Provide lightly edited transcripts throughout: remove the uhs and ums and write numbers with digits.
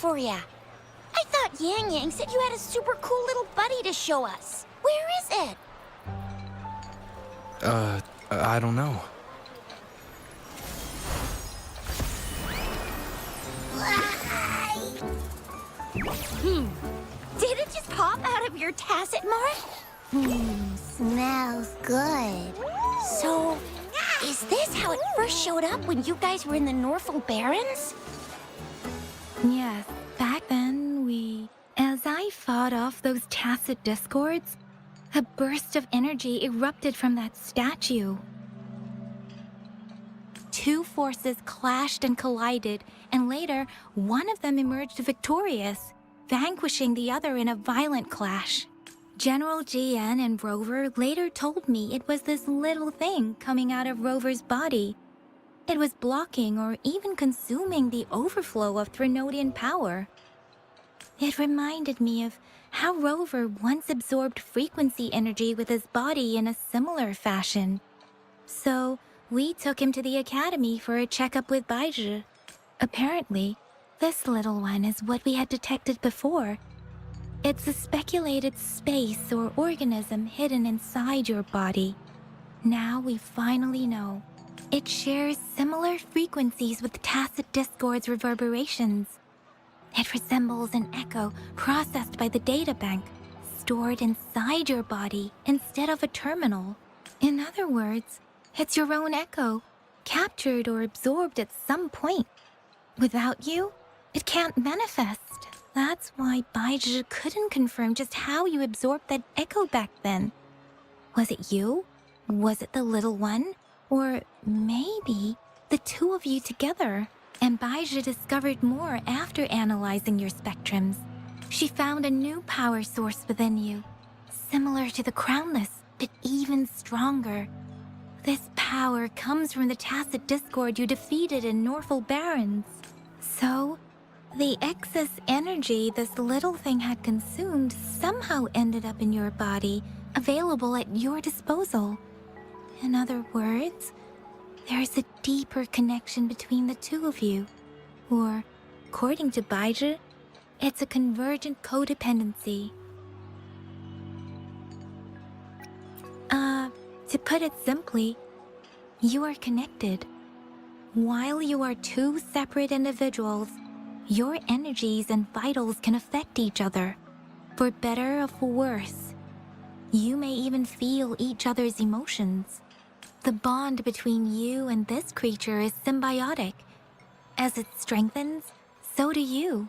for ya. I thought Yang Yang said you had a super cool little buddy to show us. Where is it? I don't know. Did it just pop out of your tacit mark? Smells good. So, is this how it first showed up when you guys were in the Norfolk Barrens? Yes, back then as I fought off those tacit discords, a burst of energy erupted from that statue. Two forces clashed and collided, and later, one of them emerged victorious, vanquishing the other in a violent clash. General GN and Rover later told me it was this little thing coming out of Rover's body. It was blocking or even consuming the overflow of Threnodian power. It reminded me of how Rover once absorbed frequency energy with his body in a similar fashion. So, we took him to the academy for a checkup with Baizhi. Apparently, this little one is what we had detected before. It's a speculated space or organism hidden inside your body. Now we finally know. It shares similar frequencies with tacit discord's reverberations. It resembles an echo processed by the data bank, stored inside your body instead of a terminal. In other words, it's your own echo, captured or absorbed at some point. Without you, it can't manifest. That's why Baizhi couldn't confirm just how you absorbed that echo back then. Was it you? Was it the little one? Or maybe the two of you together? And Baizhi discovered more after analyzing your spectrums. She found a new power source within you, similar to the Crownless, but even stronger. This power comes from the tacit discord you defeated in Norfolk Barrens. So, the excess energy this little thing had consumed somehow ended up in your body, available at your disposal. In other words, there's a deeper connection between the two of you. Or, according to Baizhi, it's a convergent codependency. To put it simply, you are connected. While you are two separate individuals, your energies and vitals can affect each other, for better or for worse. You may even feel each other's emotions. The bond between you and this creature is symbiotic. As it strengthens, so do you.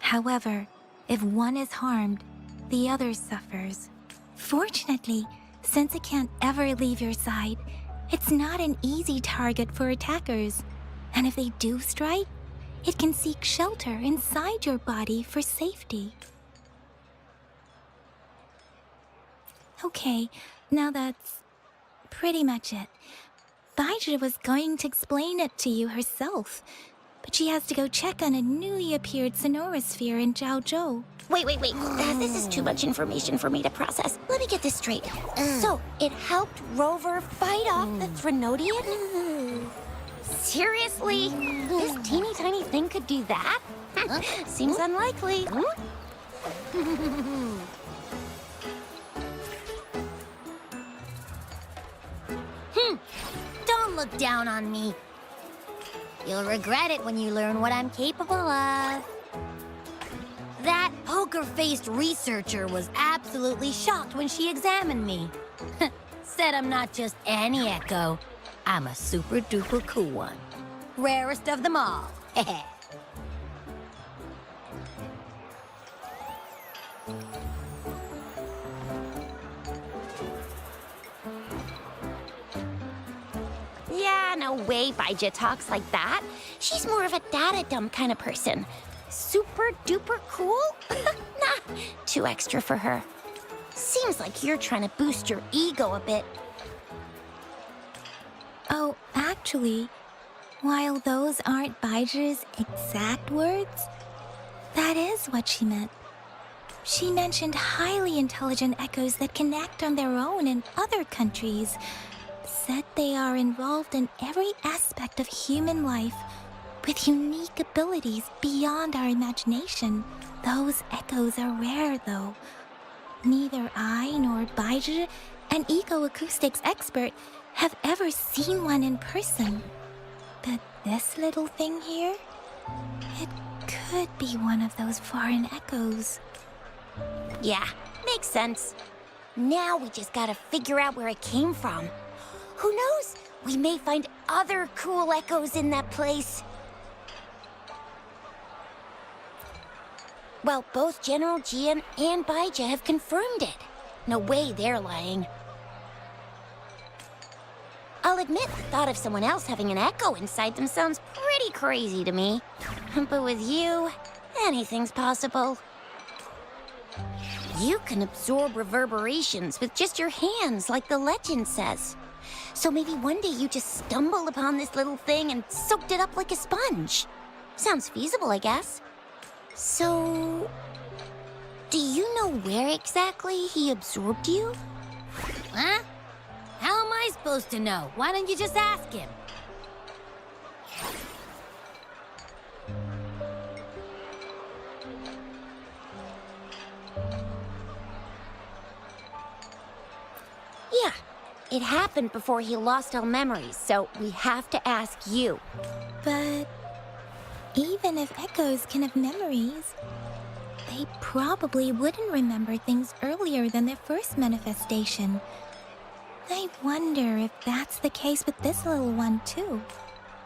However, if one is harmed, the other suffers. Fortunately, since it can't ever leave your side, it's not an easy target for attackers. And if they do strike, it can seek shelter inside your body for safety. Okay, now that's pretty much it. Baizhi was going to explain it to you herself, but she has to go check on a newly appeared sonorosphere in Zhaozhou. Wait. This is too much information for me to process. Let me get this straight. So, it helped Rover fight off the Threnodian? Seriously? This teeny tiny thing could do that? Seems unlikely. Don't look down on me. You'll regret it when you learn what I'm capable of. That poker-faced researcher was absolutely shocked when she examined me. Said I'm not just any echo. I'm a super-duper cool one. Rarest of them all. Yeah, no way Baizhi talks like that. She's more of a data dump kind of person. Super duper cool? Nah, too extra for her. Seems like you're trying to boost your ego a bit. Oh, actually, while those aren't Baizhi's exact words, that is what she meant. She mentioned highly intelligent echoes that can act on their own in other countries. Said they are involved in every aspect of human life, with unique abilities beyond our imagination. Those echoes are rare, though. Neither I nor Baizhi, an eco-acoustics expert, have ever seen one in person. But this little thing here, it could be one of those foreign echoes. Yeah, makes sense. Now we just gotta figure out where it came from. Who knows? We may find other cool echoes in that place. Well, both General Jian and Baizhi have confirmed it. No way they're lying. I'll admit the thought of someone else having an echo inside them sounds pretty crazy to me. But with you, anything's possible. You can absorb reverberations with just your hands, like the legend says. So maybe one day you just stumbled upon this little thing and soaked it up like a sponge. Sounds feasible, I guess. So, do you know where exactly he absorbed you? Huh? How am I supposed to know? Why don't you just ask him? Yeah, it happened before he lost all memories, so we have to ask you. But even if echoes can have memories, they probably wouldn't remember things earlier than their first manifestation. I wonder if that's the case with this little one, too.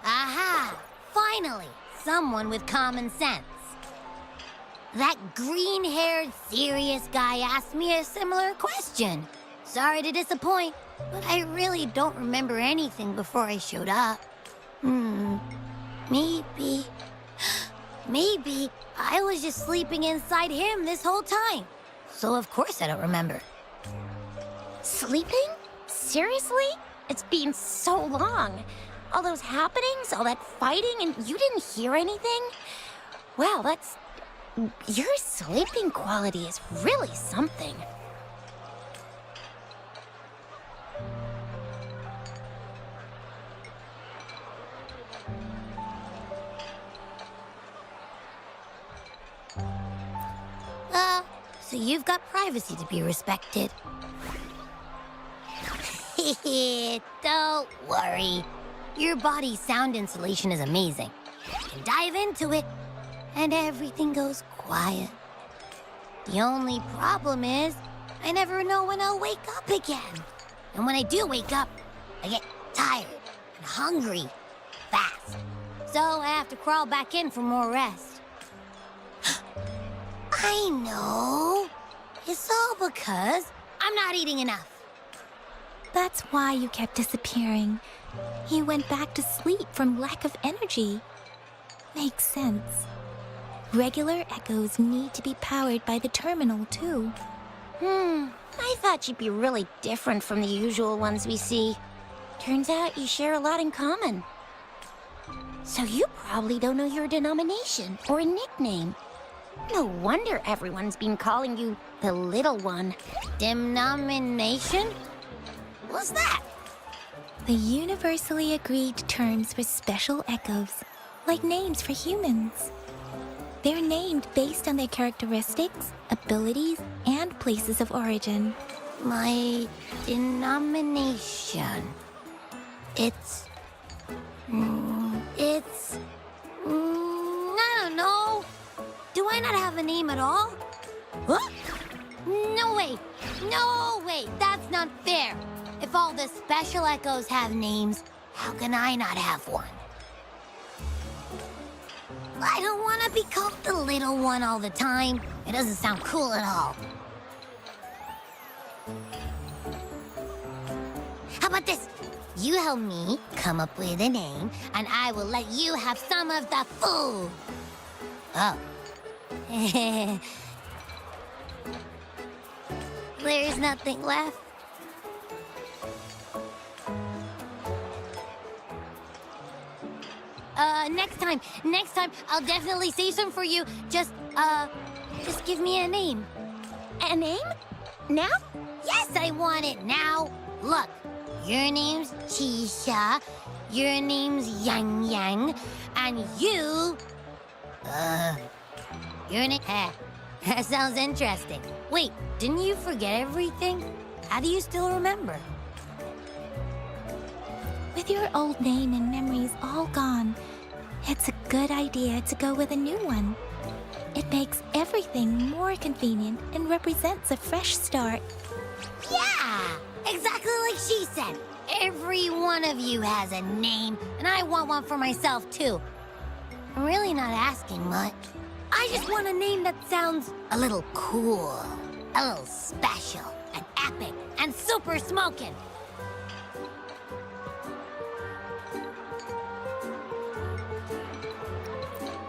Aha! Finally, someone with common sense. That green-haired, serious guy asked me a similar question. Sorry to disappoint, but I really don't remember anything before I showed up. Maybe I was just sleeping inside him this whole time. So of course I don't remember. Sleeping? Seriously? It's been so long. All those happenings, all that fighting, and you didn't hear anything? Wow, your sleeping quality is really something. So you've got privacy to be respected. Don't worry. Your body's sound insulation is amazing. You can dive into it, and everything goes quiet. The only problem is, I never know when I'll wake up again. And when I do wake up, I get tired and hungry fast. So I have to crawl back in for more rest. I know. It's all because I'm not eating enough. That's why you kept disappearing. You went back to sleep from lack of energy. Makes sense. Regular echoes need to be powered by the terminal, too. I thought you'd be really different from the usual ones we see. Turns out you share a lot in common. So you probably don't know your denomination or a nickname. No wonder everyone's been calling you the Little One. Denomination? What's that? The universally agreed terms for special echoes, like names for humans. They're named based on their characteristics, abilities, and places of origin. My denomination. I don't know. Do I not have a name at all? What? No way. No way. That's not fair. If all the special echoes have names, how can I not have one? I don't want to be called the little one all the time. It doesn't sound cool at all. How about this? You help me come up with a name, and I will let you have some of the food. Oh. There's nothing left. Next time, I'll definitely say some for you. Just give me a name. A name? Now? Yes, I want it now. Look, your name's Chisha, your name's Yang Yang, And you... you're an... That sounds interesting. Wait, didn't you forget everything? How do you still remember? With your old name and memories all gone, it's a good idea to go with a new one. It makes everything more convenient and represents a fresh start. Yeah, exactly like she said. Every one of you has a name, and I want one for myself, too. I'm really not asking much. I just want a name that sounds a little cool, a little special, and epic, and super smoking.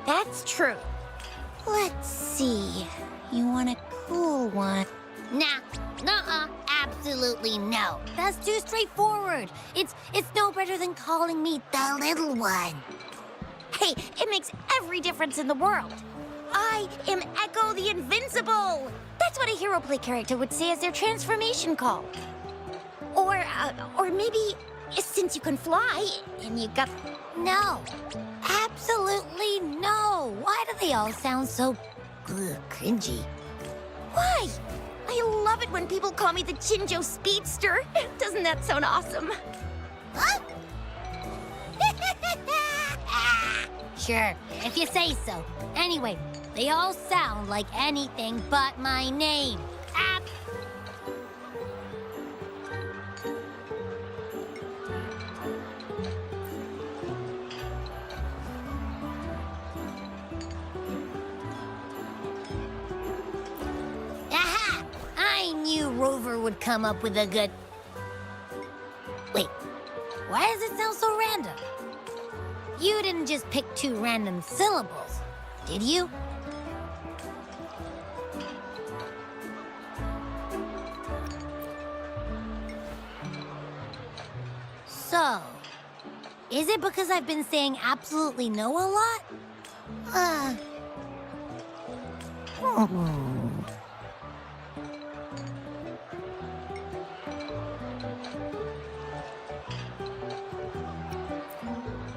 That's true. Let's see. You want a cool one? Nah, nuh-uh, absolutely no. That's too straightforward. It's no better than calling me the little one. Hey, it makes every difference in the world. I am Echo the Invincible. That's what a hero play character would say as their transformation call. Or maybe since you can fly and you got... No, absolutely no. Why do they all sound so cringy? Why? I love it when people call me the Chinjo Speedster. Doesn't that sound awesome? Huh? Sure, if you say so. Anyway, they all sound like anything but my name. Aha! I knew Rover would come up with a good... Wait, why does it sound so random? You didn't just pick two random syllables, did you? So, is it because I've been saying absolutely no a lot?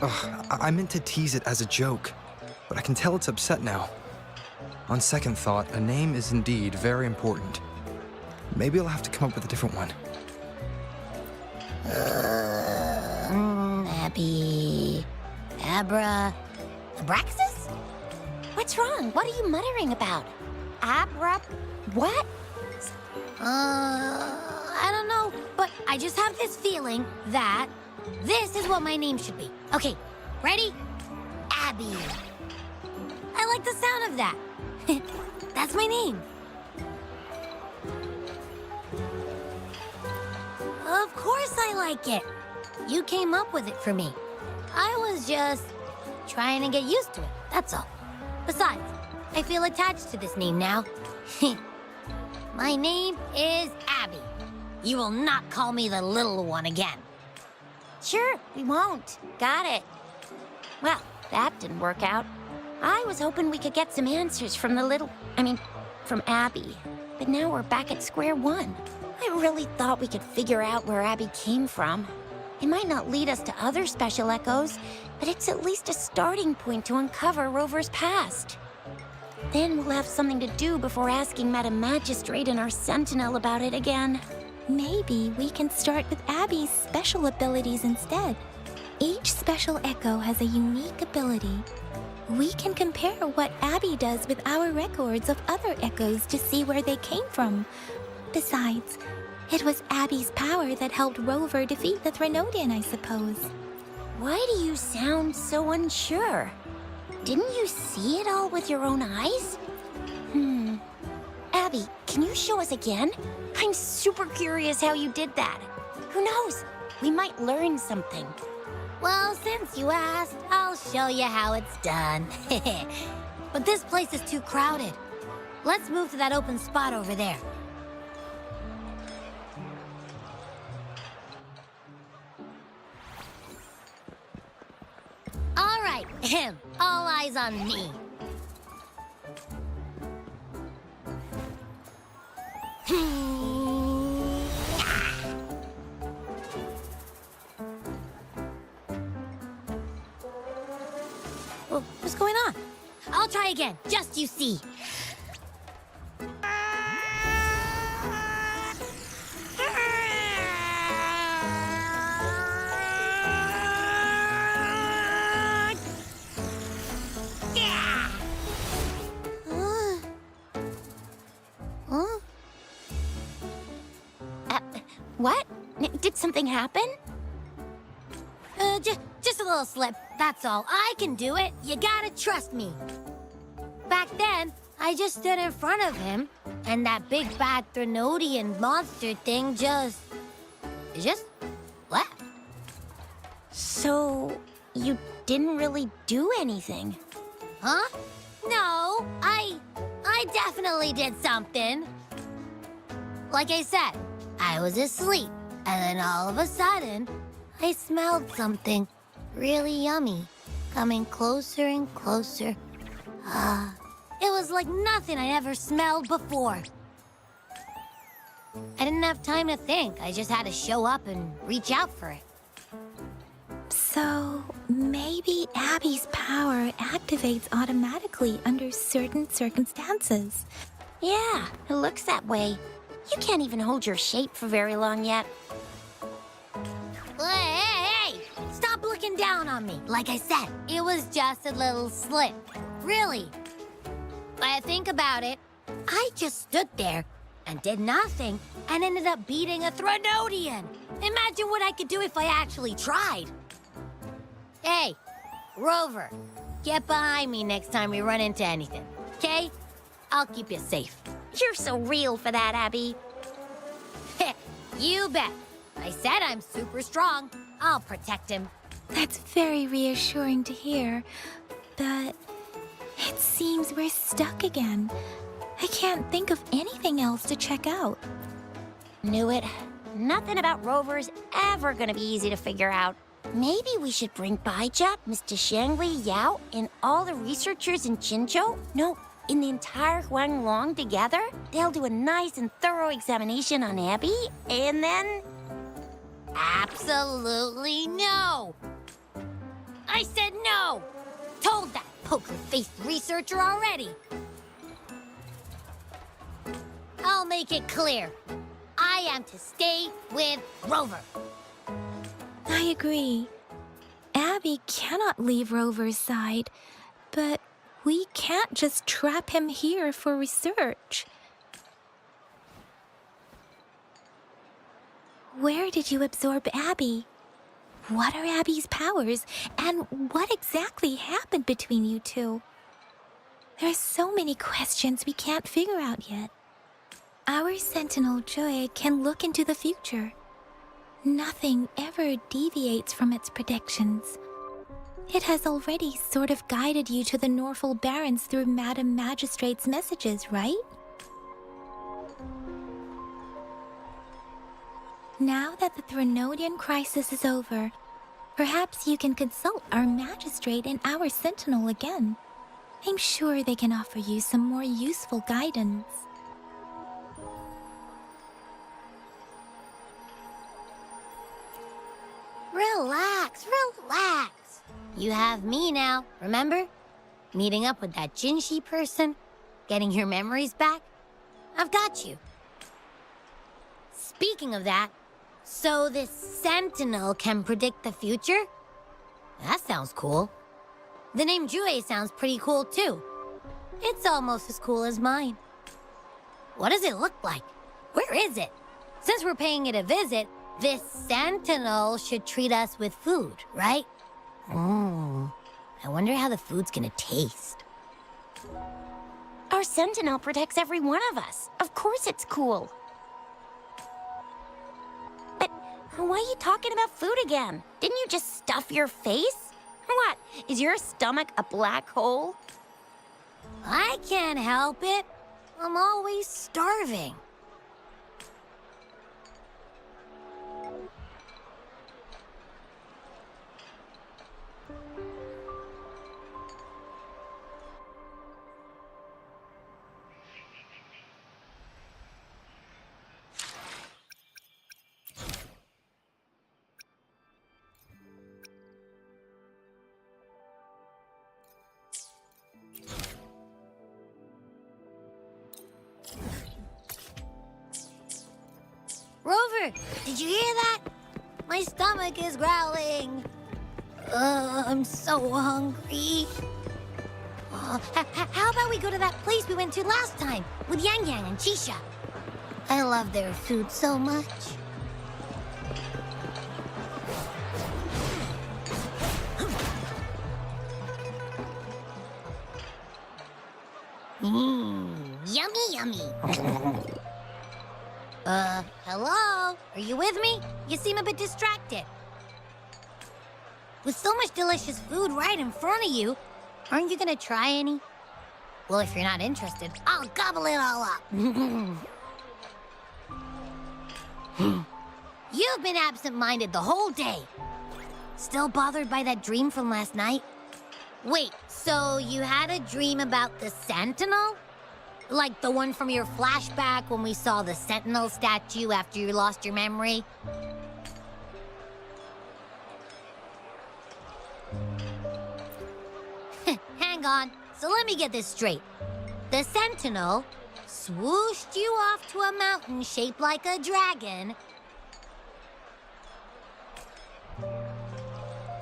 Ugh, I meant to tease it as a joke, but I can tell it's upset now. On second thought, a name is indeed very important. Maybe I'll have to come up with a different one. Abby... Abraxas? What's wrong? What are you muttering about? What? I don't know, but I just have this feeling that this is what my name should be. Okay, ready? Abby. I like the sound of that. That's my name. Of course I like it. You came up with it for me. I was just trying to get used to it, that's all. Besides, I feel attached to this name now. My name is Abby. You will not call me the little one again. Sure, we won't. Got it. Well, that didn't work out. I was hoping we could get some answers from from Abby. But now we're back at square one. I really thought we could figure out where Abby came from. It might not lead us to other special echoes, but it's at least a starting point to uncover Rover's past. Then we'll have something to do before asking Madam Magistrate and our Sentinel about it again. Maybe we can start with Abby's special abilities instead. Each special echo has a unique ability. We can compare what Abby does with our records of other echoes to see where they came from. Besides, it was Abby's power that helped Rover defeat the Threnodian, I suppose. Why do you sound so unsure? Didn't you see it all with your own eyes? Abby, can you show us again? I'm super curious how you did that. Who knows? We might learn something. Well, since you asked, I'll show you how it's done. But this place is too crowded. Let's move to that open spot over there. All right, all eyes on me. What's going on? I'll try again, just you see. What? Did something happen? Just a little slip, that's all. I can do it. You gotta trust me. Back then, I just stood in front of him, and that big bad Threnodian monster thing just left. So, you didn't really do anything? Huh? No, I definitely did something. Like I said, I was asleep, and then all of a sudden, I smelled something really yummy, coming closer and closer. It was like nothing I'd ever smelled before. I didn't have time to think. I just had to show up and reach out for it. So, maybe Abby's power activates automatically under certain circumstances. Yeah, it looks that way. You can't even hold your shape for very long yet. Hey! Stop looking down on me. Like I said, it was just a little slip. Really. But I think about it, I just stood there and did nothing and ended up beating a Threnodian. Imagine what I could do if I actually tried. Hey, Rover, get behind me next time we run into anything, okay? I'll keep you safe. You're so real for that, Abby. You bet. I said I'm super strong. I'll protect him. That's very reassuring to hear, but it seems we're stuck again. I can't think of anything else to check out. Knew it. Nothing about Rover's ever gonna be easy to figure out. Maybe we should bring Baija, Mr. Shangli, Yao, and all the researchers in Jinzhou? No, in the entire Huanglong together? They'll do a nice and thorough examination on Abby, and then... Absolutely no! I said no! Told that poker-faced researcher already. I'll make it clear. I am to stay with Rover. I agree. Abby cannot leave Rover's side, but we can't just trap him here for research. Where did you absorb Abby? What are Abby's powers, and what exactly happened between you two? There are so many questions we can't figure out yet. Our Sentinel Joy can look into the future. Nothing ever deviates from its predictions. It has already sort of guided you to the Norfolk Barrens through Madam Magistrate's messages, right? Now that the Threnodian crisis is over, perhaps you can consult our Magistrate and our Sentinel again. I'm sure they can offer you some more useful guidance. Relax, relax. You have me now, remember? Meeting up with that Jinshi person, getting your memories back. I've got you. Speaking of that, so this Sentinel can predict the future? That sounds cool. The name Jue sounds pretty cool too. It's almost as cool as mine. What does it look like? Where is it? Since we're paying it a visit, this Sentinel should treat us with food, right? I wonder how the food's gonna taste. Our Sentinel protects every one of us. Of course it's cool. But why are you talking about food again? Didn't you just stuff your face? What, is your stomach a black hole? I can't help it. I'm always starving. Rover! Did you hear that? My stomach is growling. I'm so hungry. How about we go to that place we went to last time with Yang Yang and Chisha? I love their food so much. Yummy, yummy. Hello? Are you with me? You seem a bit distracted. With so much delicious food right in front of you, aren't you gonna try any? Well, if you're not interested, I'll gobble it all up. You've been absent-minded the whole day. Still bothered by that dream from last night? Wait, so you had a dream about the Sentinel? Like the one from your flashback when we saw the Sentinel statue after you lost your memory? Hang on, so let me get this straight. The Sentinel swooshed you off to a mountain shaped like a dragon.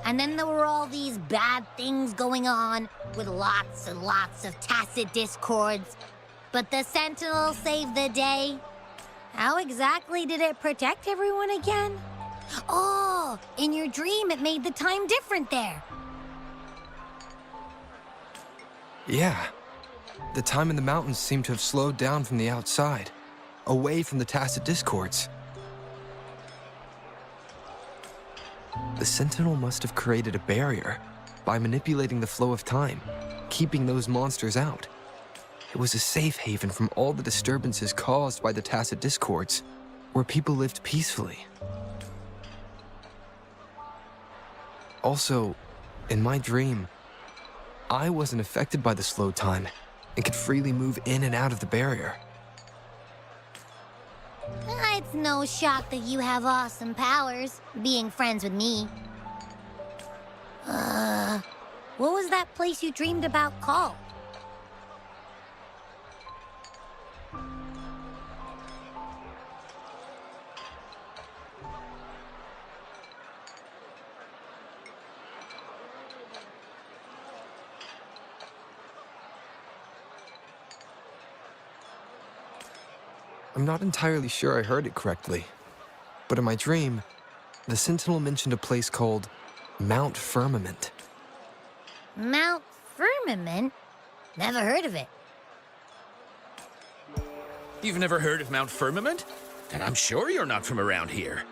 And then there were all these bad things going on with lots and lots of tacit discords. But the Sentinel saved the day. How exactly did it protect everyone again? Oh, in your dream it made the time different there. Yeah. The time in the mountains seemed to have slowed down from the outside, away from the tacit discords. The Sentinel must have created a barrier by manipulating the flow of time, keeping those monsters out. It was a safe haven from all the disturbances caused by the tacit discords, where people lived peacefully. Also, in my dream, I wasn't affected by the slow time and could freely move in and out of the barrier. It's no shock that you have awesome powers, being friends with me. What was that place you dreamed about called? I'm not entirely sure I heard it correctly, but in my dream, the Sentinel mentioned a place called Mount Firmament. Mount Firmament? Never heard of it. You've never heard of Mount Firmament? Then I'm sure you're not from around here.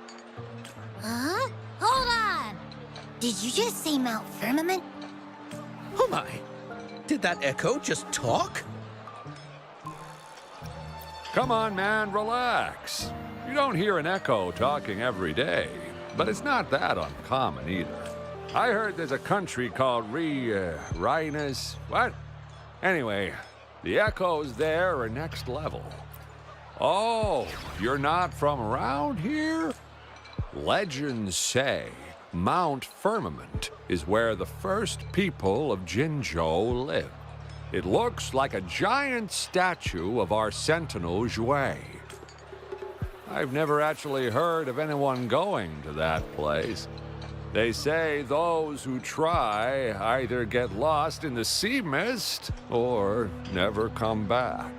Huh? Hold on! Did you just say Mount Firmament? Oh my! Did that echo just talk? Come on, man, relax. You don't hear an echo talking every day, but it's not that uncommon either. I heard there's a country called Rhinus. What? Anyway, the echoes there are next level. Oh, you're not from around here? Legends say Mount Firmament is where the first people of Jinzhou lived. It looks like a giant statue of our Sentinel Jue. I've never actually heard of anyone going to that place. They say those who try either get lost in the sea mist or never come back.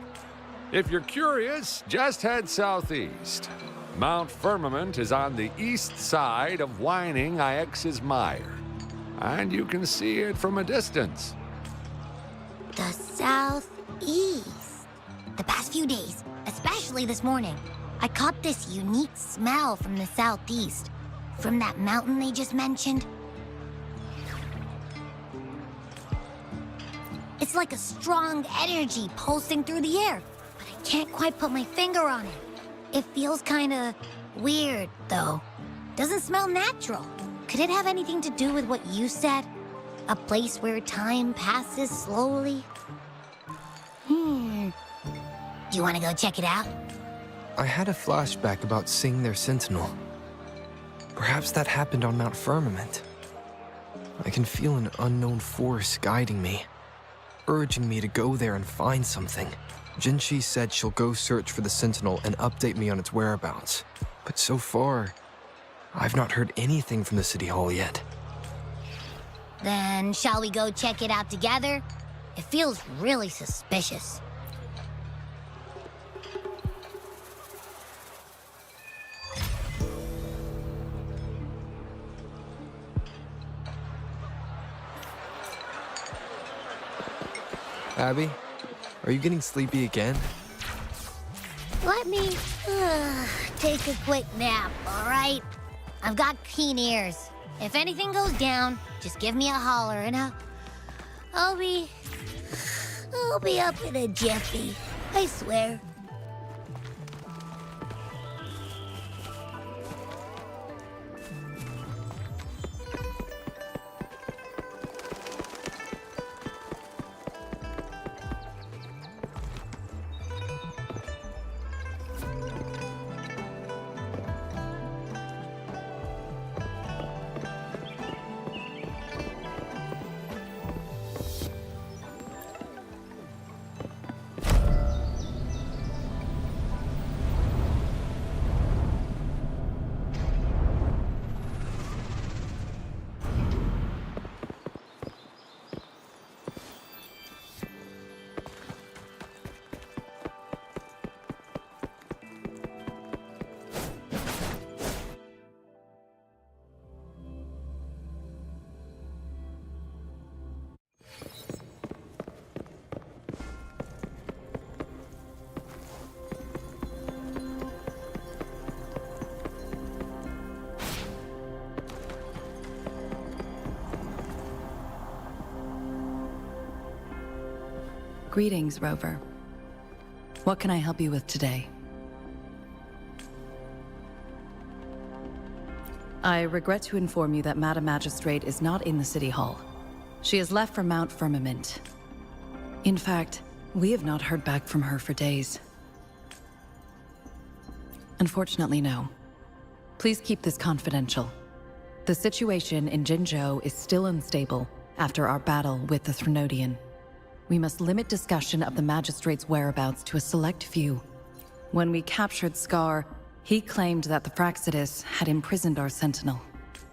If you're curious, just head southeast. Mount Firmament is on the east side of whining Ix's Mire, and you can see it from a distance. The southeast. The past few days, especially this morning, I caught this unique smell from the southeast, from that mountain they just mentioned. It's like a strong energy pulsing through the air, but I can't quite put my finger on it. It feels kinda weird, though. Doesn't smell natural. Could it have anything to do with what you said? A place where time passes slowly? Do you want to go check it out? I had a flashback about seeing their Sentinel. Perhaps that happened on Mount Firmament. I can feel an unknown force guiding me, urging me to go there and find something. Jinshi said she'll go search for the Sentinel and update me on its whereabouts. But so far, I've not heard anything from the City Hall yet. Then, shall we go check it out together? It feels really suspicious. Abby, are you getting sleepy again? Let me take a quick nap, all right? I've got keen ears. If anything goes down, just give me a holler and I'll be up in a jiffy. I swear. Greetings, Rover. What can I help you with today? I regret to inform you that Madam Magistrate is not in the City Hall. She has left for Mount Firmament. In fact, we have not heard back from her for days. Unfortunately, no. Please keep this confidential. The situation in Jinzhou is still unstable after our battle with the Threnodian. We must limit discussion of the Magistrate's whereabouts to a select few. When we captured Scar, he claimed that the Fraxidus had imprisoned our Sentinel.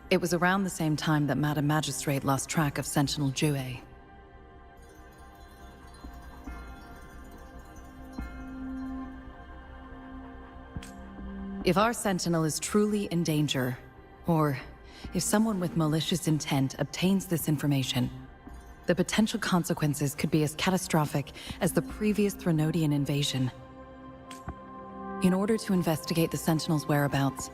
It was around the same time that Madam Magistrate lost track of Sentinel Jue. If our Sentinel is truly in danger, or if someone with malicious intent obtains this information, the potential consequences could be as catastrophic as the previous Threnodian invasion. In order to investigate the Sentinel's whereabouts,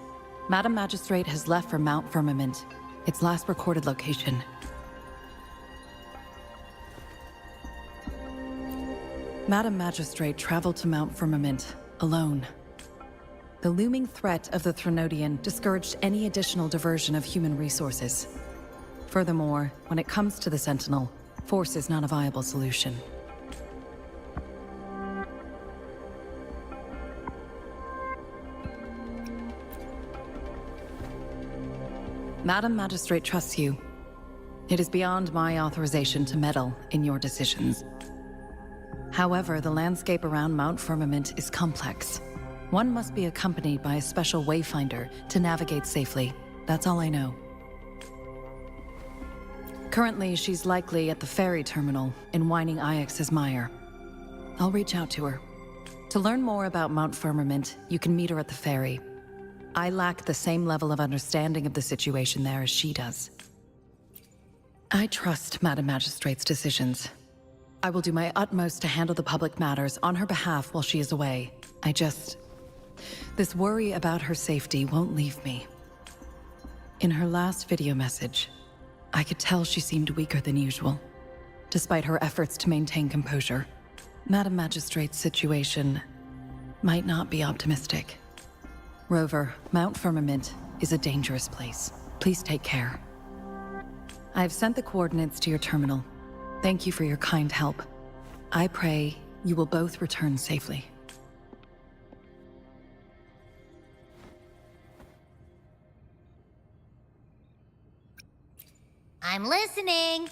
Madam Magistrate has left for Mount Firmament, its last recorded location. Madam Magistrate traveled to Mount Firmament alone. The looming threat of the Threnodian discouraged any additional diversion of human resources. Furthermore, when it comes to the Sentinel, force is not a viable solution. Madam Magistrate trusts you. It is beyond my authorization to meddle in your decisions. However, the landscape around Mount Firmament is complex. One must be accompanied by a special wayfinder to navigate safely. That's all I know. Currently, she's likely at the ferry terminal in Whining Ix's Mire. I'll reach out to her. To learn more about Mount Firmament, you can meet her at the ferry. I lack the same level of understanding of the situation there as she does. I trust Madam Magistrate's decisions. I will do my utmost to handle the public matters on her behalf while she is away. This worry about her safety won't leave me. In her last video message, I could tell she seemed weaker than usual, despite her efforts to maintain composure. Madam Magistrate's situation might not be optimistic. Rover, Mount Firmament is a dangerous place. Please take care. I have sent the coordinates to your terminal. Thank you for your kind help. I pray you will both return safely. I'm listening.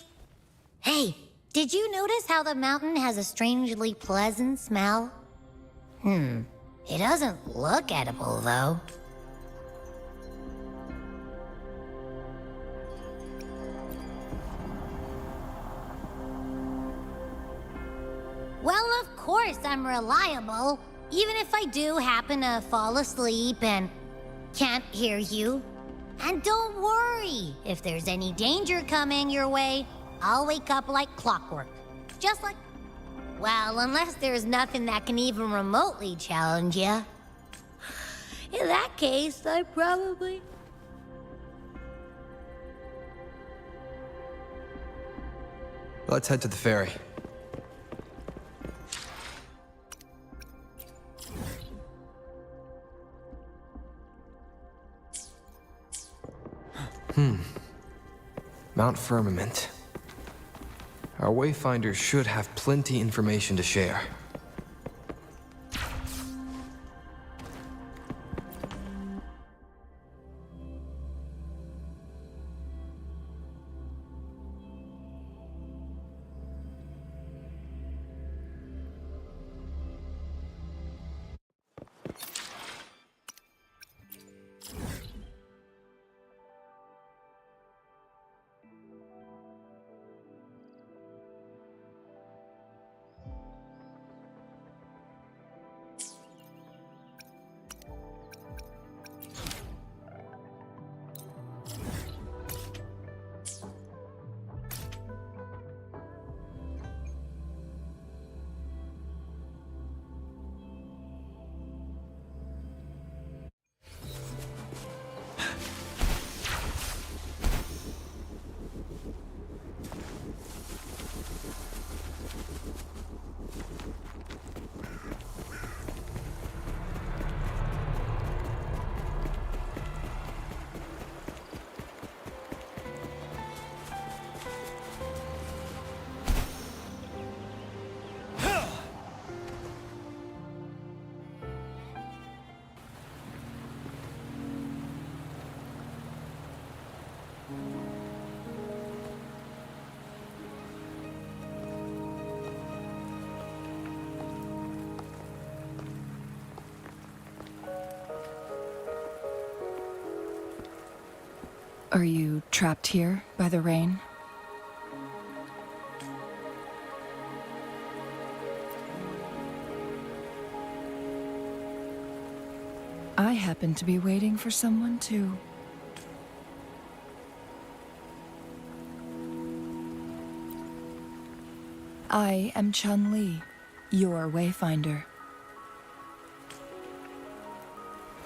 Hey, did you notice how the mountain has a strangely pleasant smell? It doesn't look edible, though. course I'm reliable. Even if I do happen to fall asleep and can't hear you. And don't worry, if there's any danger coming your way, I'll wake up like clockwork. Just like... Well, unless there's nothing that can even remotely challenge you. In that case, I probably... Let's head to the ferry. Mount Firmament. Our wayfinders should have plenty information to share. Are you trapped here by the rain? I happen to be waiting for someone too. I am Chun-Li, your wayfinder.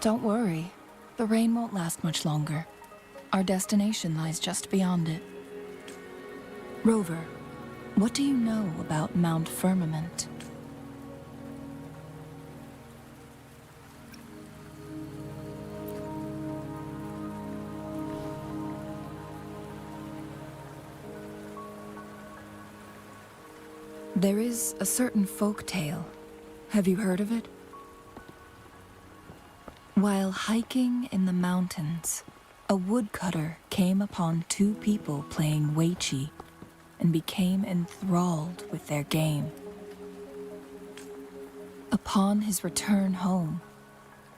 Don't worry, the rain won't last much longer. Our destination lies just beyond it. Rover, what do you know about Mount Firmament? There is a certain folk tale. Have you heard of it? While hiking in the mountains, a woodcutter came upon two people playing Weiqi and became enthralled with their game. Upon his return home,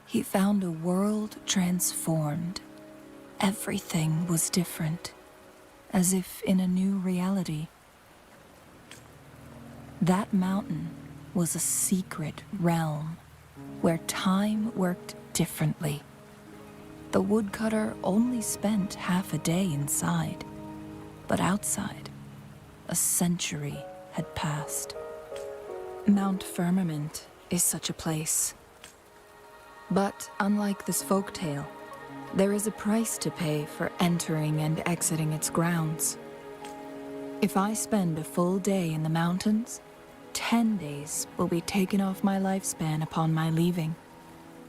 he found a world transformed. Everything was different, as if in a new reality. That mountain was a secret realm where time worked differently. The woodcutter only spent half a day inside, but outside, a century had passed. Mount Firmament is such a place. But unlike this folktale, there is a price to pay for entering and exiting its grounds. If I spend a full day in the mountains, 10 days will be taken off my lifespan upon my leaving,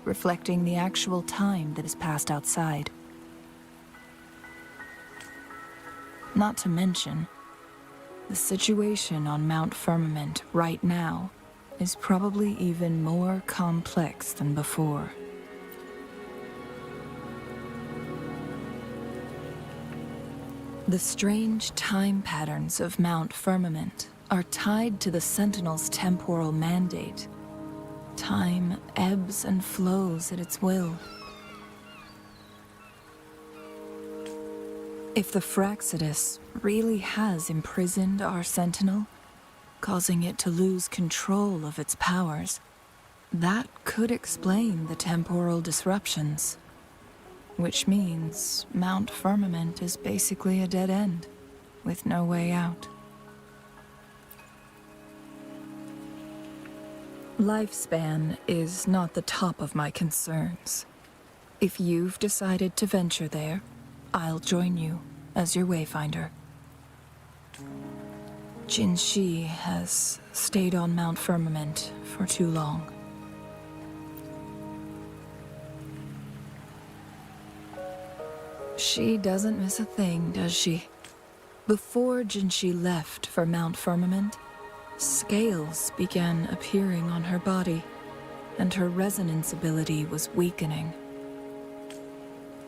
reflecting the actual time that is passed outside. Not to mention, the situation on Mount Firmament right now is probably even more complex than before. The strange time patterns of Mount Firmament are tied to the Sentinel's temporal mandate. Time ebbs and flows at its will. If the Fraxidus really has imprisoned our Sentinel, causing it to lose control of its powers. That could explain the temporal disruptions. Which means Mount Firmament is basically a dead end, with no way out. Lifespan is not the top of my concerns. If you've decided to venture there, I'll join you as your wayfinder. Jinshi has stayed on Mount Firmament for too long. She doesn't miss a thing, does she? Before Jinshi left for Mount Firmament, scales began appearing on her body, and her resonance ability was weakening.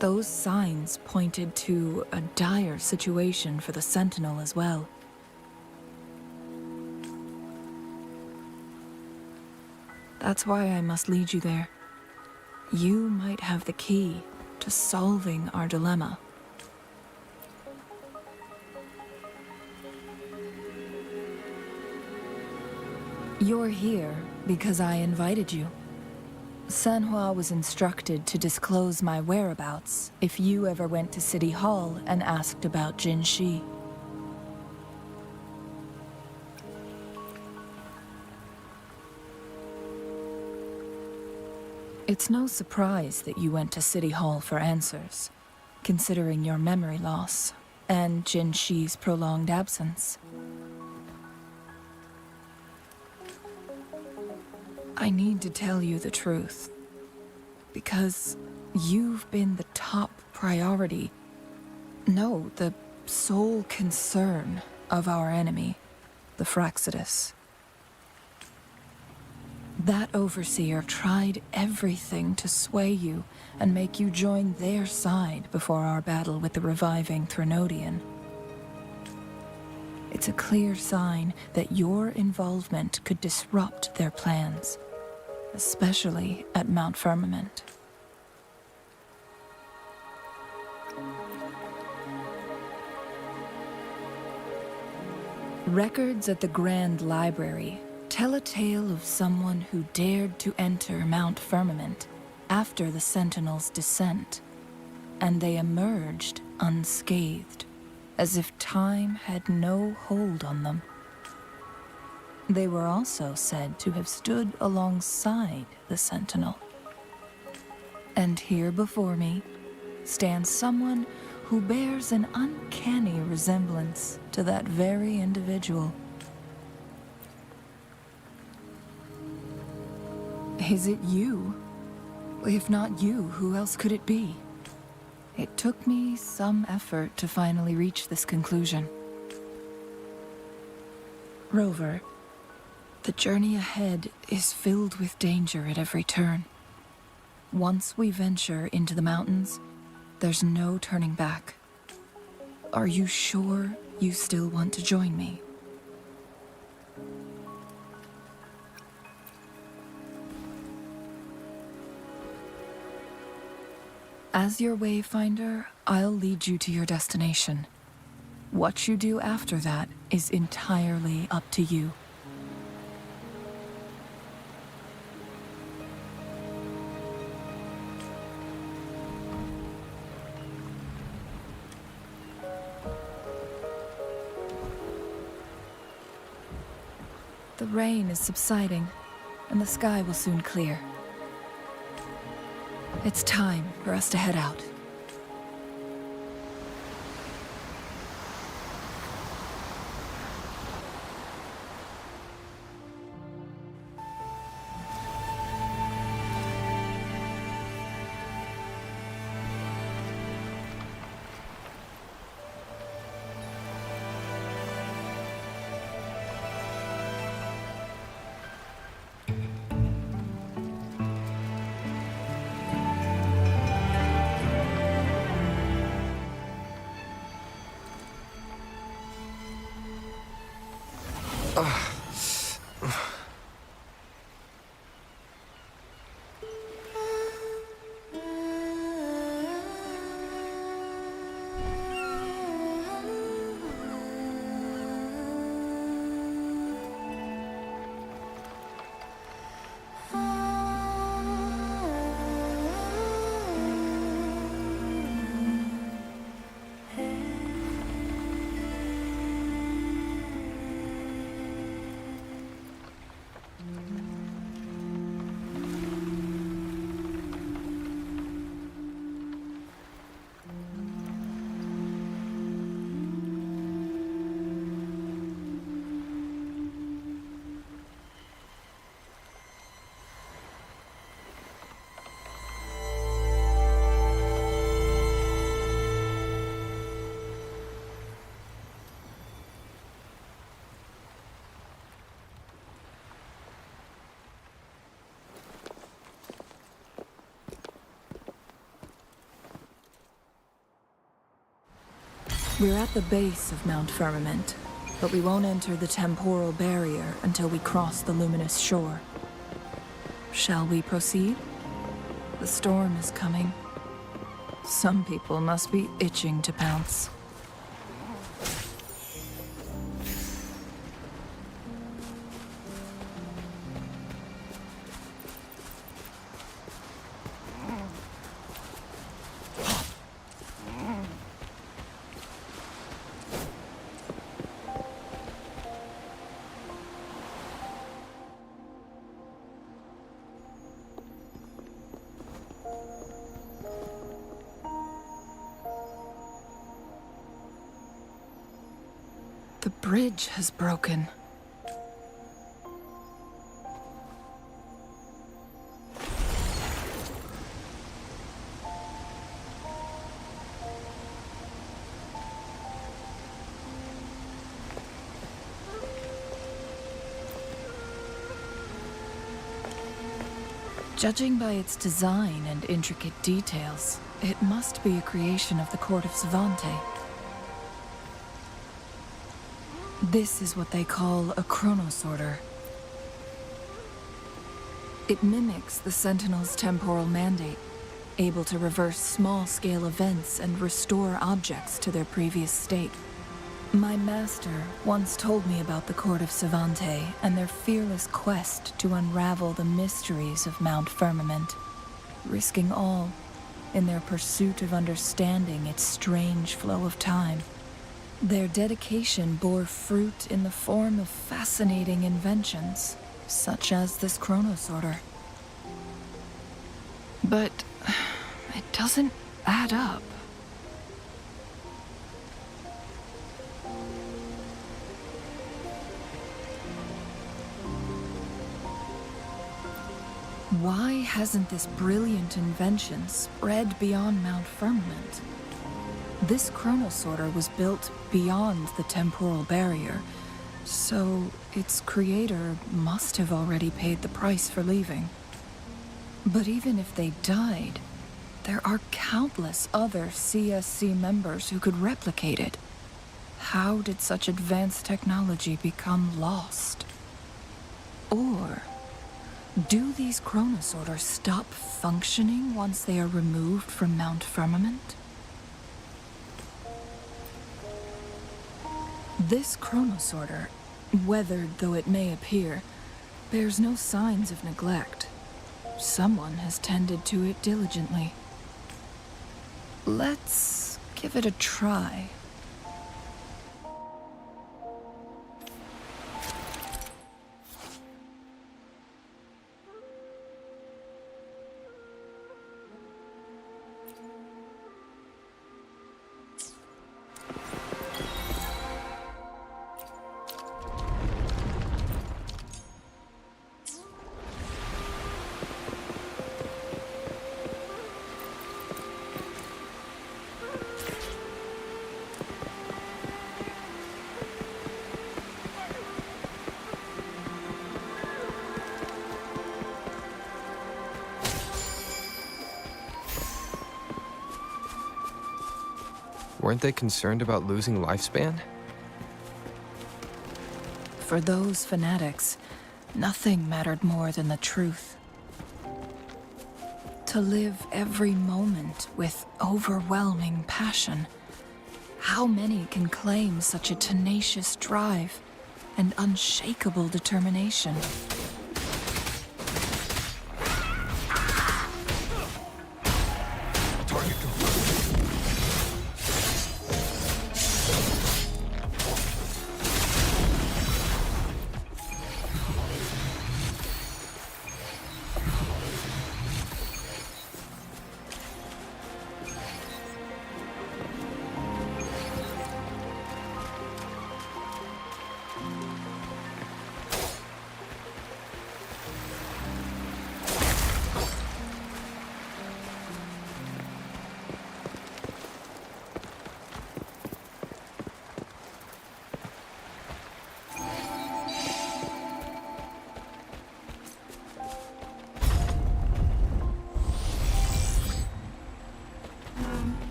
Those signs pointed to a dire situation for the Sentinel as well. That's why I must lead you there. You might have the key to solving our dilemma. You're here because I invited you. Sanhua was instructed to disclose my whereabouts if you ever went to City Hall and asked about Jinshi. It's no surprise that you went to City Hall for answers, considering your memory loss and Jinshi's prolonged absence. I need to tell you the truth, because you've been the top priority, no, the sole concern of our enemy, the Fraxidus. That overseer tried everything to sway you and make you join their side before our battle with the reviving Threnodian. It's a clear sign that your involvement could disrupt their plans, especially at Mount Firmament. Records at the Grand Library tell a tale of someone who dared to enter Mount Firmament after the Sentinel's descent, and they emerged unscathed, as if time had no hold on them. They were also said to have stood alongside the Sentinel. And here before me stands someone who bears an uncanny resemblance to that very individual. Is it you? If not you, who else could it be? It took me some effort to finally reach this conclusion. Rover, the journey ahead is filled with danger at every turn. Once we venture into the mountains, there's no turning back. Are you sure you still want to join me? As your wayfinder, I'll lead you to your destination. What you do after that is entirely up to you. The rain is subsiding, and the sky will soon clear. It's time for us to head out. We're at the base of Mount Firmament, but we won't enter the temporal barrier until we cross the luminous shore. Shall we proceed? The storm is coming. Some people must be itching to pounce. The bridge has broken. Judging by its design and intricate details, it must be a creation of the court of Savante. This is what they call a chronosorter. It mimics the Sentinel's temporal mandate, able to reverse small-scale events and restore objects to their previous state. My master once told me about the Court of Savante and their fearless quest to unravel the mysteries of Mount Firmament, risking all in their pursuit of understanding its strange flow of time. Their dedication bore fruit in the form of fascinating inventions, such as this chronosorter. But it doesn't add up. Why hasn't this brilliant invention spread beyond Mount Firmament? This chronosorter was built beyond the temporal barrier, so its creator must have already paid the price for leaving. But even if they died, there are countless other CSC members who could replicate it. How did such advanced technology become lost? Or do these chronosorters stop functioning once they are removed from Mount Firmament? This chronosorter, weathered though it may appear, bears no signs of neglect. Someone has tended to it diligently. Let's give it a try. Weren't they concerned about losing lifespan? For those fanatics, nothing mattered more than the truth. To live every moment with overwhelming passion. How many can claim such a tenacious drive and unshakable determination?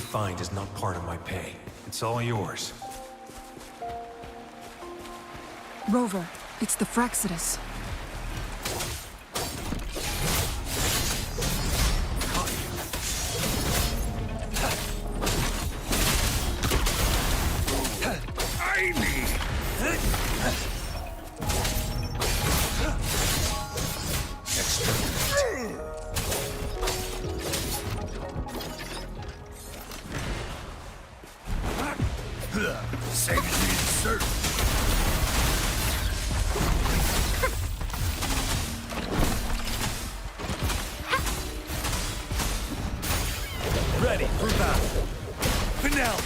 find is not part of my pay. It's all yours. Rover, it's the Fraccidus. Ready for battle. Finale.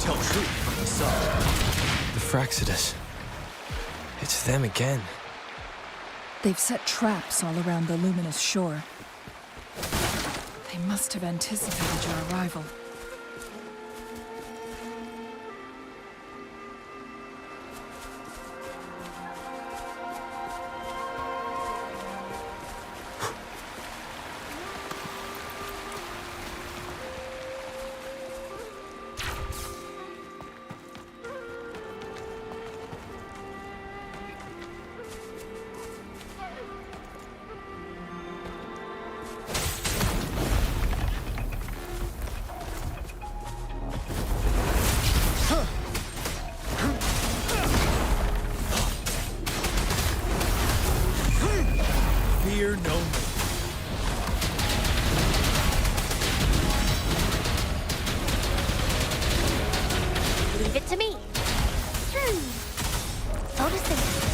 Tell truth from the side. The Fraccidus. It's them again. They've set traps all around the luminous shore. They must have anticipated your arrival. Fear no more. Leave it to me. Photosynthesis.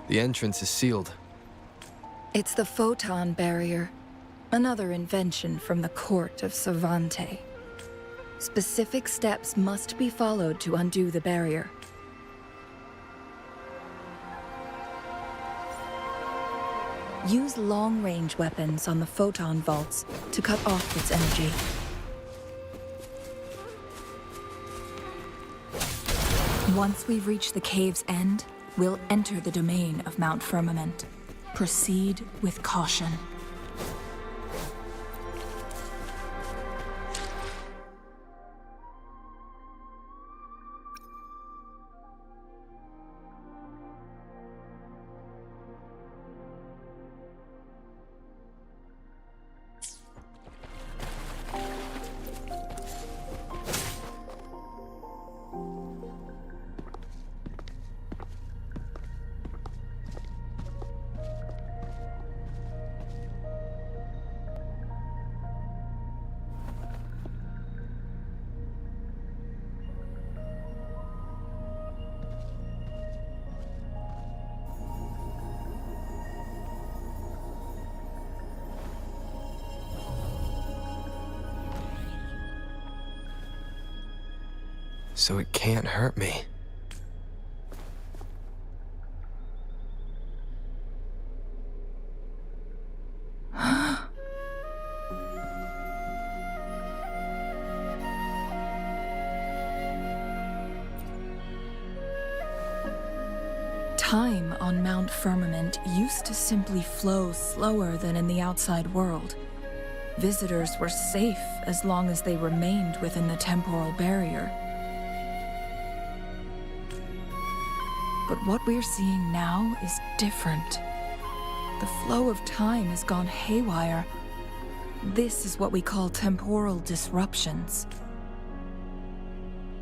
The entrance is sealed. It's the photon barrier, another invention from the court of Savante. Specific steps must be followed to undo the barrier. Use long-range weapons on the photon vaults to cut off its energy. Once we've reached the cave's end, we'll enter the domain of Mount Firmament. Proceed with caution. so it can't hurt me. Time on Mount Firmament used to simply flow slower than in the outside world. Visitors were safe as long as they remained within the temporal barrier. But what we're seeing now is different. The flow of time has gone haywire. This is what we call temporal disruptions.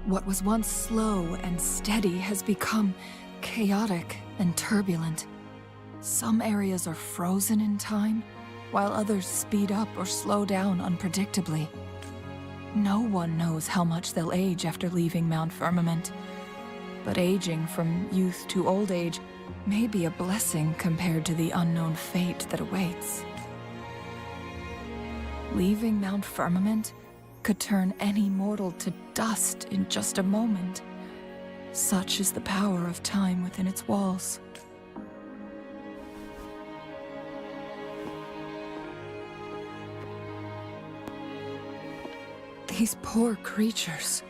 What was once slow and steady has become chaotic and turbulent. Some areas are frozen in time, while others speed up or slow down unpredictably. No one knows how much they'll age after leaving Mount Firmament, but aging from youth to old age may be a blessing compared to the unknown fate that awaits. Leaving Mount Firmament could turn any mortal to dust in just a moment. Such is the power of time within its walls. These poor creatures,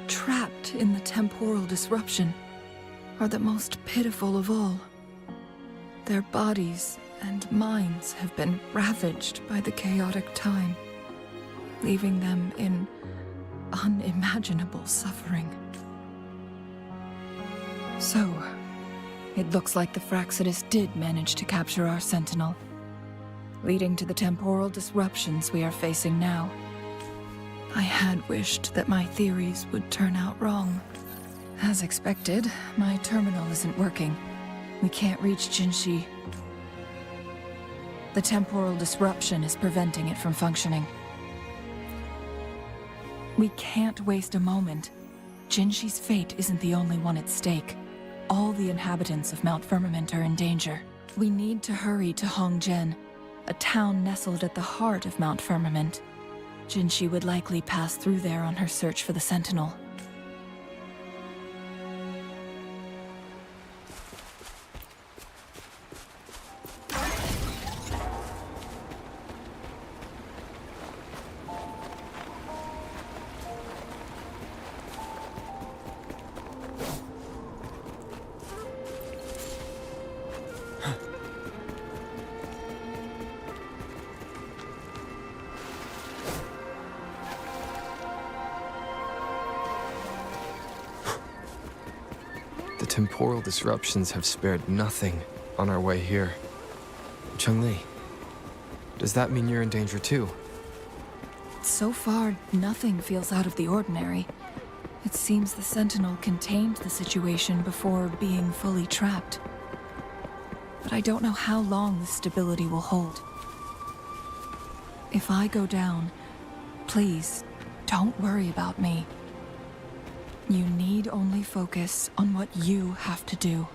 trapped in the temporal disruption, are the most pitiful of all. Their bodies and minds have been ravaged by the chaotic time, leaving them in unimaginable suffering. So, it looks like the Fraxidus did manage to capture our sentinel, leading to the temporal disruptions we are facing now. I had wished that my theories would turn out wrong. As expected, my terminal isn't working. We can't reach Jinshi. The temporal disruption is preventing it from functioning. We can't waste a moment. Jinshi's fate isn't the only one at stake. All the inhabitants of Mount Firmament are in danger. We need to hurry to Hongzhen, a town nestled at the heart of Mount Firmament. Jinshi would likely pass through there on her search for the Sentinel. The temporal disruptions have spared nothing on our way here. Chun-Li, does that mean you're in danger too? So far, nothing feels out of the ordinary. It seems the Sentinel contained the situation before being fully trapped. But I don't know how long the stability will hold. If I go down, please, don't worry about me. You need only focus on what you have to do.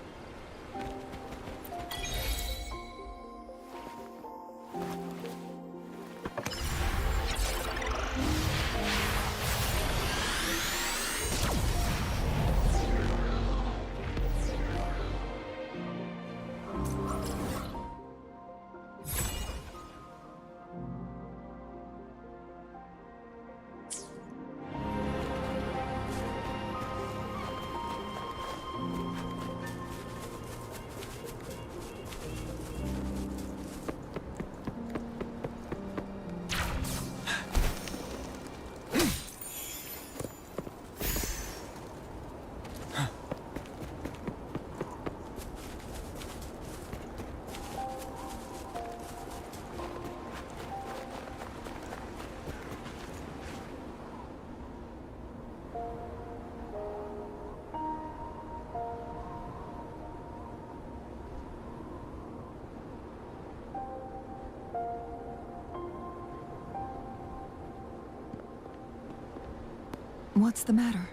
What's the matter?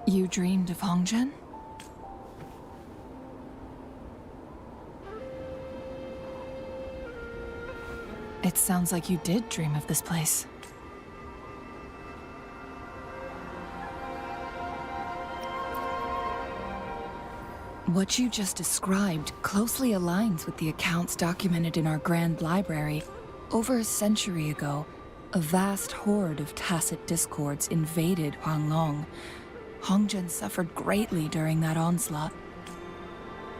You dreamed of Hongzhen? It sounds like you did dream of this place. What you just described closely aligns with the accounts documented in our Grand Library. Over a century ago, a vast horde of tacit discords invaded Huanglong. Hongzhen suffered greatly during that onslaught.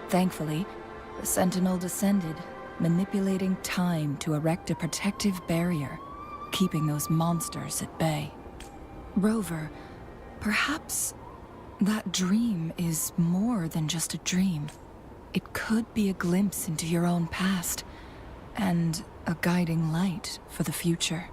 Thankfully, the Sentinel descended, manipulating time to erect a protective barrier, keeping those monsters at bay. Rover, perhaps that dream is more than just a dream. It could be a glimpse into your own past, and a guiding light for the future.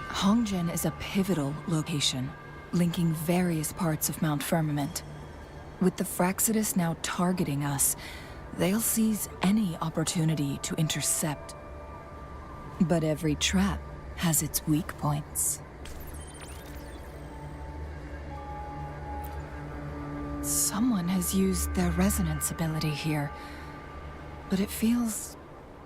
Hongzhen is a pivotal location, linking various parts of Mount Firmament. With the Fraxidus now targeting us, they'll seize any opportunity to intercept. But every trap has its weak points. Someone has used their resonance ability here, but it feels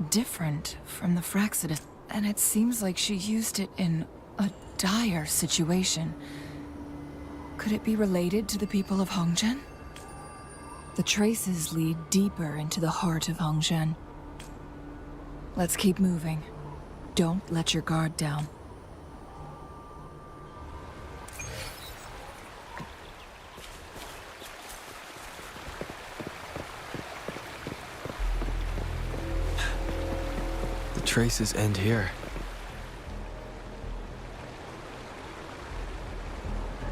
different from the Fraxidus, and it seems like she used it in a dire situation. Could it be related to the people of Hongzhen? The traces lead deeper into the heart of Hongzhen. Let's keep moving. Don't let your guard down. The traces end here.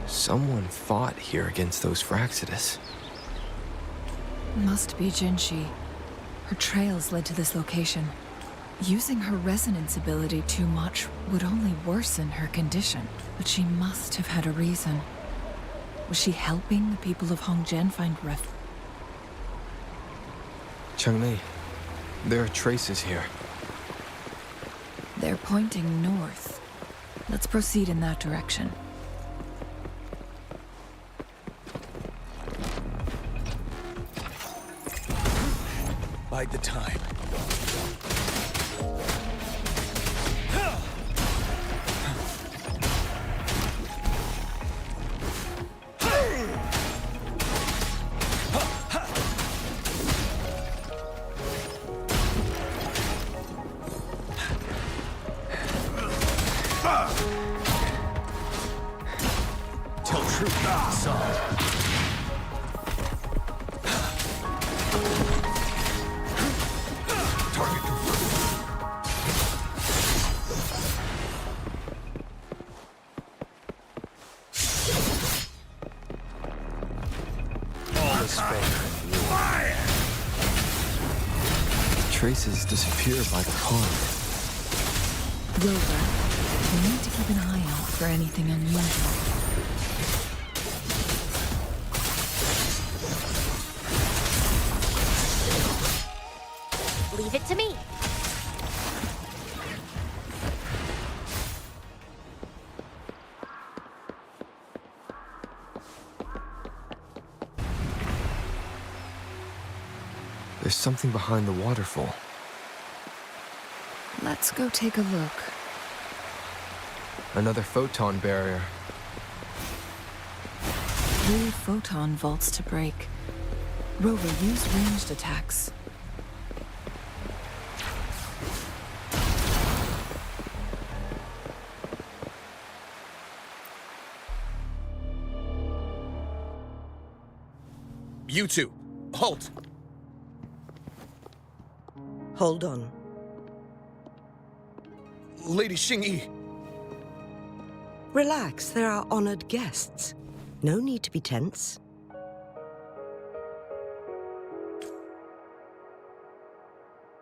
Someone fought here against those Fraxidus. Must be Jinshi. Her trails led to this location. Using her resonance ability too much would only worsen her condition, but she must have had a reason. Was she helping the people of Hongzhen find refuge? Changmei, there are traces here. They're pointing north. Let's proceed in that direction. Bide the time. Tell truth, not facade. Target confirmed. All is fair. Fire! The traces disappear by the pond. Rover, we need to keep an eye out for anything unusual. Leave it to me. There's something behind the waterfall. Let's go take a look. Another photon barrier. 3 photon vaults to break. Rover, use ranged attacks. You two, halt! Hold on. Lady Xingyi. Relax, there are honored guests. No need to be tense.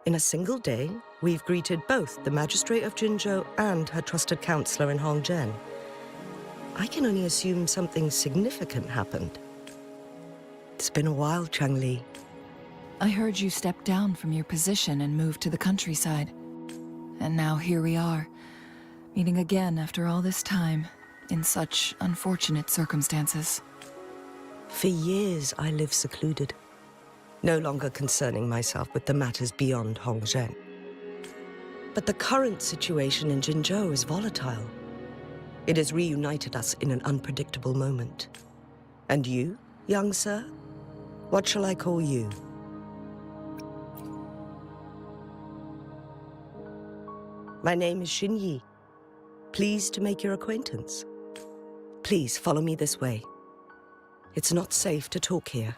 In a single day, we've greeted both the Magistrate of Jinzhou and her trusted counselor in Hongzhen. I can only assume something significant happened. It's been a while, Changli. I heard you stepped down from your position and moved to the countryside. And now here we are. Meeting again after all this time, in such unfortunate circumstances. For years, I lived secluded, no longer concerning myself with the matters beyond Hongzhen. But the current situation in Jinzhou is volatile. It has reunited us in an unpredictable moment. And you, young sir? What shall I call you? My name is Xin Yi. Pleased to make your acquaintance. Please follow me this way. It's not safe to talk here.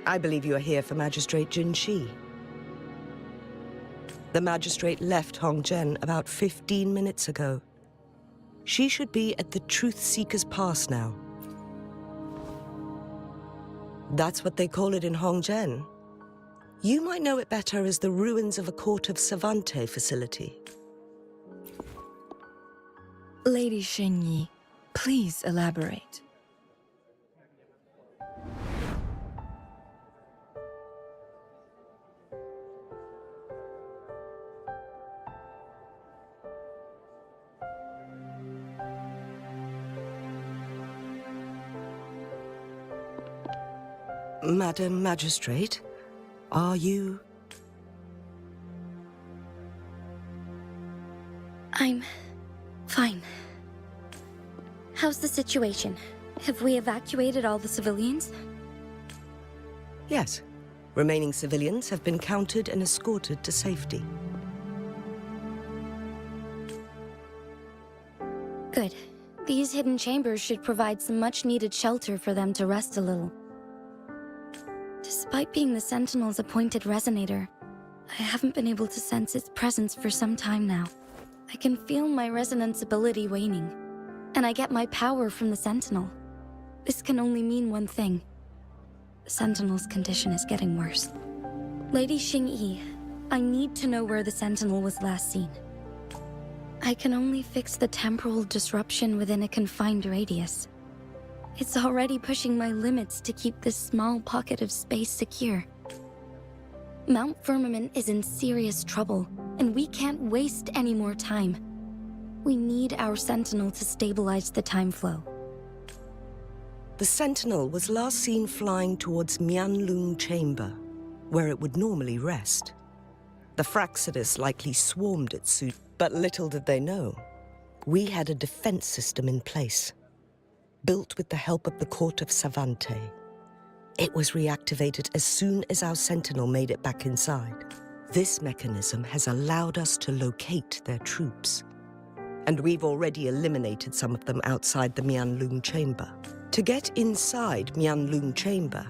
I believe you are here for Magistrate Jin Shi. The magistrate left Hongzhen about 15 minutes ago. She should be at the Truth Seeker's Pass now. That's what they call it in Hongzhen. You might know it better as the ruins of a Court of Savante facility. Lady Xin Yi, please elaborate. Madam Magistrate, are you... I'm fine. How's the situation? Have we evacuated all the civilians? Yes. Remaining civilians have been counted and escorted to safety. Good. These hidden chambers should provide some much-needed shelter for them to rest a little. Despite being the Sentinel's appointed resonator, I haven't been able to sense its presence for some time now. I can feel my resonance ability waning, and I get my power from the Sentinel. This can only mean one thing. The Sentinel's condition is getting worse. Lady Xin Yi, I need to know where the Sentinel was last seen. I can only fix the temporal disruption within a confined radius. It's already pushing my limits to keep this small pocket of space secure. Mount Firmament is in serious trouble, and we can't waste any more time. We need our Sentinel to stabilize the time flow. The Sentinel was last seen flying towards Mianlung Chamber, where it would normally rest. The Fraxidus likely swarmed it soon, but little did they know. We had a defense system in place, built with the help of the Court of Savante. It was reactivated as soon as our Sentinel made it back inside. This mechanism has allowed us to locate their troops, and we've already eliminated some of them outside the Mianlung Chamber. To get inside Mianlung Chamber,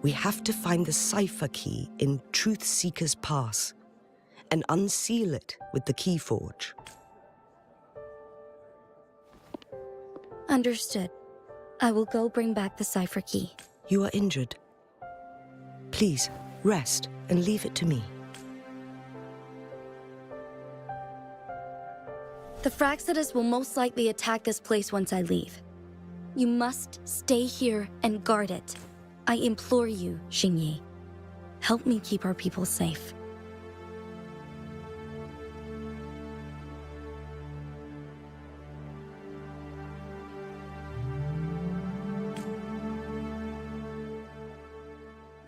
we have to find the cipher key in Truth Seeker's Pass and unseal it with the Keyforge. Understood. I will go bring back the cipher key. You are injured. Please, rest and leave it to me. The Fraxidus will most likely attack this place once I leave. You must stay here and guard it. I implore you, Xin Yi. Help me keep our people safe.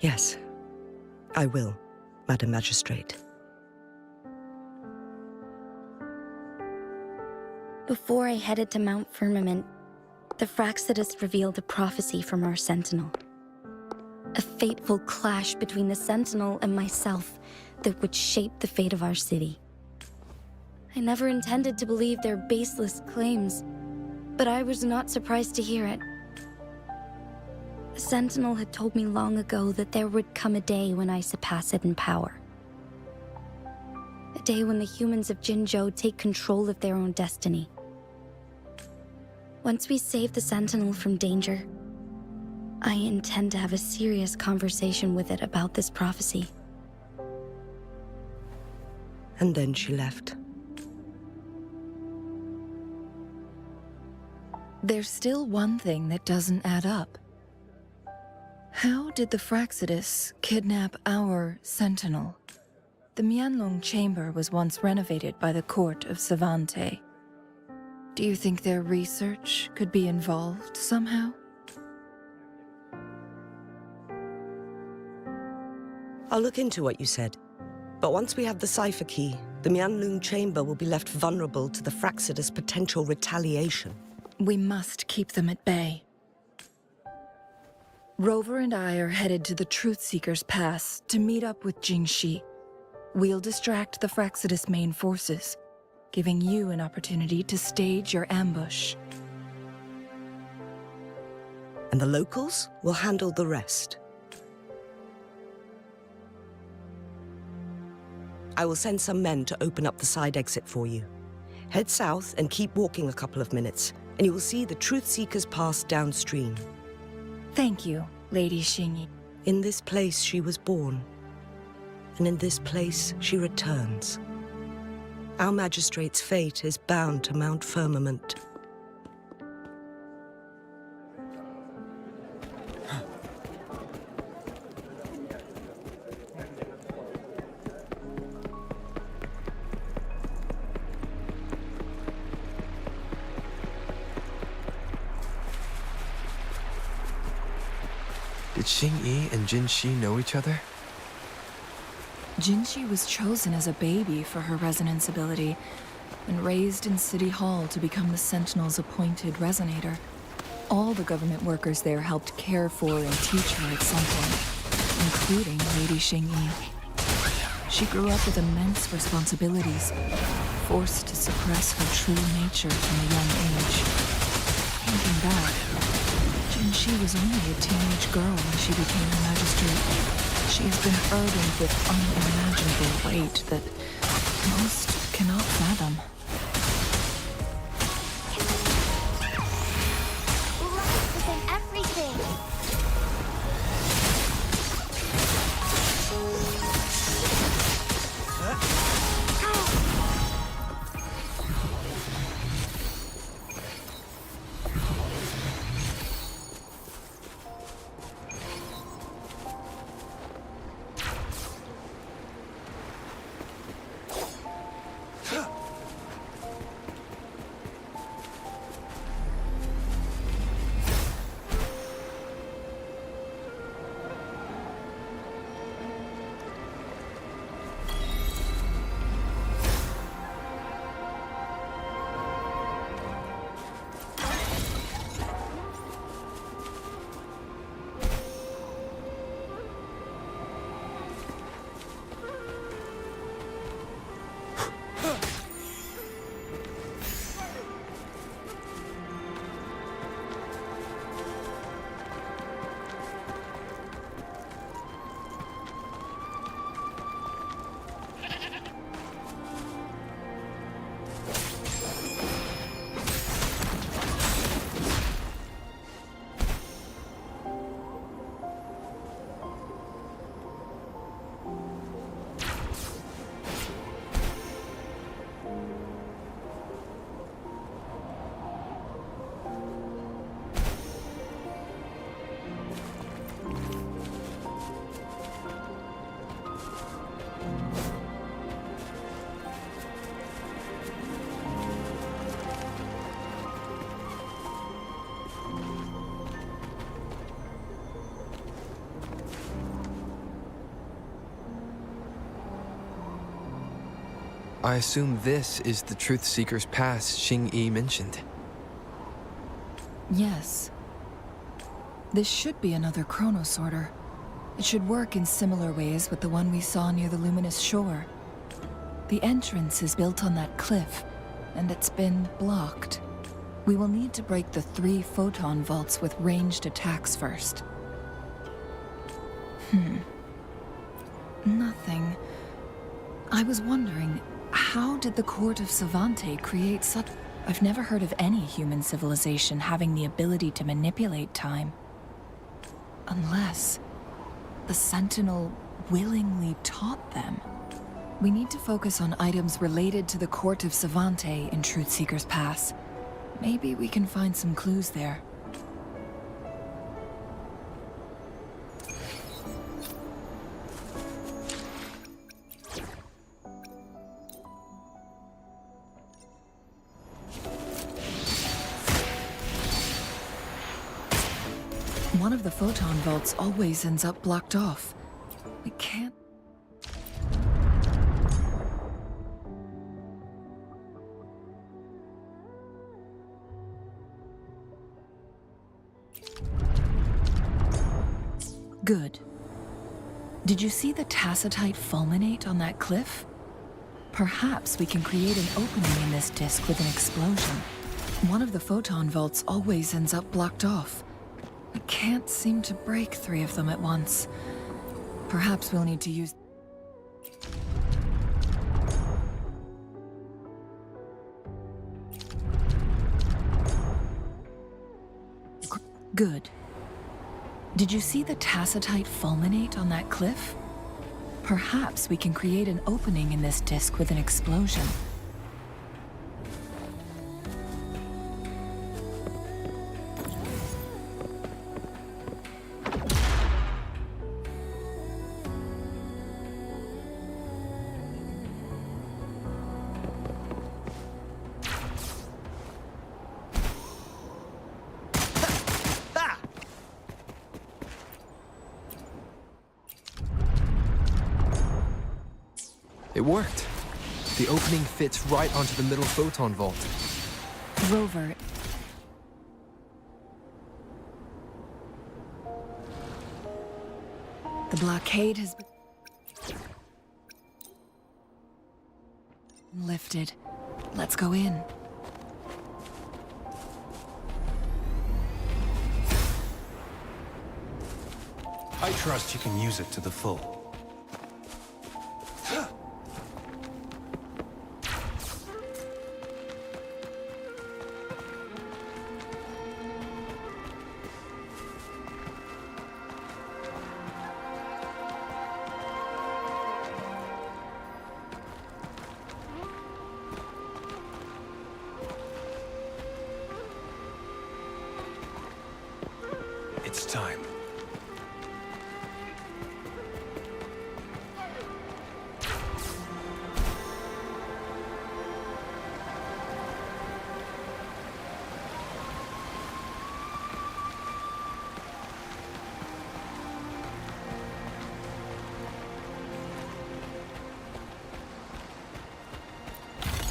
Yes, I will, Madam Magistrate. Before I headed to Mount Firmament, the Fractsidus revealed a prophecy from our Sentinel. A fateful clash between the Sentinel and myself that would shape the fate of our city. I never intended to believe their baseless claims, but I was not surprised to hear it. The Sentinel had told me long ago that there would come a day when I surpass it in power. A day when the humans of Jinzhou take control of their own destiny. Once we save the Sentinel from danger, I intend to have a serious conversation with it about this prophecy. And then she left. There's still one thing that doesn't add up. How did the Fractsidus kidnap our Sentinel? The Mianlong Chamber was once renovated by the court of Savante. Do you think their research could be involved somehow? I'll look into what you said. But once we have the cipher key, the Mianlong Chamber will be left vulnerable to the Fractsidus' potential retaliation. We must keep them at bay. Rover and I are headed to the Truth Seeker's Pass to meet up with Jingxi. We'll distract the Fractsidus' main forces, giving you an opportunity to stage your ambush. And the locals will handle the rest. I will send some men to open up the side exit for you. Head south and keep walking a couple of minutes, and you will see the Truth Seeker's Pass downstream. Thank you, Lady Xingyi. In this place she was born, and in this place she returns. Our magistrate's fate is bound to Mount Firmament. Did Xingyi and Jinxi know each other? Jinxi was chosen as a baby for her resonance ability and raised in City Hall to become the Sentinel's appointed resonator. All the government workers there helped care for and teach her at some point, including Lady Xingyi. She grew up with immense responsibilities, forced to suppress her true nature from a young age. Thinking back, Jinxi was only a teenage girl when she became a magistrate. She has been burdened with unimaginable weight that most cannot fathom. Life is in everything. I assume this is the Truth Seeker's Pass Xing-Yi mentioned. Yes. This should be another chronosorter. It should work in similar ways with the one we saw near the luminous shore. The entrance is built on that cliff, and it's been blocked. We will need to break the 3 photon vaults with ranged attacks first. Nothing. I was wondering, how did the court of Savante create such... I've never heard of any human civilization having the ability to manipulate time. Unless the Sentinel willingly taught them. We need to focus on items related to the court of Savante in Truth Seeker's Pass. Maybe we can find some clues there. One of the photon vaults always ends up blocked off. We can't... Good. Did you see the tacitite fulminate on that cliff? Perhaps we can create an opening in this disk with an explosion. One of the photon vaults always ends up blocked off. We can't seem to break 3 of them at once. Perhaps we'll need to use... Good. Did you see the tacitite fulminate on that cliff? Perhaps we can create an opening in this disk with an explosion. It worked. The opening fits right onto the middle photon vault. Rover... The blockade has been lifted. Let's go in. I trust you can use it to the full. It's time.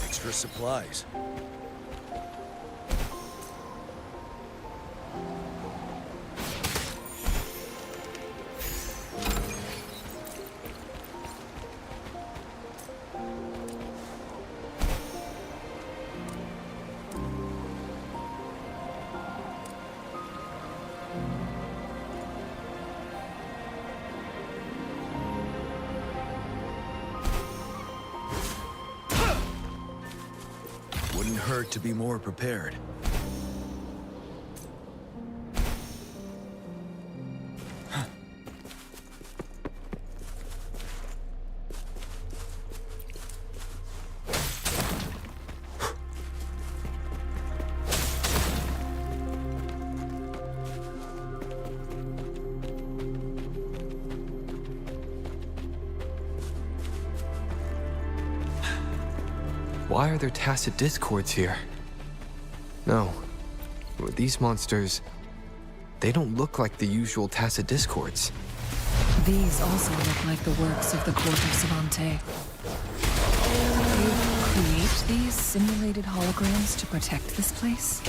Extra supplies. Wouldn't hurt to be more prepared. Why are there tacit discords here? No. These monsters... they don't look like the usual tacit discords. These also look like the works of the court of Savante. They've simulated holograms to protect this place?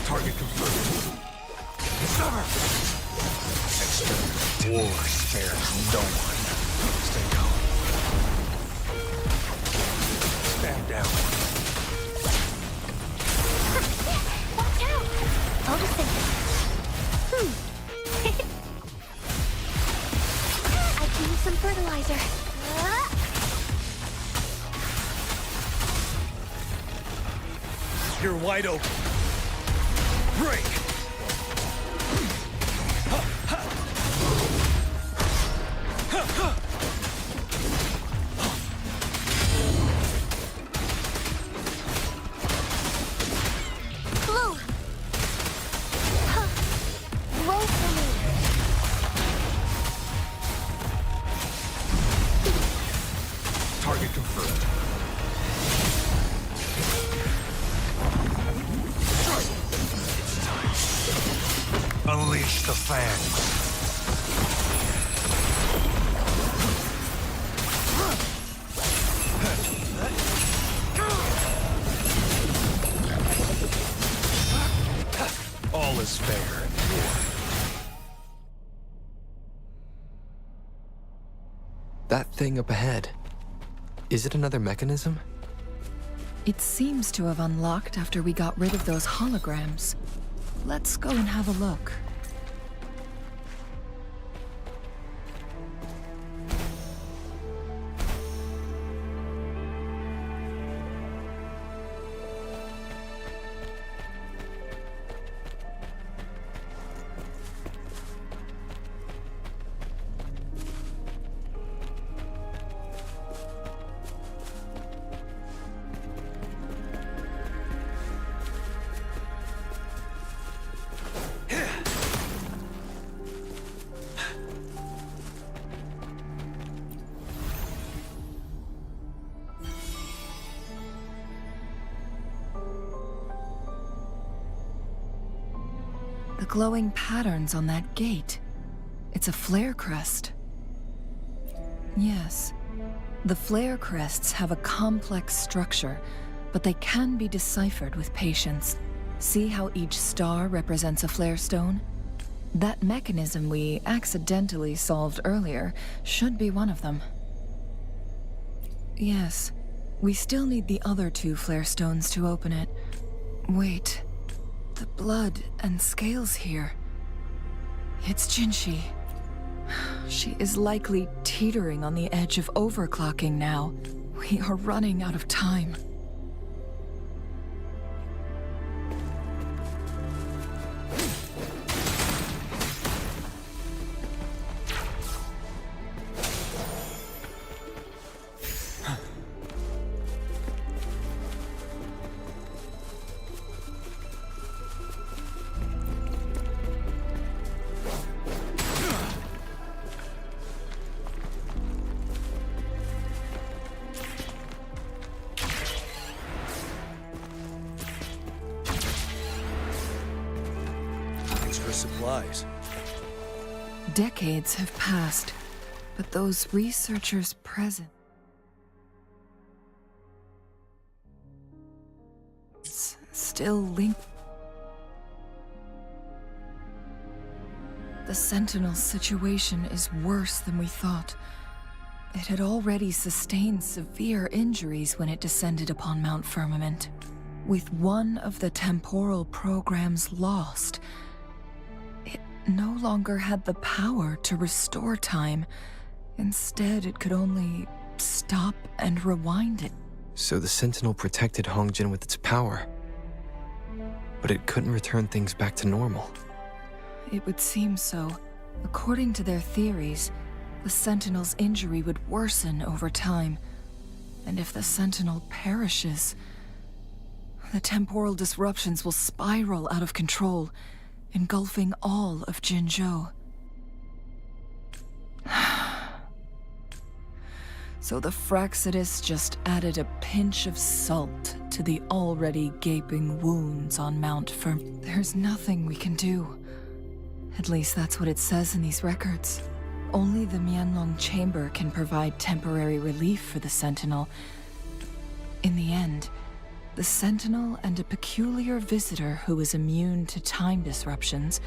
Target confirmed. Sever! Experiment. War spares no one. Stay calm. Stand down. Watch out! Photosynthesis. I can use some fertilizer. You're wide open. Break! Blue! Roll for me. Target confirmed. It's time. Unleash the fangs. All is fair in war. That thing up ahead. Is it another mechanism? It seems to have unlocked after we got rid of those holograms. Let's go and have a look. The glowing patterns on that gate. It's a flare crest. Yes. The flare crests have a complex structure, but they can be deciphered with patience. See how each star represents a flare stone? That mechanism we accidentally solved earlier should be one of them. Yes. We still need the other 2 flare stones to open it. Wait. The blood and scales here. It's Jinshi. She is likely teetering on the edge of overclocking now. We are running out of time. Extra supplies. Decades have passed, but those researchers present still link. The Sentinel's situation is worse than we thought. It had already sustained severe injuries when it descended upon Mount Firmament. With one of the temporal programs lost, it no longer had the power to restore time. Instead, it could only stop and rewind it. So the Sentinel protected Hongjin with its power, but it couldn't return things back to normal. It would seem so. According to their theories, the Sentinel's injury would worsen over time. And if the Sentinel perishes, the temporal disruptions will spiral out of control, engulfing all of Jinzhou. So the Fraxidus just added a pinch of salt to the already gaping wounds on Mount Firm. There's nothing we can do. At least that's what it says in these records. Only the Mianlong Chamber can provide temporary relief for the Sentinel. In the end, the Sentinel and a peculiar visitor who is immune to time disruptions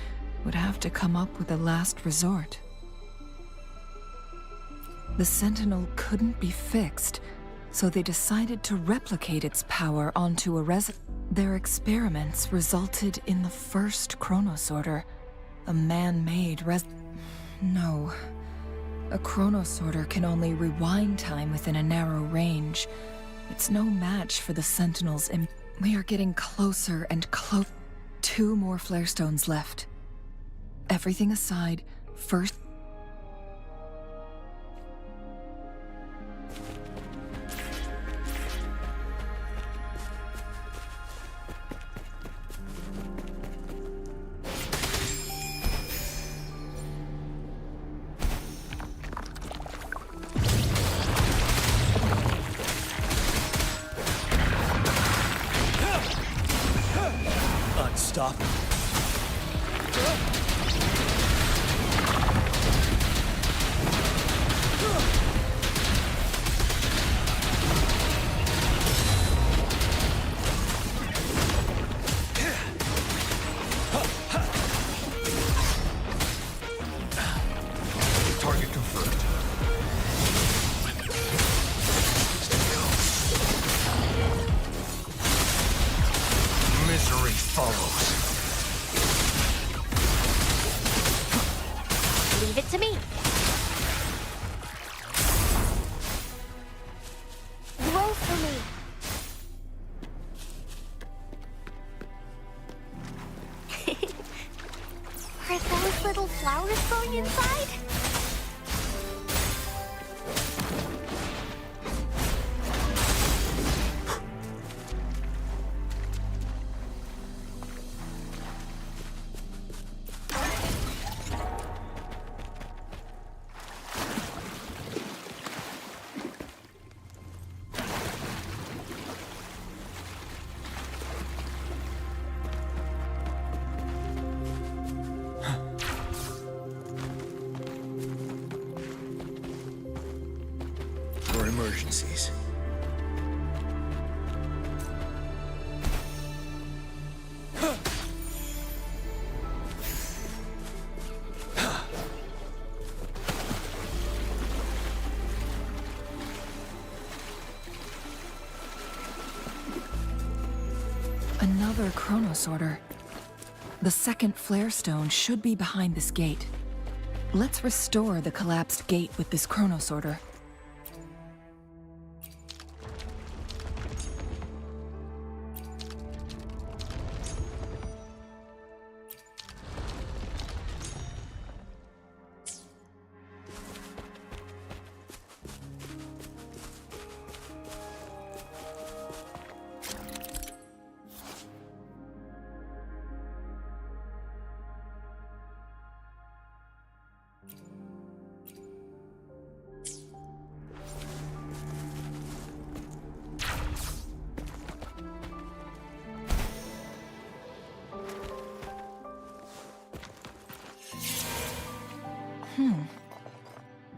would have to come up with a last resort. The Sentinel couldn't be fixed, so they decided to replicate its power onto a Their experiments resulted in the first Chronosorter, a man-made No. A Chronosorter can only rewind time within a narrow range. It's no match for the Sentinel's We are getting closer and close. 2 more flare stones left. Everything aside, first... Unstop. Target confirmed. Misery follows. Leave it to me. Grow for me. Are those little flowers growing inside? For emergencies. Another Chronosorter. The second flare stone should be behind this gate. Let's restore the collapsed gate with this Chronosorter.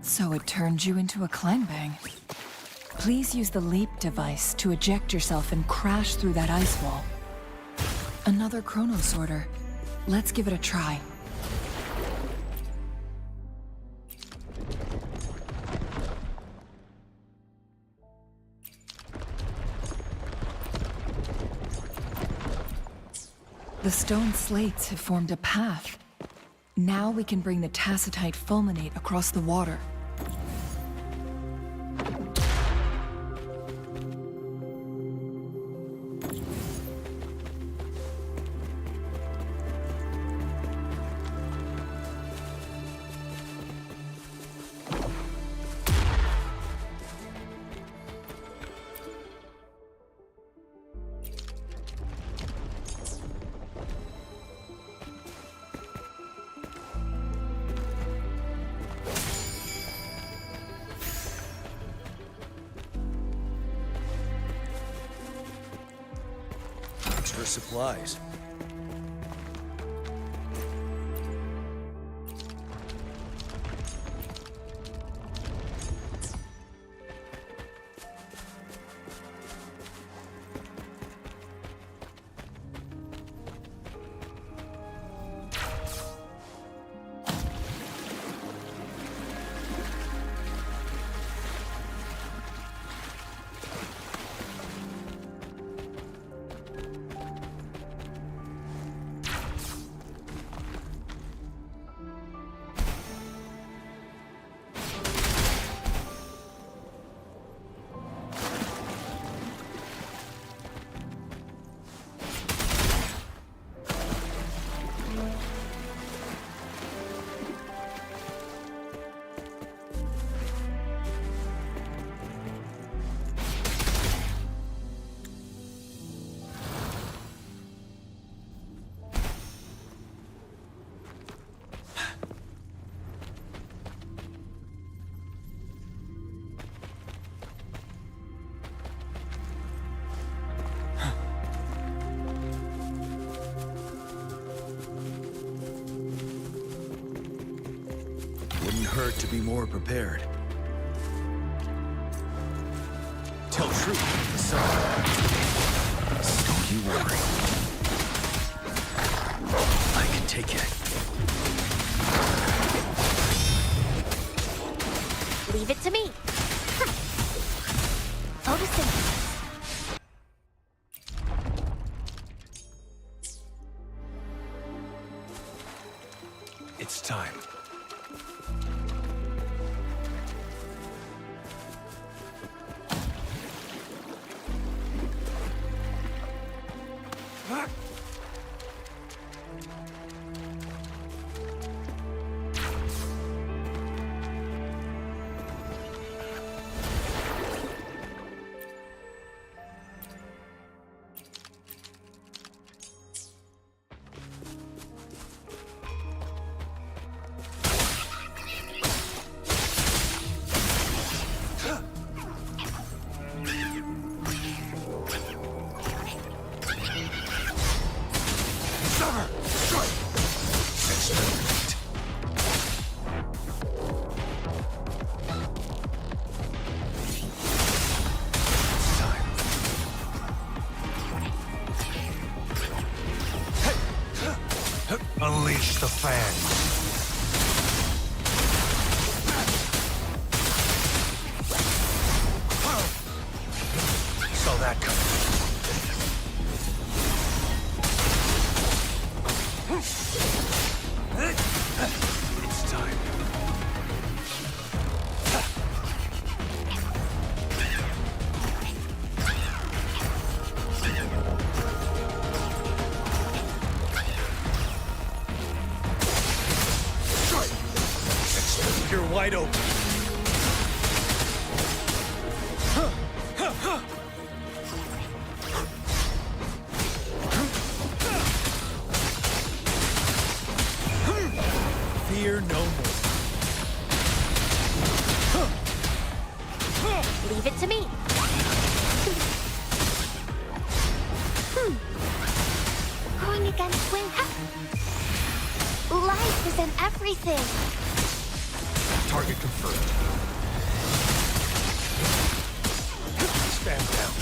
So it turned you into a clangbang. Please use the leap device to eject yourself and crash through that ice wall. Another Chronosorter. Let's give it a try. The stone slates have formed a path. Now we can bring the Tacitite fulminate across the water. Extra supplies. hurt to be more prepared. Tell truth, son. Don't you worry. I can take it. Leave it to me. Photosynthesis. It's time. Unleash the fangs. Saw that coming. It's time. You're wide open. Fear no more. Leave it to me. Going against wind. Life is in everything. Target confirmed. Stand down.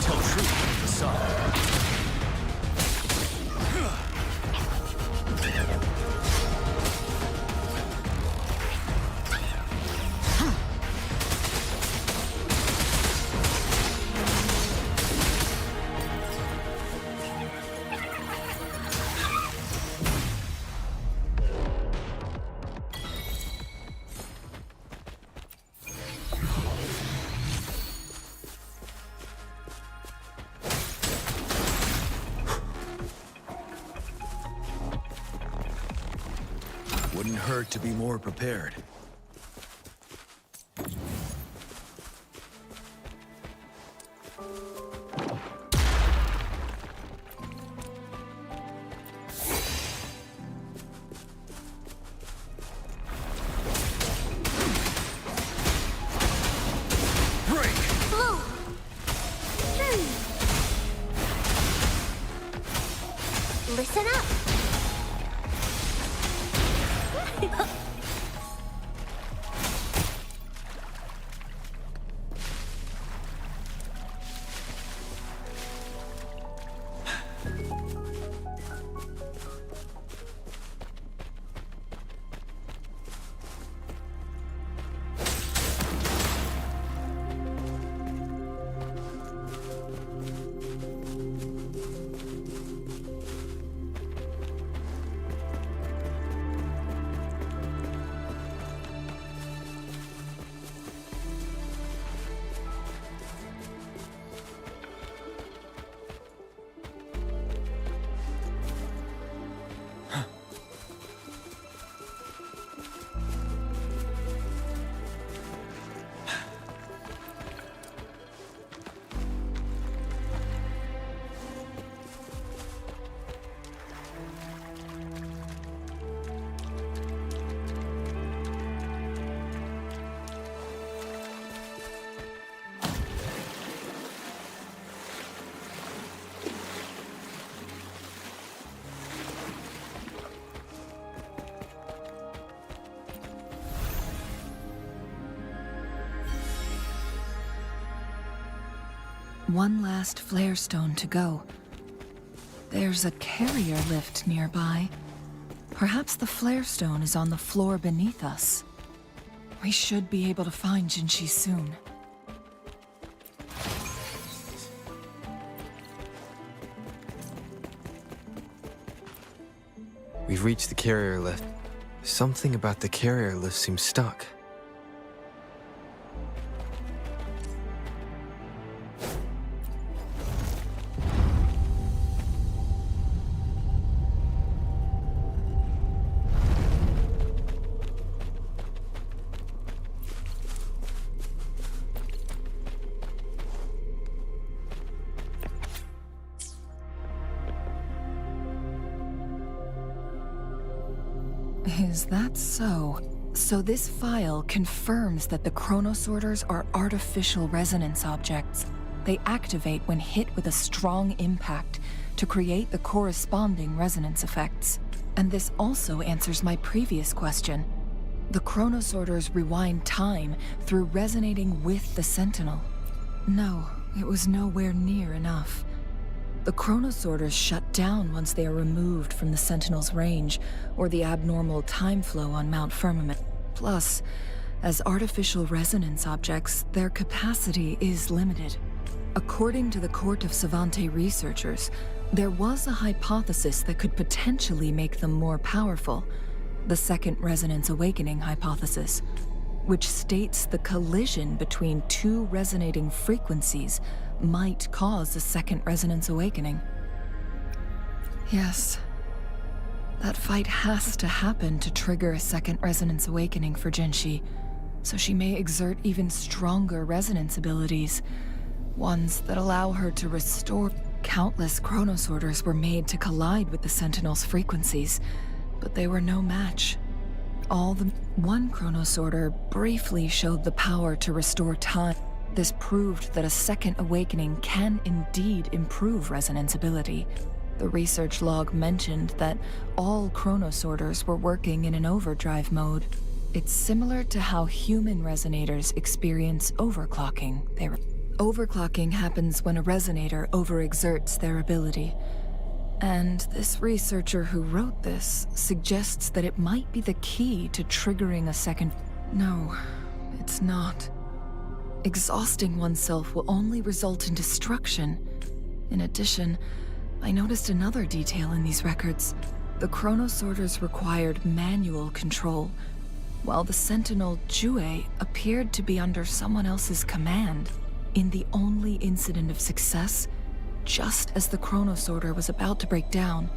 Tell truth, son. Wouldn't hurt to be more prepared. Listen up. One last flare stone to go. There's a carrier lift nearby. Perhaps the flare stone is on the floor beneath us. We should be able to find Jinshi soon. We've reached the carrier lift. Something about the carrier lift seems stuck. Is that so? So this file confirms that the chronosorters are artificial resonance objects. They activate when hit with a strong impact to create the corresponding resonance effects. And this also answers my previous question. The chronosorters rewind time through resonating with the Sentinel. No, it was nowhere near enough. The chronosorters shut down once they are removed from the Sentinel's range, or the abnormal time flow on Mount Firmament. Plus, as artificial resonance objects, their capacity is limited. According to the Court of Savante researchers, there was a hypothesis that could potentially make them more powerful, the Second Resonance Awakening hypothesis, which states the collision between two resonating frequencies might cause a second resonance awakening. Yes. That fight has to happen to trigger a second resonance awakening for Jinshi, so she may exert even stronger resonance abilities, ones that allow her to restore. Countless chronosorters were made to collide with the Sentinel's frequencies, but they were no match. One chronosorter briefly showed the power to restore time. This proved that a second awakening can indeed improve resonance ability. The research log mentioned that all chronosorters were working in an overdrive mode. It's similar to how human resonators experience overclocking. Overclocking happens when a resonator overexerts their ability. And this researcher who wrote this suggests that it might be the key to triggering a second. No, it's not. Exhausting oneself will only result in destruction. In addition, I noticed another detail in these records. The chronosorters required manual control, while the Sentinel Jue appeared to be under someone else's command. In the only incident of success, just as the chronosorter was about to break down,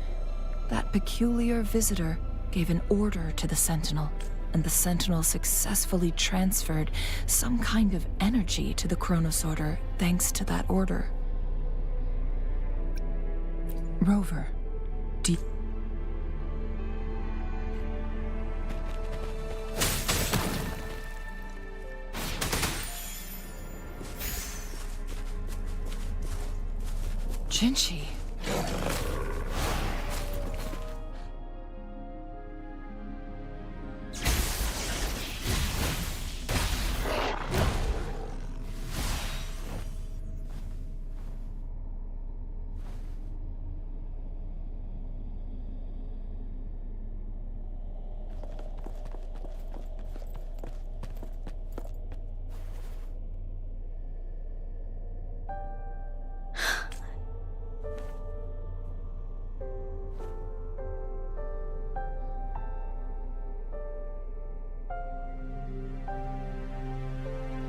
that peculiar visitor gave an order to the Sentinel, and the Sentinel successfully transferred some kind of energy to the chronosorter thanks to that order. Rover, Jinshi.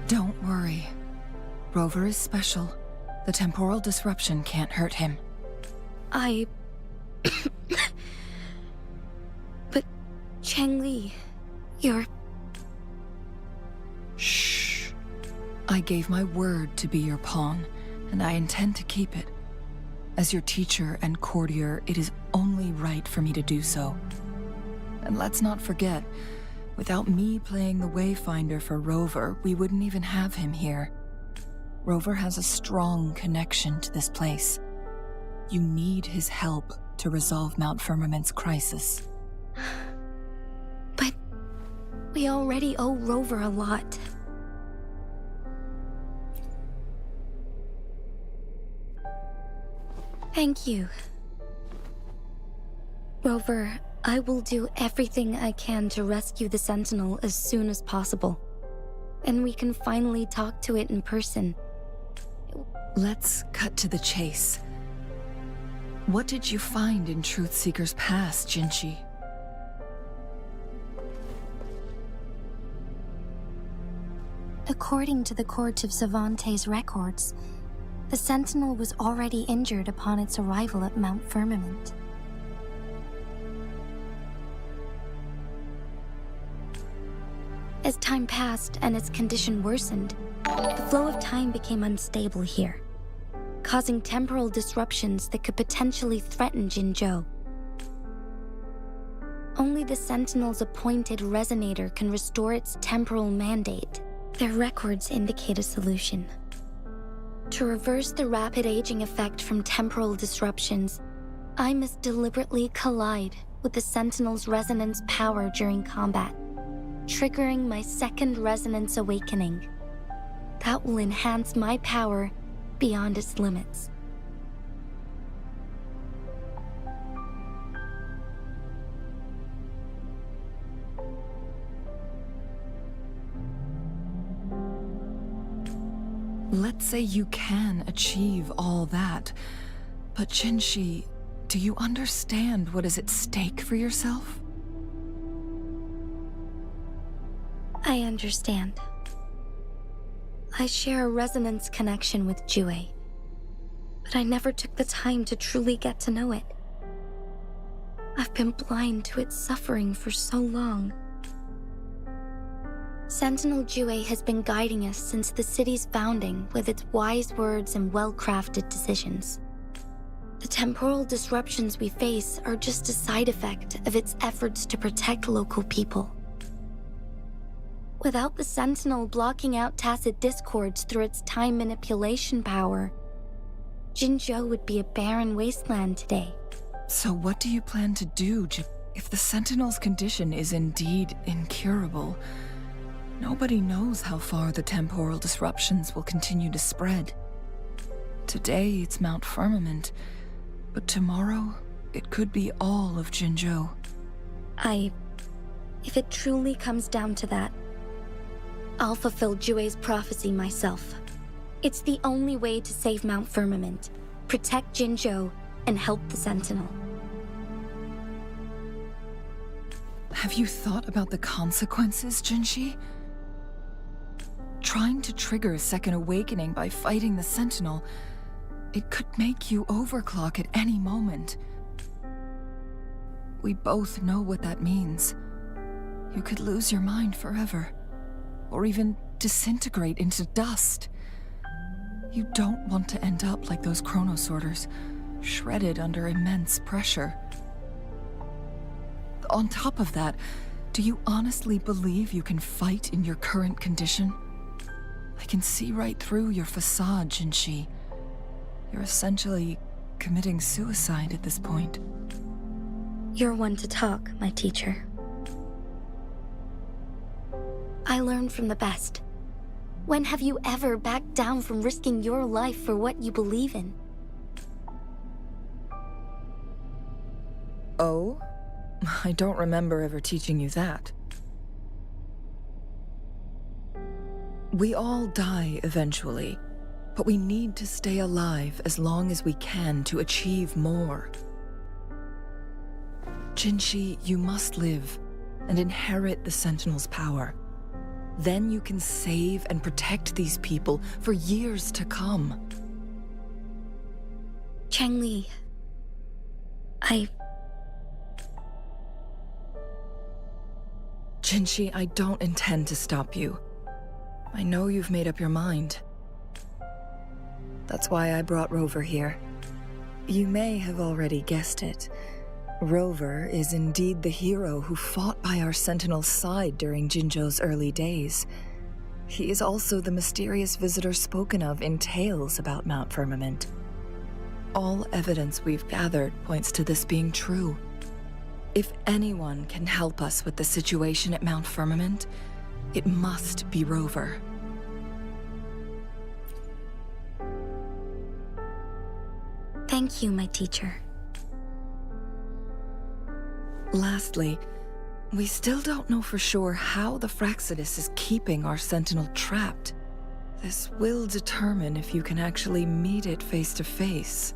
Don't worry. Rover is special. The temporal disruption can't hurt him. But, Changli, you're... Shh. I gave my word to be your pawn, and I intend to keep it. As your teacher and courtier, it is only right for me to do so. And let's not forget, without me playing the Wayfinder for Rover, we wouldn't even have him here. Rover has a strong connection to this place. You need his help to resolve Mount Firmament's crisis. But we already owe Rover a lot. Thank you. Rover, I will do everything I can to rescue the Sentinel as soon as possible. And we can finally talk to it in person. Let's cut to the chase. What did you find in Truthseeker's past, Jinshi? According to the Court of Savante's records, the Sentinel was already injured upon its arrival at Mount Firmament. As time passed and its condition worsened, the flow of time became unstable here, causing temporal disruptions that could potentially threaten Jinzhou. Only the Sentinel's appointed resonator can restore its temporal mandate. Their records indicate a solution. To reverse the rapid aging effect from temporal disruptions, I must deliberately collide with the Sentinel's resonance power during combat, triggering my second resonance awakening. That will enhance my power beyond its limits. Let's say you can achieve all that, but Jinshi, do you understand what is at stake for yourself? I understand. I share a resonance connection with Jue, but I never took the time to truly get to know it. I've been blind to its suffering for so long. Sentinel Jue has been guiding us since the city's founding with its wise words and well-crafted decisions. The temporal disruptions we face are just a side effect of its efforts to protect local people. Without the Sentinel blocking out tacit discords through its time manipulation power, Jinzhou would be a barren wasteland today. So what do you plan to do if the Sentinel's condition is indeed incurable? Nobody knows how far the temporal disruptions will continue to spread. Today it's Mount Firmament, but tomorrow it could be all of Jinzhou. If it truly comes down to that, I'll fulfill Jue's prophecy myself. It's the only way to save Mount Firmament, protect Jinzhou, and help the Sentinel. Have you thought about the consequences, Jinshi? Trying to trigger a second awakening by fighting the Sentinel, it could make you overclock at any moment. We both know what that means. You could lose your mind forever, or even disintegrate into dust. You don't want to end up like those chronosorters, shredded under immense pressure. On top of that, do you honestly believe you can fight in your current condition? I can see right through your facade, Jinshi. You're essentially committing suicide at this point. You're one to talk, my teacher. I learned from the best. When have you ever backed down from risking your life for what you believe in? Oh? I don't remember ever teaching you that. We all die eventually, but we need to stay alive as long as we can to achieve more. Jinshi, you must live and inherit the Sentinel's power. Then you can save and protect these people for years to come. Changli, Jinshi, I don't intend to stop you. I know you've made up your mind. That's why I brought Rover here. You may have already guessed it. Rover is indeed the hero who fought by our Sentinel's side during Jinzhou's early days. He is also the mysterious visitor spoken of in tales about Mount Firmament. All evidence we've gathered points to this being true. If anyone can help us with the situation at Mount Firmament, it must be Rover. Thank you, my teacher. Lastly, we still don't know for sure how the Fraxidus is keeping our Sentinel trapped. This will determine if you can actually meet it face to face.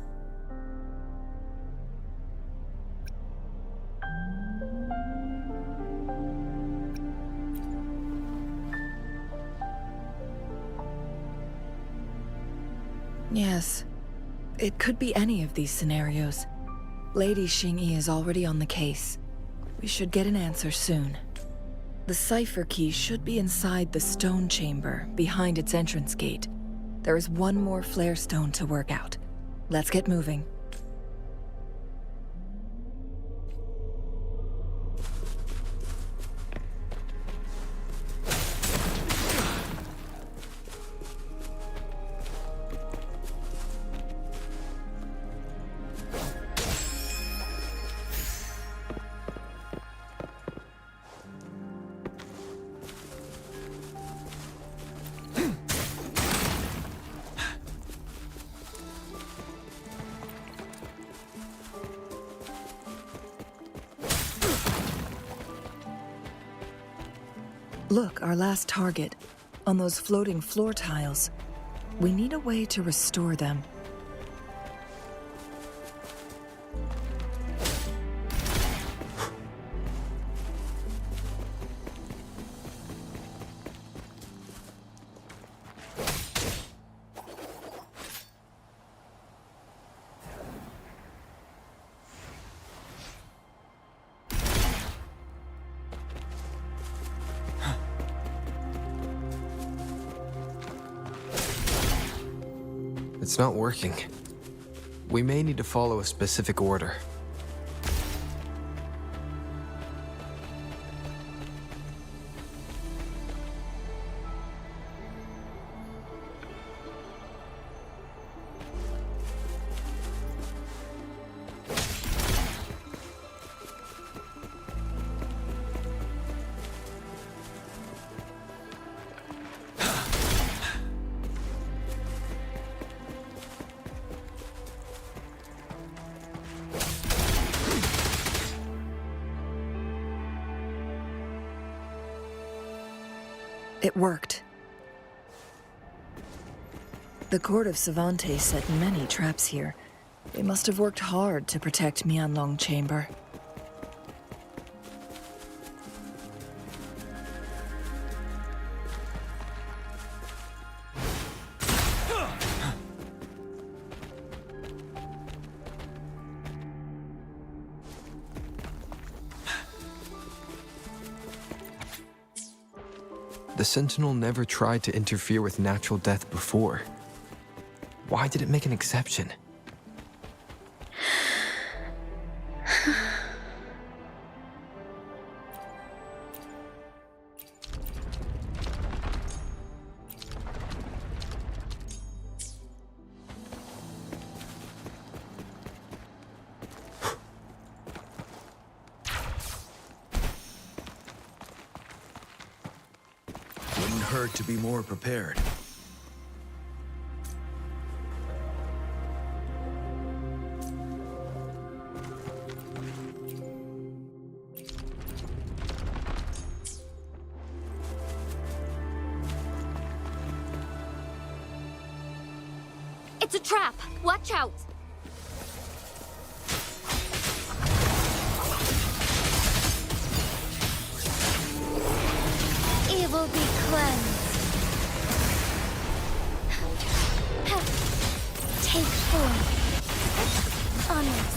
Yes, it could be any of these scenarios. Lady Xingyi is already on the case. We should get an answer soon. The cipher key should be inside the stone chamber, behind its entrance gate. There is one more flare stone to work out. Let's get moving. Look, our last target, on those floating floor tiles. We need a way to restore them. It's not working. We may need to follow a specific order. It worked. The court of Savante set many traps here. They must have worked hard to protect Mianlong Chamber. The Sentinel never tried to interfere with natural death before. Why did it make an exception? Wouldn't hurt to be more prepared. It's a trap! Watch out! Evil be cleansed. Take form. Onwards.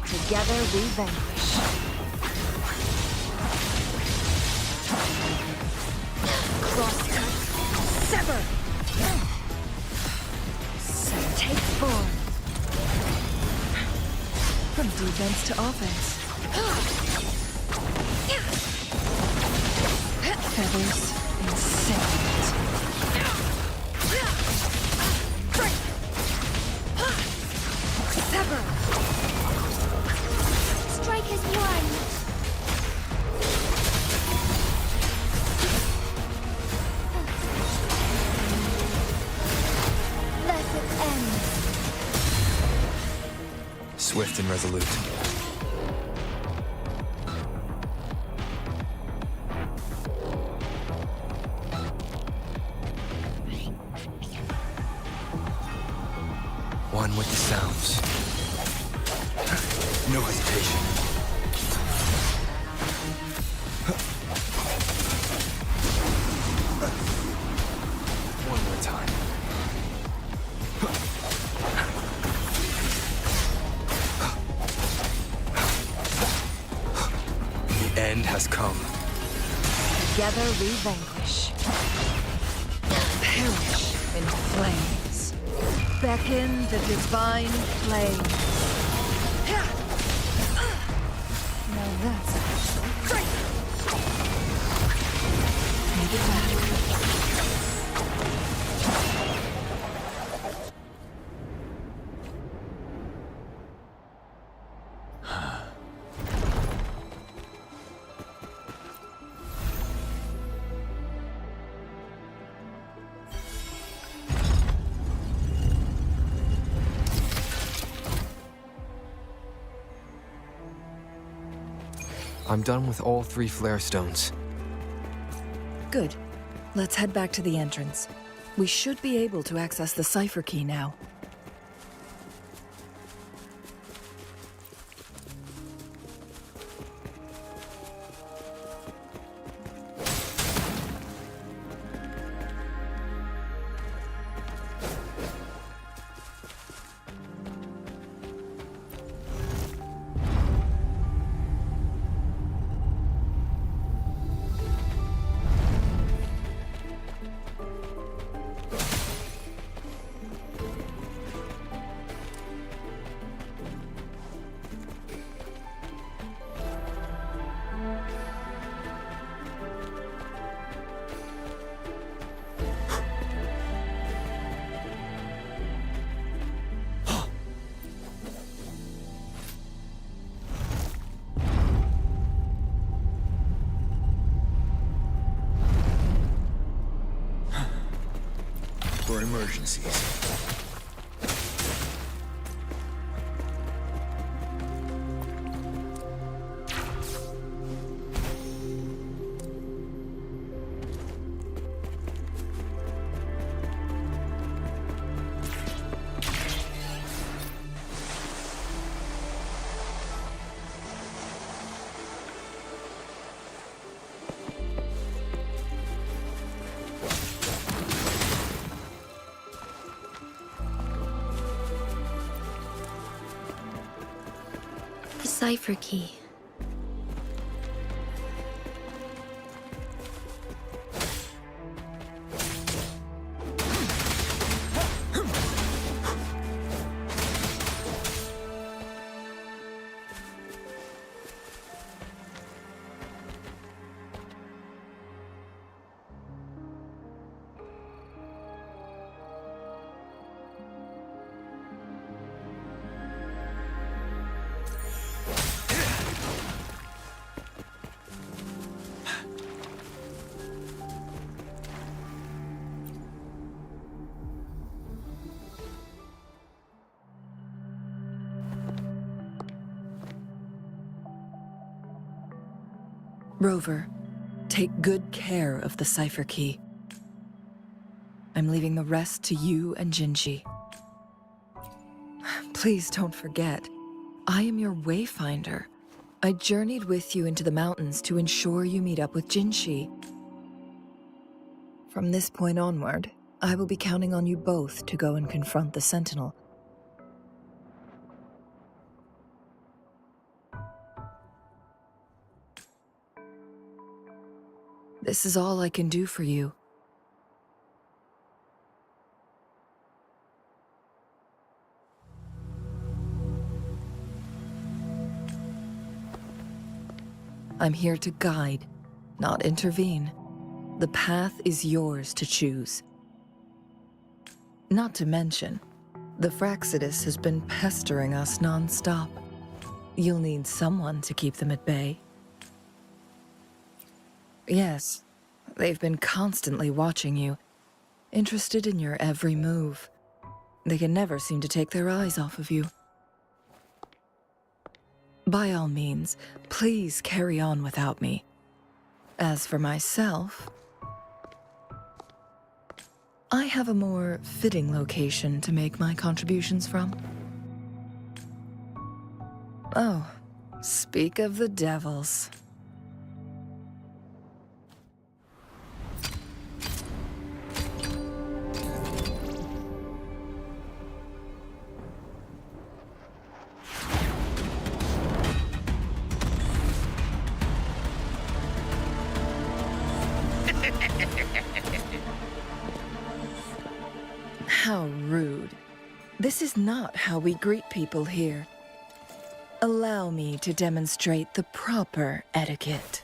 Together we vanquish. Crosscut. Sever. Take form. From defense to offense. Feathers and sand. Sever. Strike has won. swift and resolute. One with the sounds. No hesitation. One more time. The end has come. Together we vanquish. Perish in flames. Beckon the divine flame. Now that's actually great. Make it back. I'm done with all 3 flare stones. Good. Let's head back to the entrance. We should be able to access the cipher key now. For emergencies. Cipher key. Rover, take good care of the cipher key. I'm leaving the rest to you and Jinji. Please don't forget, I am your wayfinder. I journeyed with you into the mountains to ensure you meet up with Jinshi. From this point onward, I will be counting on you both to go and confront the Sentinel. This is all I can do for you. I'm here to guide, not intervene. The path is yours to choose. Not to mention, the Fraxidus has been pestering us non-stop. You'll need someone to keep them at bay. Yes, they've been constantly watching you, interested in your every move. They can never seem to take their eyes off of you. By all means, please carry on without me. As for myself, I have a more fitting location to make my contributions from. Oh, speak of the devils. How rude. This is not how we greet people here. Allow me to demonstrate the proper etiquette.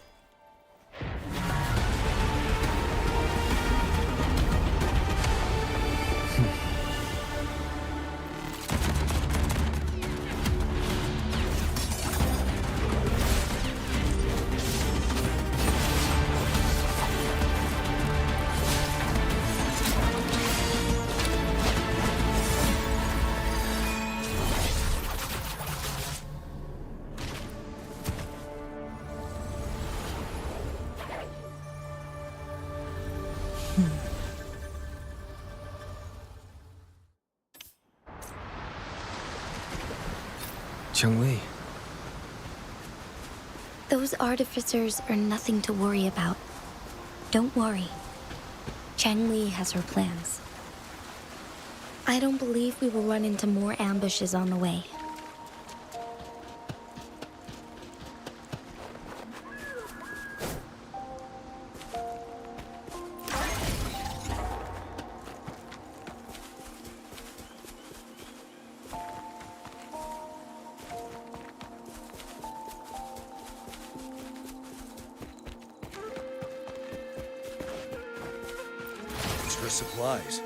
Changli. Those artificers are nothing to worry about. Don't worry. Changli has her plans. I don't believe we will run into more ambushes on the way. Extra supplies.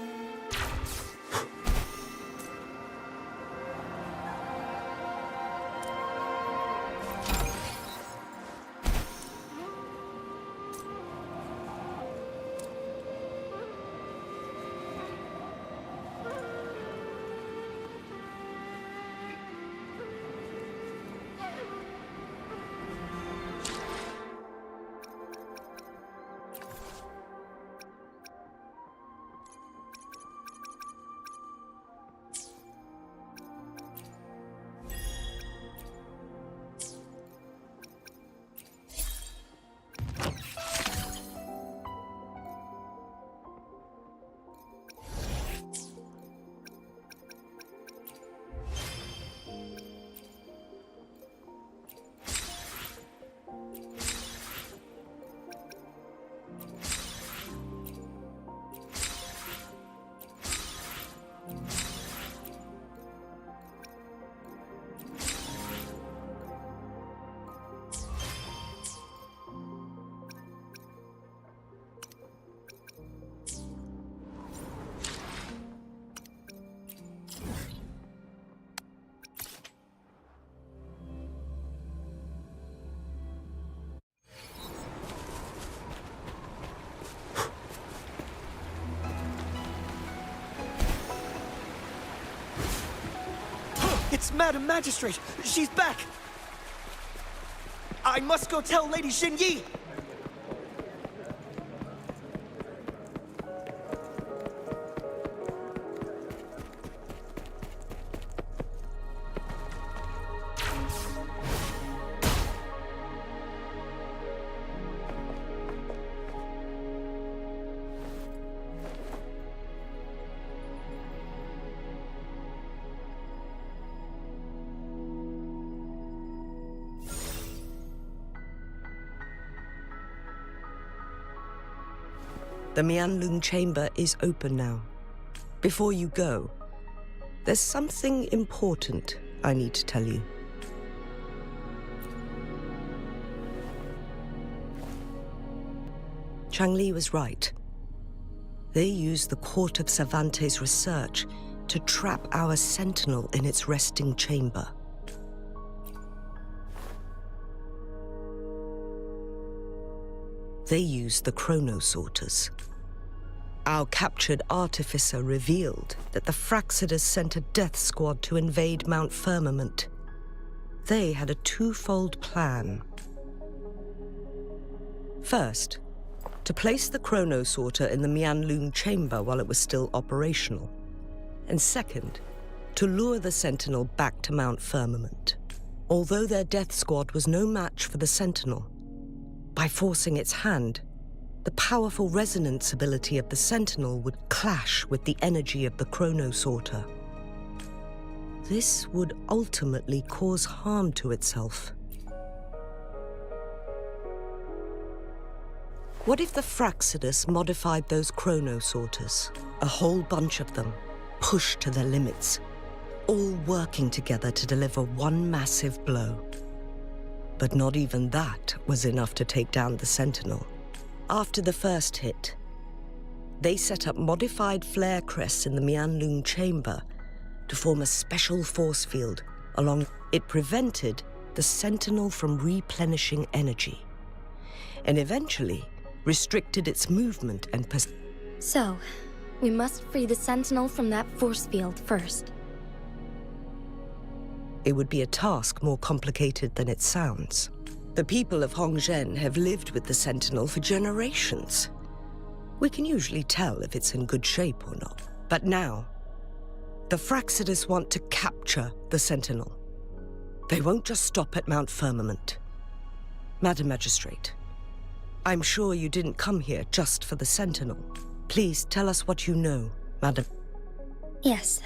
It's Madam Magistrate! She's back! I must go tell Lady Xinyi! The Mianlung chamber is open now. Before you go, there's something important I need to tell you. Changli was right. They used the Court of Cervantes' research to trap our sentinel in its resting chamber. They used the chronosorters. Our captured artificer revealed that the Fraxidus sent a death squad to invade Mount Firmament. they had a twofold plan. First, to place the chronosorter in the Mianlun chamber while it was still operational. And second, to lure the Sentinel back to Mount Firmament. Although their death squad was no match for the Sentinel, by forcing its hand, the powerful resonance ability of the Sentinel would clash with the energy of the chronosorter. This would ultimately cause harm to itself. What if the Fraxidus modified those chronosorters, a whole bunch of them, pushed to their limits, all working together to deliver one massive blow? But not even that was enough to take down the Sentinel. After the first hit, they set up modified flare crests in the Mianlun chamber to form a special force field along. It prevented the Sentinel from replenishing energy, and eventually restricted its movement and So, we must free the Sentinel from that force field first. It would be a task more complicated than it sounds. The people of Hongzhen have lived with the Sentinel for generations. We can usually tell if it's in good shape or not. But now, the Fraxidus want to capture the Sentinel. They won't just stop at Mount Firmament. Madam Magistrate, I'm sure you didn't come here just for the Sentinel. Please tell us what you know, Madam. Yes.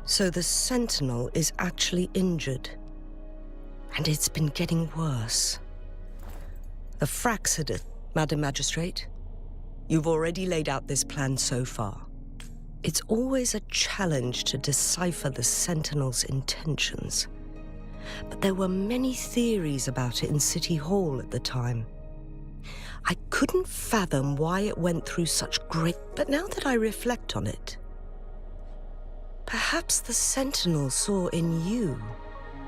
So the Sentinel is actually injured, and it's been getting worse. The Fraxidus, Madam Magistrate, you've already laid out this plan so far. It's always a challenge to decipher the Sentinel's intentions. But there were many theories about it in City Hall at the time. I couldn't fathom why it went through such great... But now that I reflect on it, perhaps the Sentinel saw in you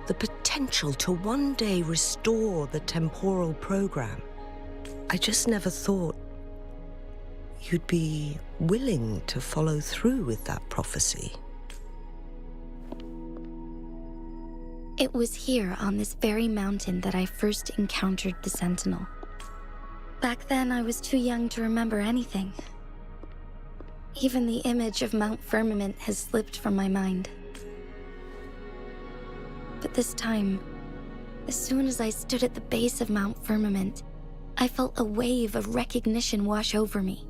the potential to one day restore the temporal program. I just never thought you'd be willing to follow through with that prophecy. It was here on this very mountain that I first encountered the Sentinel. Back then, I was too young to remember anything. Even the image of Mount Firmament has slipped from my mind. But this time, as soon as I stood at the base of Mount Firmament, I felt a wave of recognition wash over me.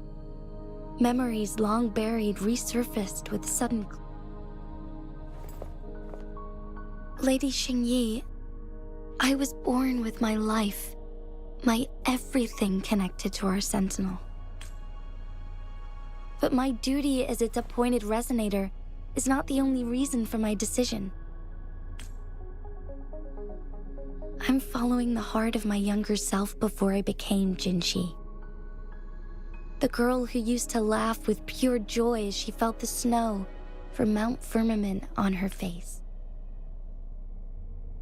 Memories long buried resurfaced with sudden... Lady Xingyi, I was born with my life, my everything connected to our Sentinel. But my duty as its appointed resonator is not the only reason for my decision. I'm following the heart of my younger self before I became Jinshi. The girl who used to laugh with pure joy as she felt the snow from Mount Firmament on her face.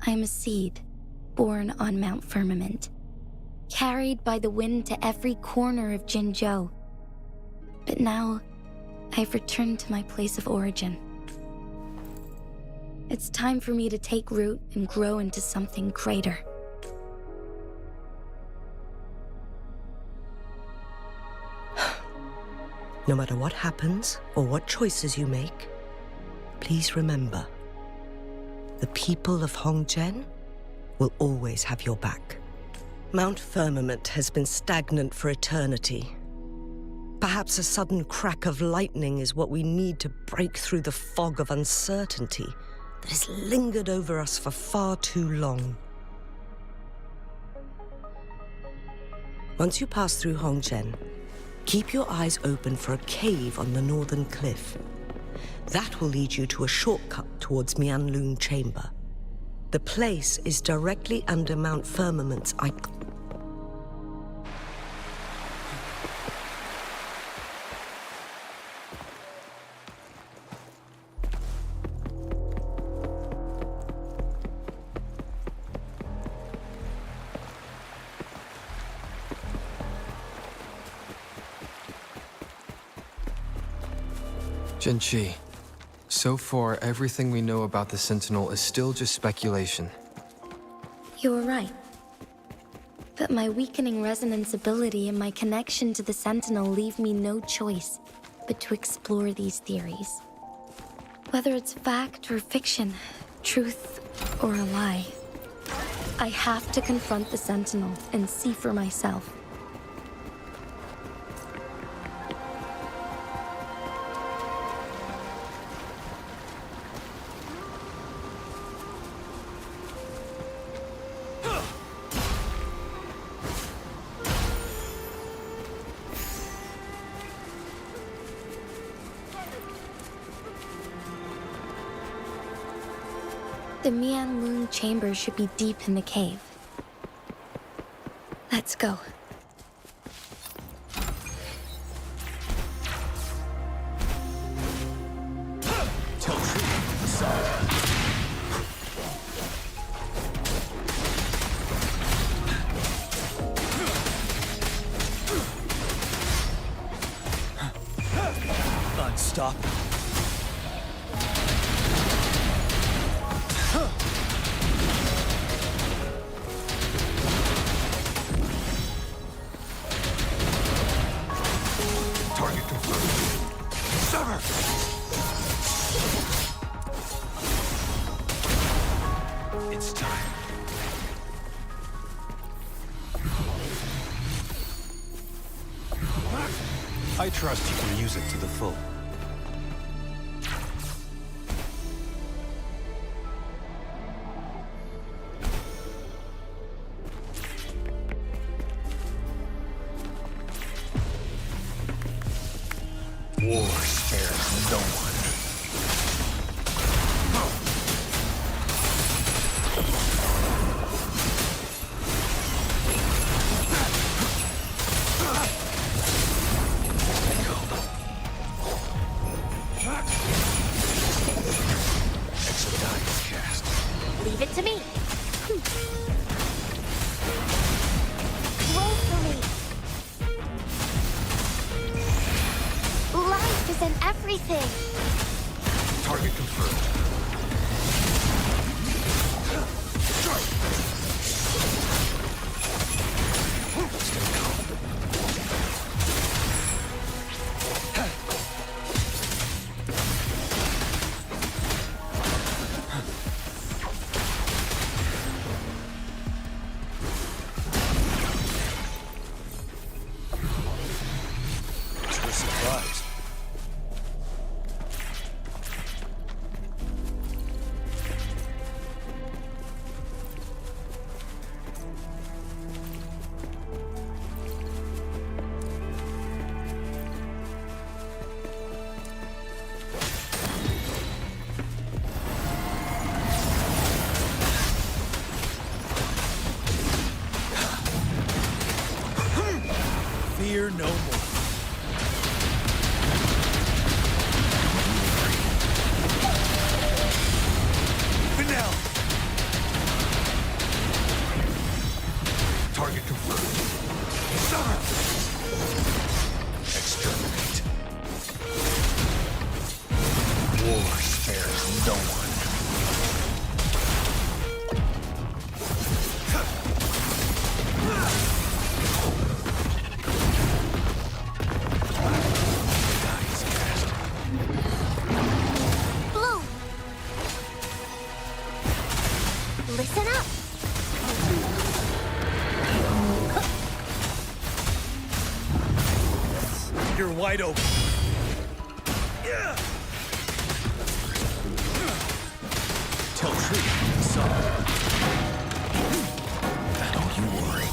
I am a seed, born on Mount Firmament, carried by the wind to every corner of Jinzhou. But now, I've returned to my place of origin. It's time for me to take root and grow into something greater. No matter what happens or what choices you make, please remember, the people of Hongzhen will always have your back. Mount Firmament has been stagnant for eternity. Perhaps a sudden crack of lightning is what we need to break through the fog of uncertainty that has lingered over us for far too long. Once you pass through Hongzhen, keep your eyes open for a cave on the northern cliff. That will lead you to a shortcut towards Mianlun Chamber. The place is directly under Mount Firmament's icon. Jinshi, So far, everything we know about the Sentinel is still just speculation. You were right. But my weakening resonance ability and my connection to the Sentinel leave me no choice but to explore these theories. Whether it's fact or fiction, truth or a lie, I have to confront the Sentinel and see for myself. The Mian chamber should be deep in the cave. Let's go. Unstoppable. Target confirmed. Sever! It's time. I trust you can use it to the full. War spares no one. Exodus cast. Leave it to me. Roll for me. Life is in everything. Target confirmed. We're surprised. Fear no more. Finale. Target confirmed. Summer. Exterminate. War spares no one. Dice cast. Bloom. Listen up. You're wide open. Yeah. Tell truth, son. Don't you worry.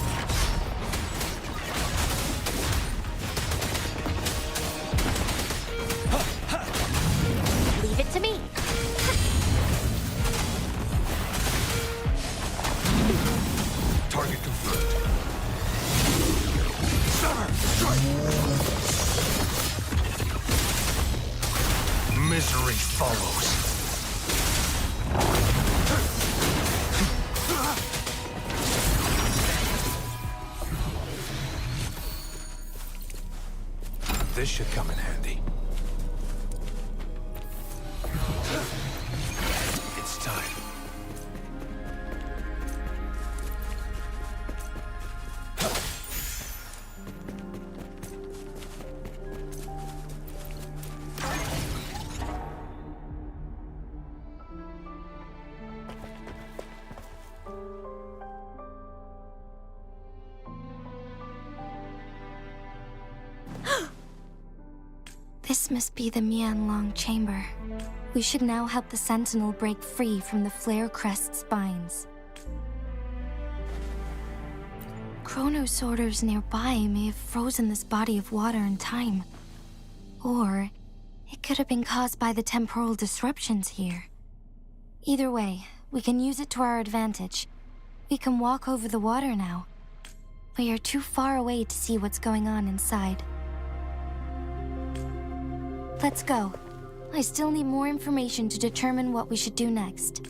Leave it to me. Target confirmed. Summer, strike. Misery follows. This should come in handy. This must be the Mianlong chamber. We should now help the Sentinel break free from the flare crest spines. Chronosorters nearby may have frozen this body of water in time. Or it could have been caused by the temporal disruptions here. Either way, we can use it to our advantage. We can walk over the water now. We are too far away to see what's going on inside. Let's go. I still need more information to determine what we should do next.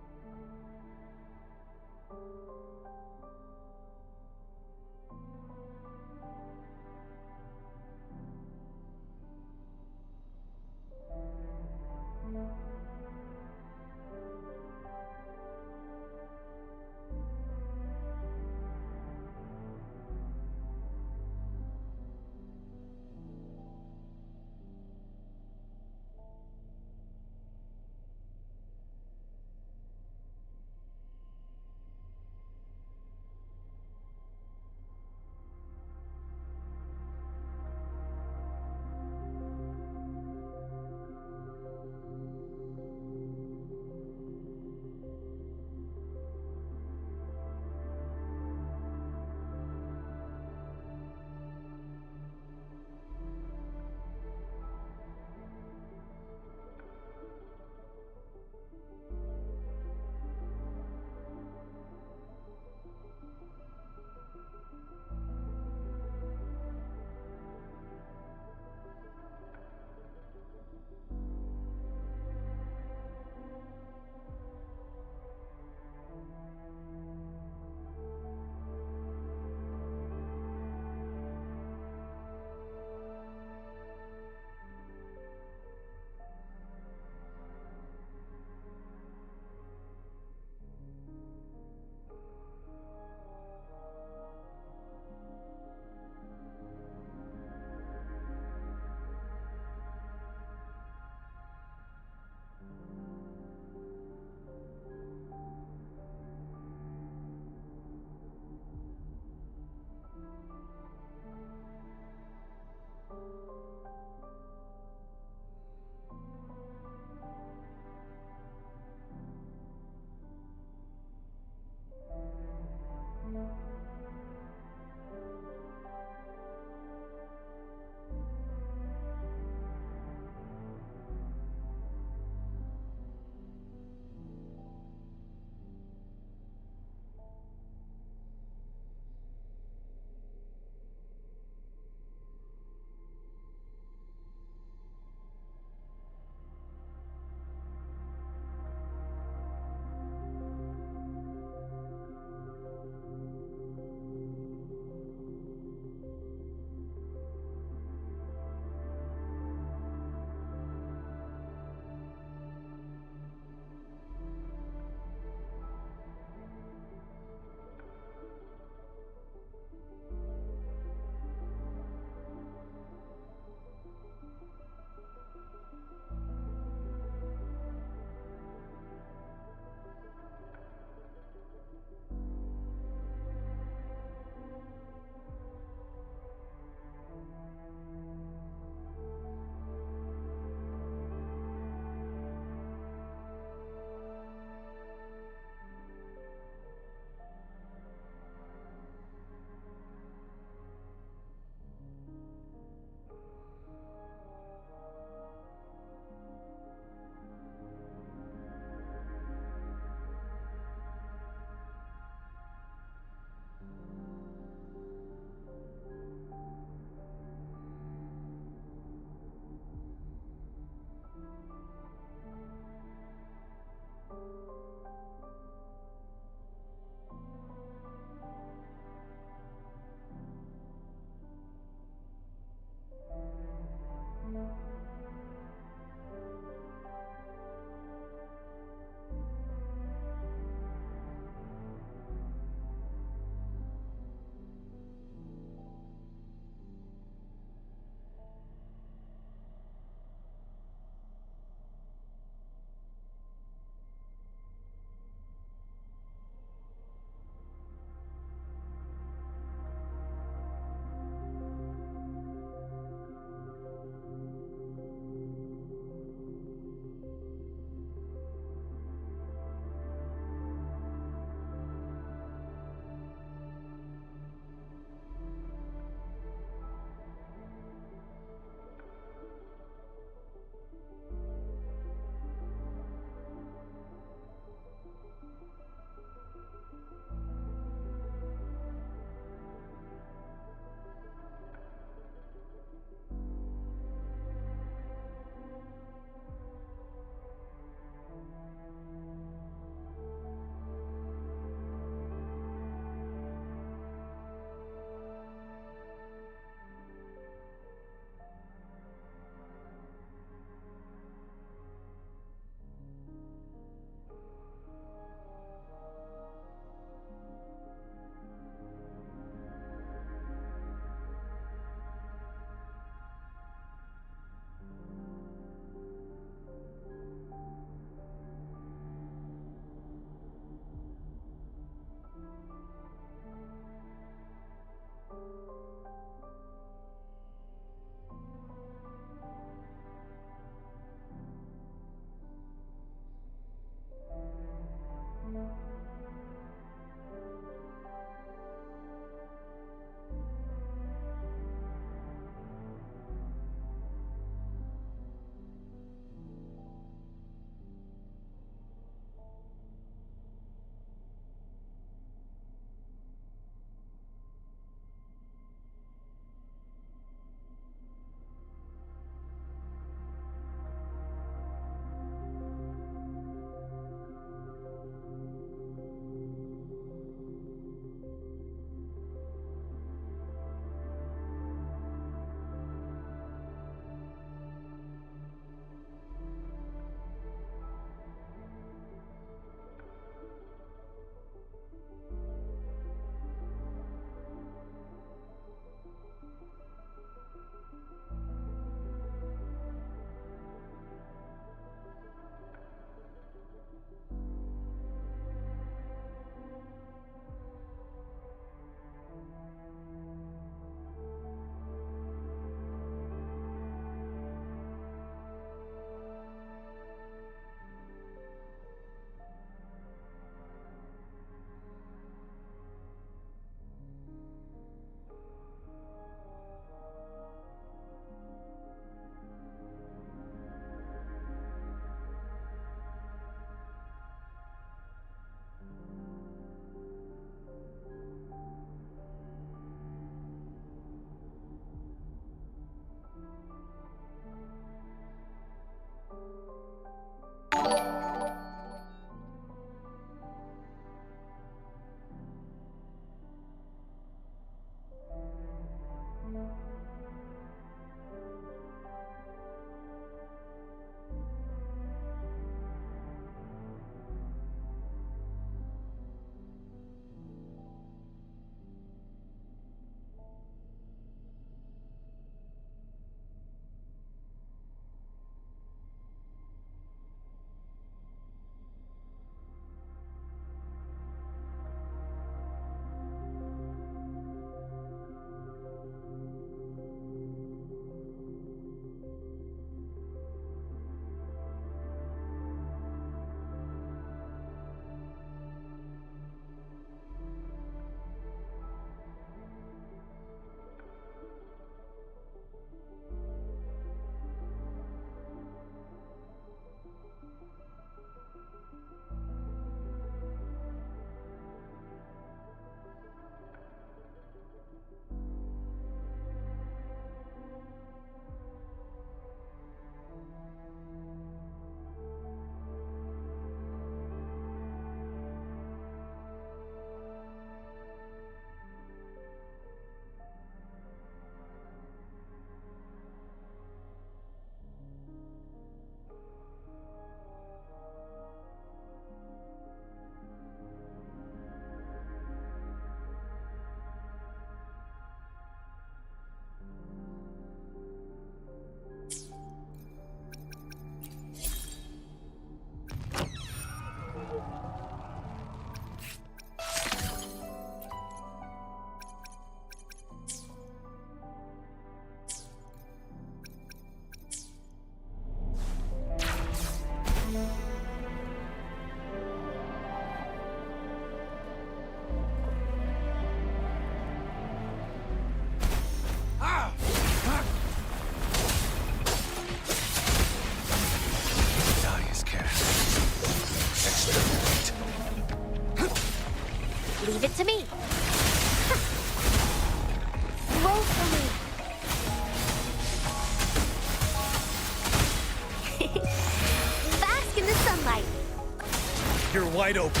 You're wide open.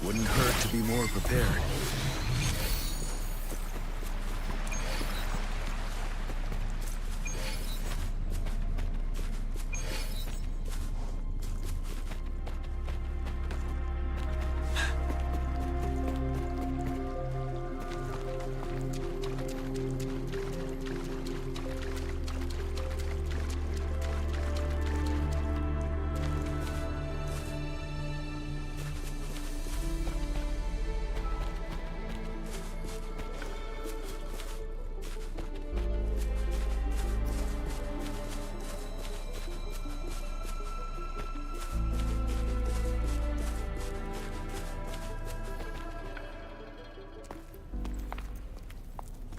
Wouldn't hurt to be more prepared.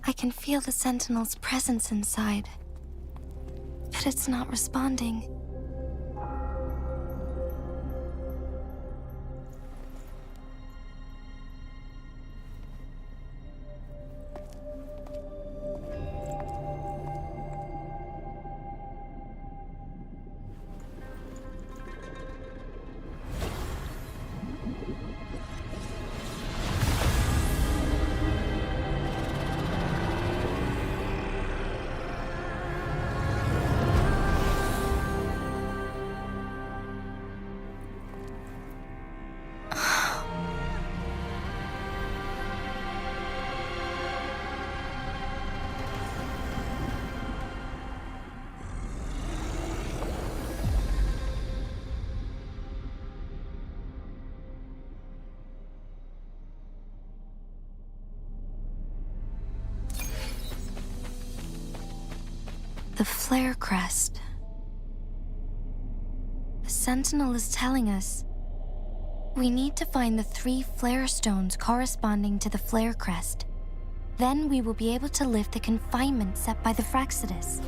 I can feel the Sentinel's presence inside, but it's not responding. The flare crest. The Sentinel is telling us we need to find the 3 flare stones corresponding to the flare crest. Then we will be able to lift the confinement set by the Fraxidus.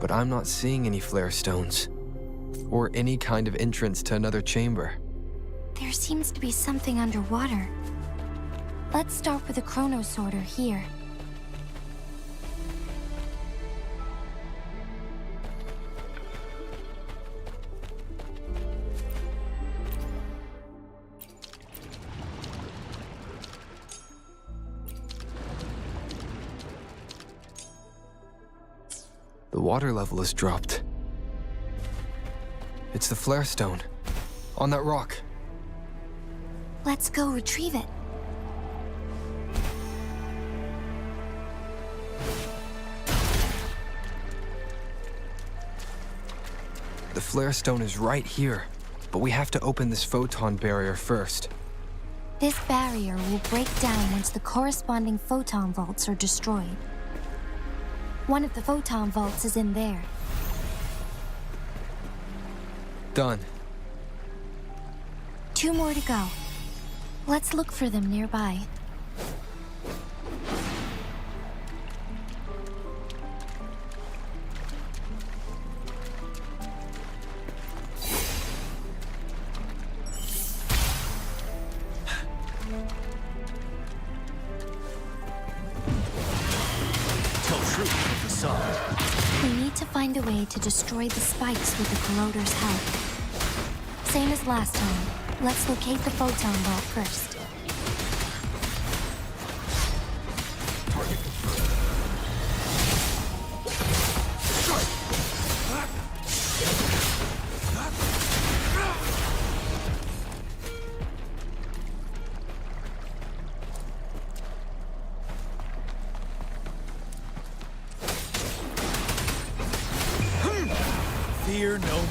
But I'm not seeing any flare stones, or any kind of entrance to another chamber. There seems to be something underwater. Let's start with the chrono sorter here. The water level has dropped. It's the flare stone, on that rock. Let's go retrieve it. The flare stone is right here, but we have to open this photon barrier first. This barrier will break down once the corresponding photon vaults are destroyed. One of the photon vaults is in there. Done. 2 more to go. Let's look for them nearby. We need to find a way to destroy the spikes with the corroder's help. Same as last time. Let's locate the photon vault first. Fear no more.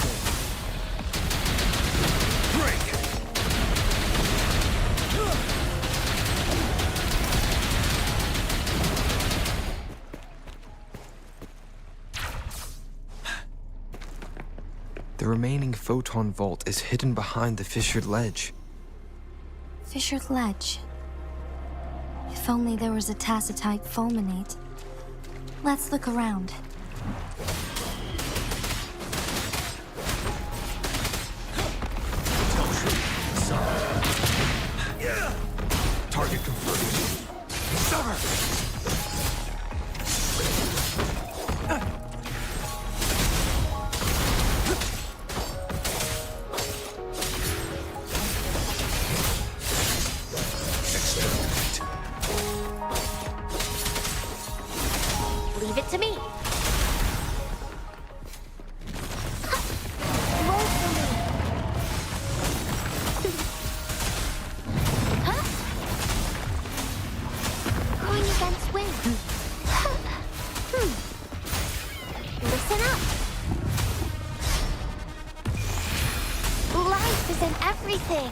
Break! The remaining photon vault is hidden behind the fissured ledge. Fissured ledge. If only there was a tacitite fulminate. Let's look around. Leave it to me. Going against wind. Listen up. Life is in everything.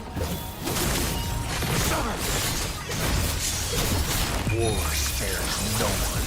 War spares no one.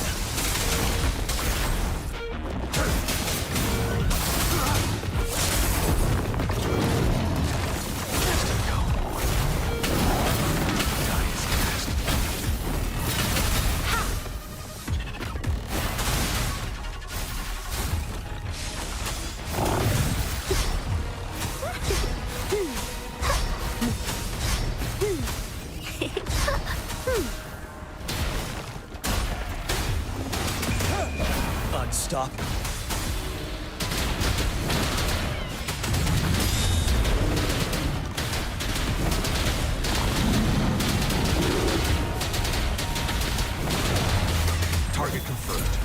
Unstop. Target confirmed.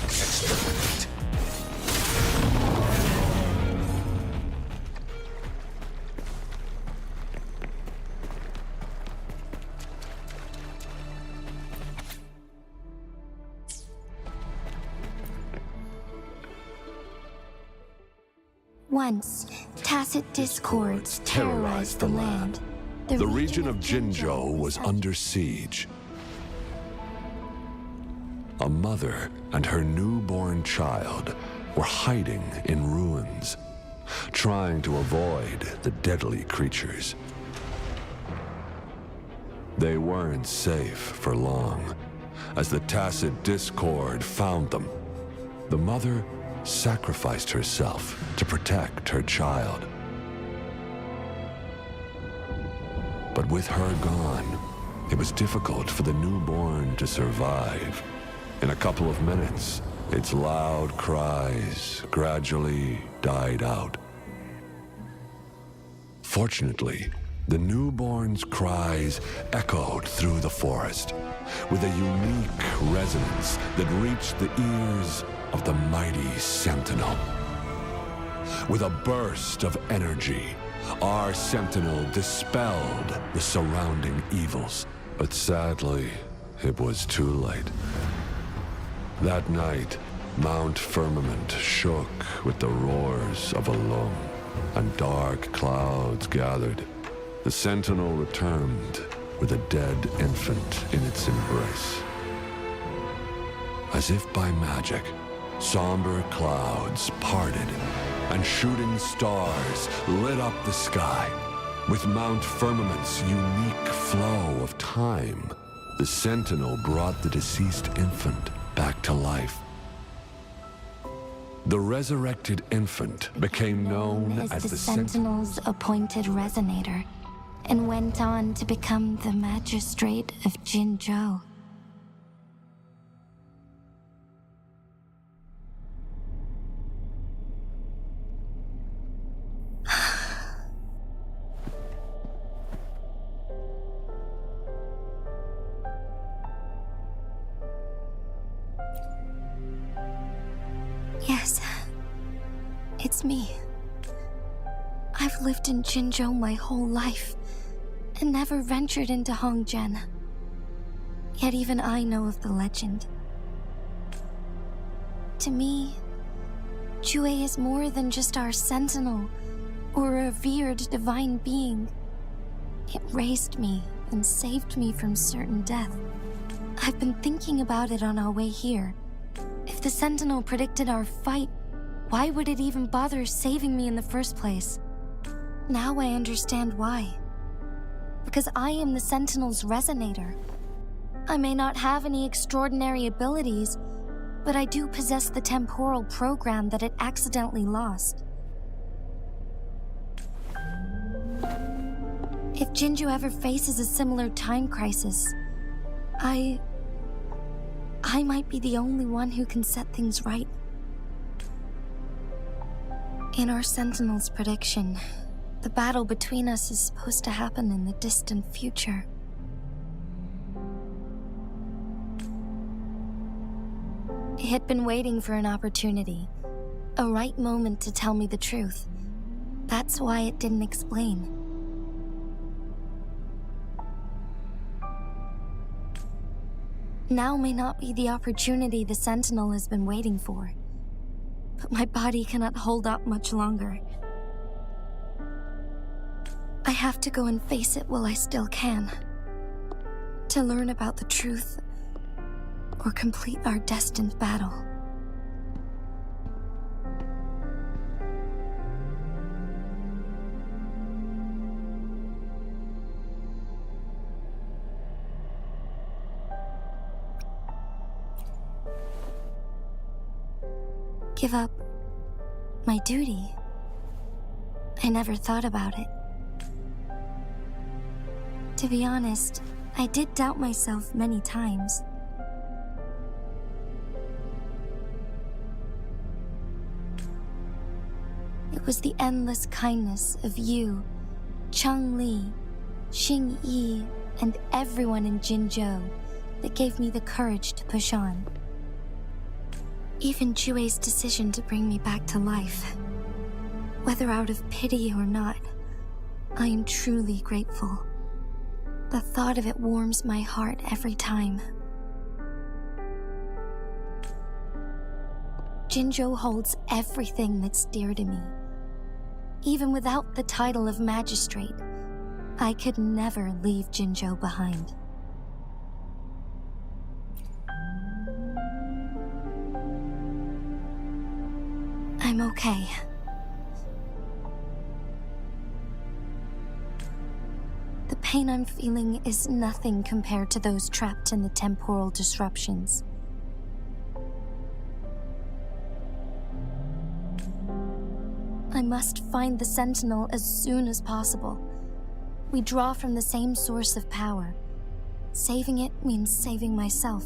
Exterminate. Once, tacit discords terrorized the land. The region of Jinzhou was under siege. A mother and her newborn child were hiding in ruins, trying to avoid the deadly creatures. They weren't safe for long, as the tacit discord found them. The mother sacrificed herself to protect her child. But with her gone, it was difficult for the newborn to survive. In a couple of minutes, its loud cries gradually died out. Fortunately, the newborn's cries echoed through the forest with a unique resonance that reached the ears of the mighty Sentinel. With a burst of energy, our Sentinel dispelled the surrounding evils. But sadly, it was too late. That night, Mount Firmament shook with the roars of a loom, and dark clouds gathered. The Sentinel returned with a dead infant in its embrace. As if by magic, somber clouds parted, and shooting stars lit up the sky. With Mount Firmament's unique flow of time, the Sentinel brought the deceased infant back to life. The resurrected infant became known as the Sentinel's appointed resonator, and went on to become the magistrate of Jinzhou. Yes, it's me. I've lived in Jinzhou my whole life, and never ventured into Hongzhen. Yet even I know of the legend. To me, Jue is more than just our sentinel, or a revered divine being. It raised me and saved me from certain death. I've been thinking about it on our way here. If the Sentinel predicted our fight, why would it even bother saving me in the first place? Now I understand why. Because I am the Sentinel's resonator. I may not have any extraordinary abilities, but I do possess the temporal program that it accidentally lost. If Jinju ever faces a similar time crisis, I might be the only one who can set things right. In our Sentinel's prediction, the battle between us is supposed to happen in the distant future. It had been waiting for an opportunity, a right moment to tell me the truth. That's why it didn't explain. Now may not be the opportunity the Sentinel has been waiting for, but my body cannot hold up much longer. I have to go and face it while I still can, to learn about the truth or complete our destined battle. Give up my duty? I never thought about it. To be honest, I did doubt myself many times. It was the endless kindness of you, Changli, Xingyi, and everyone in Jinzhou that gave me the courage to push on. Even Jue's decision to bring me back to life. Whether out of pity or not, I am truly grateful. The thought of it warms my heart every time. Jinzhou holds everything that's dear to me. Even without the title of magistrate, I could never leave Jinzhou behind. I'm okay. The pain I'm feeling is nothing compared to those trapped in the temporal disruptions. I must find the Sentinel as soon as possible. We draw from the same source of power. Saving it means saving myself.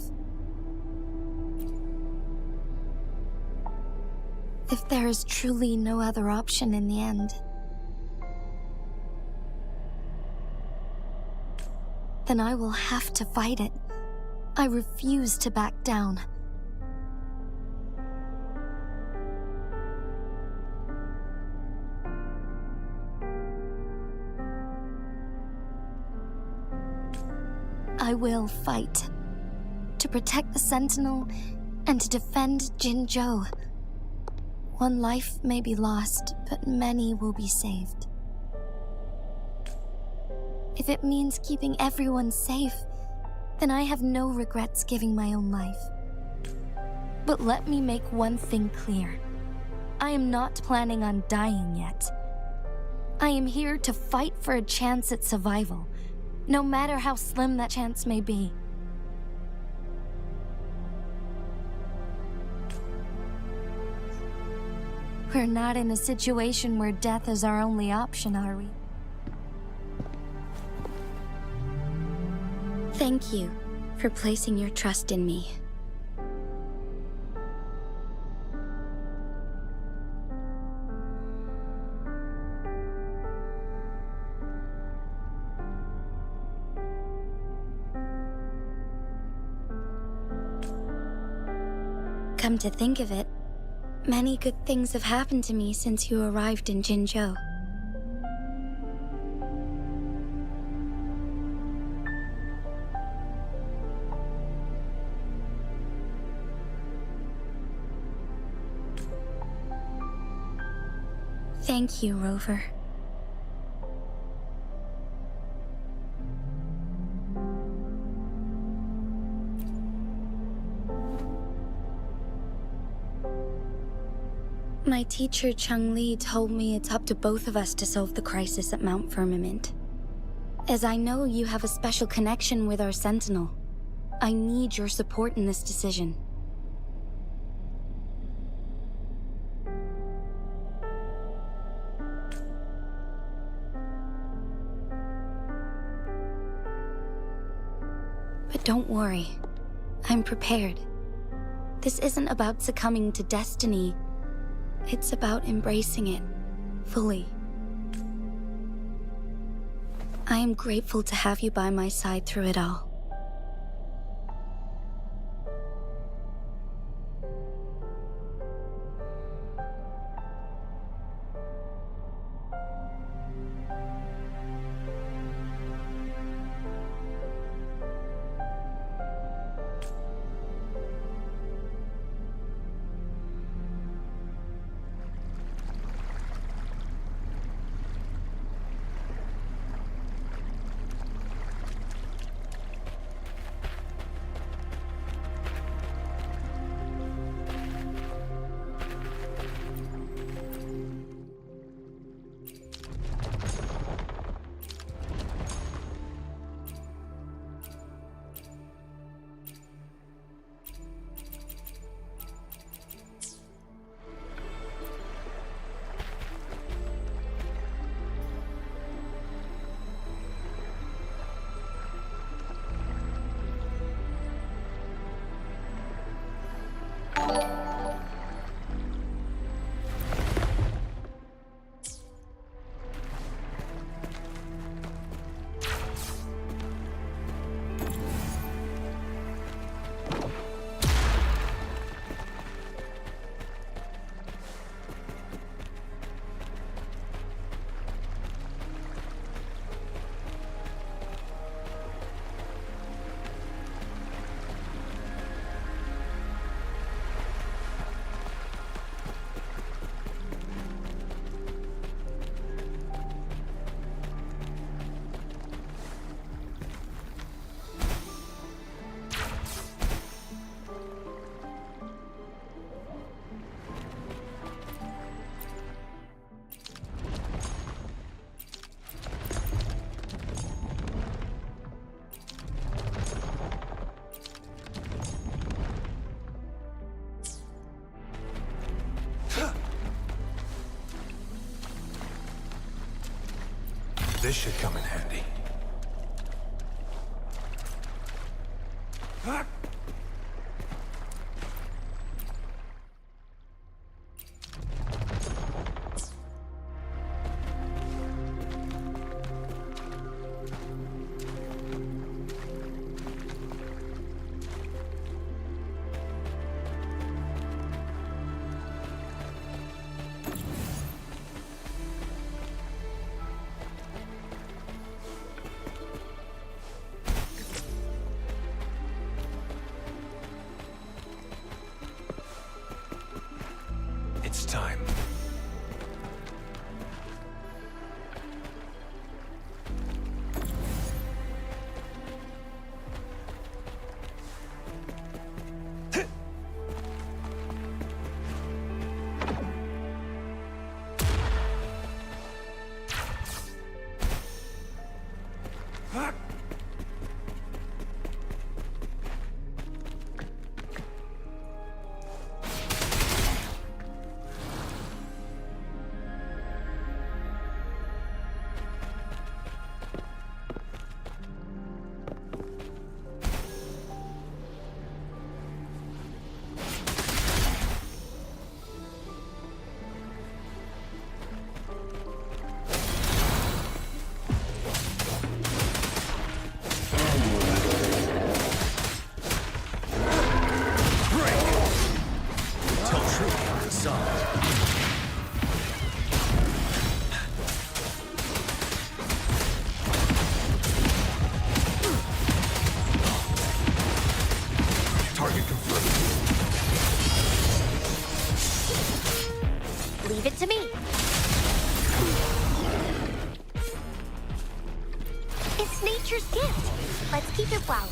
If there is truly no other option in the end, then I will have to fight it. I refuse to back down. I will fight. To protect the Sentinel and to defend Jinzhou. One life may be lost, but many will be saved. If it means keeping everyone safe, then I have no regrets giving my own life. But let me make one thing clear. I am not planning on dying yet. I am here to fight for a chance at survival, no matter how slim that chance may be. We're not in a situation where death is our only option, are we? Thank you for placing your trust in me. Come to think of it, many good things have happened to me since you arrived in Jinzhou. Thank you, Rover. My teacher, Changli, told me it's up to both of us to solve the crisis at Mount Firmament. As I know you have a special connection with our Sentinel, I need your support in this decision. But don't worry. I'm prepared. This isn't about succumbing to destiny. It's about embracing it fully. I am grateful to have you by my side through it all. This should come in handy. It's time. Leave it to me. It's nature's gift. Let's keep it well.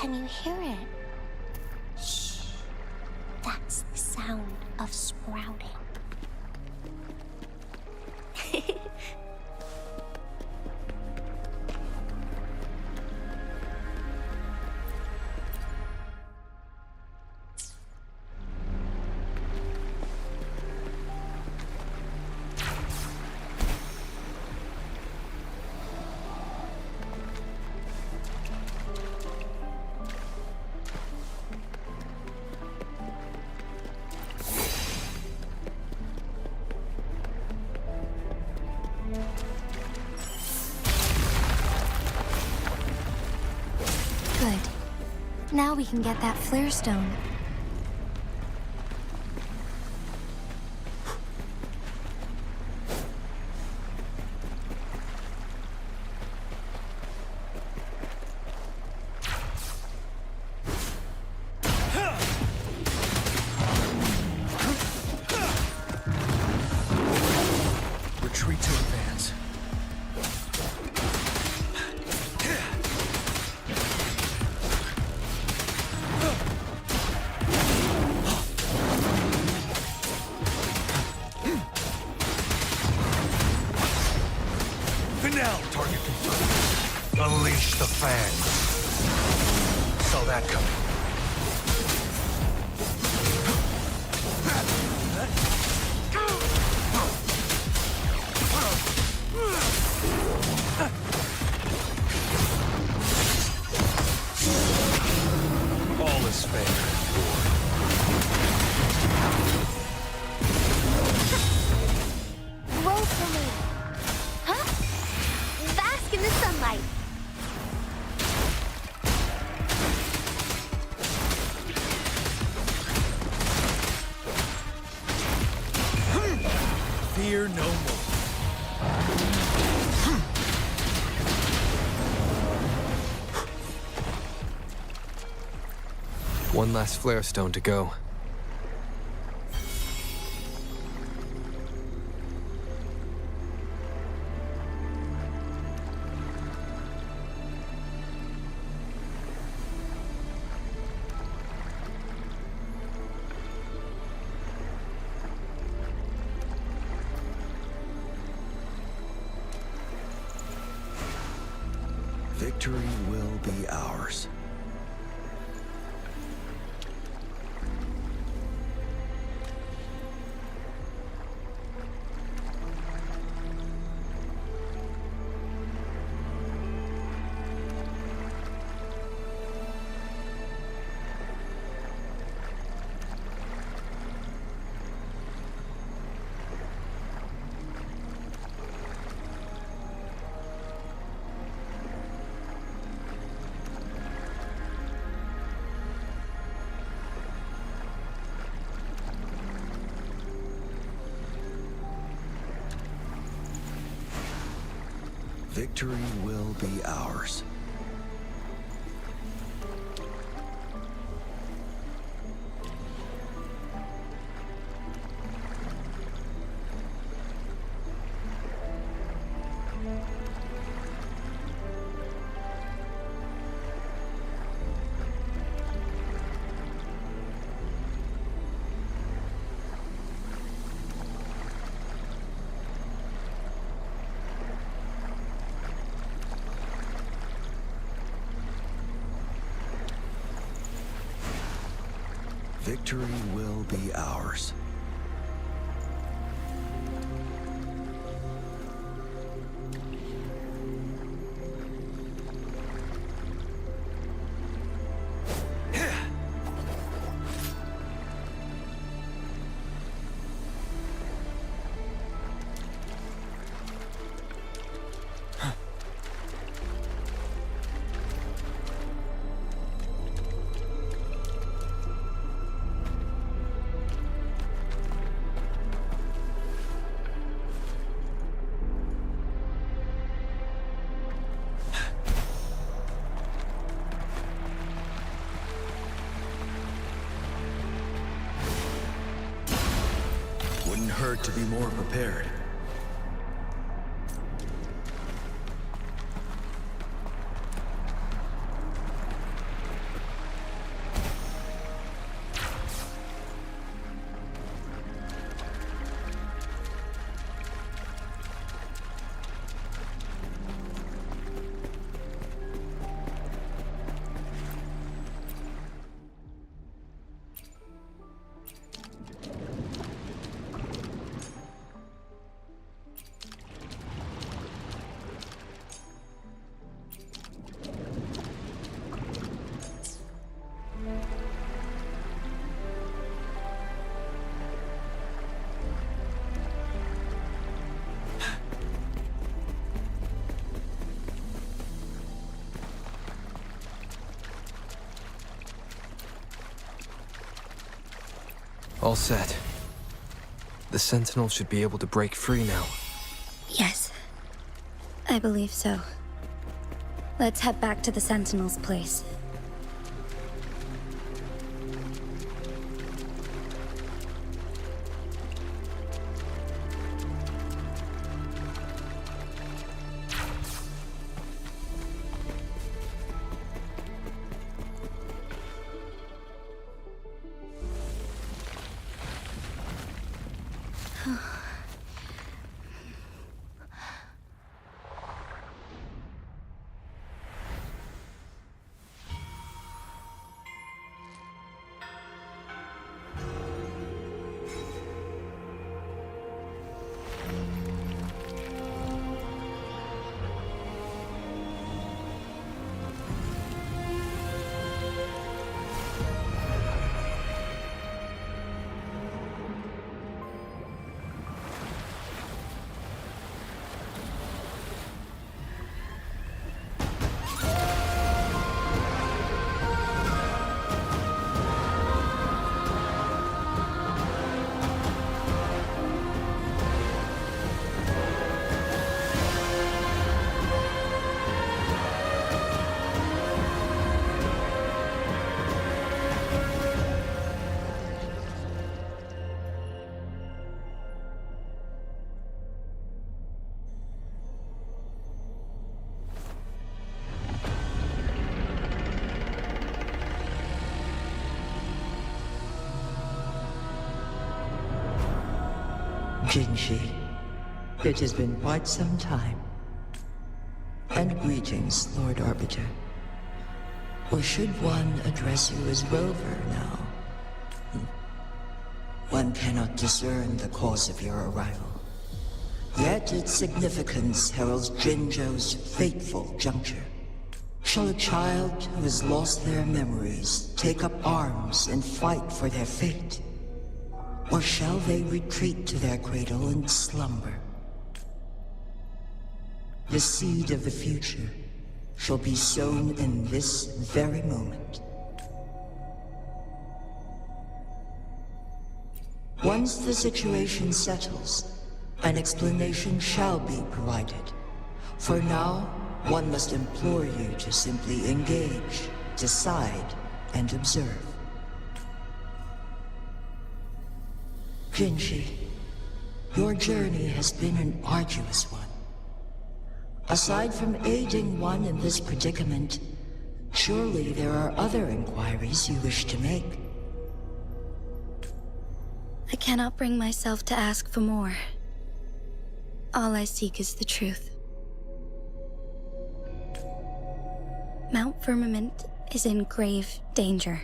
Can you hear it? Shh. That's the sound of sprouting. Good. Now we can get that flare stone. Retreat to advance. Now, target confirmed. Unleash the fangs. Saw that coming. All is fair. Roll for me. Huh? Bask in the sunlight. Fear no more. One last flare stone to go. Victory will be ours. Victory will be ours. Victory will be ours. Wouldn't hurt to be more prepared. All set. The Sentinel should be able to break free now. Yes, I believe so. Let's head back to the Sentinel's place. Jinshi, it has been quite some time. And greetings, Lord Arbiter. Or should one address you as Rover now? One cannot discern the cause of your arrival. Yet its significance heralds Jinzhou's fateful juncture. Shall a child who has lost their memories take up arms and fight for their fate? Or shall they retreat to their cradle and slumber? The seed of the future shall be sown in this very moment. Once the situation settles, an explanation shall be provided. For now, one must implore you to simply engage, decide, and observe. Jinshi, your journey has been an arduous one. Aside from aiding one in this predicament, surely there are other inquiries you wish to make. I cannot bring myself to ask for more. All I seek is the truth. Mount Firmament is in grave danger.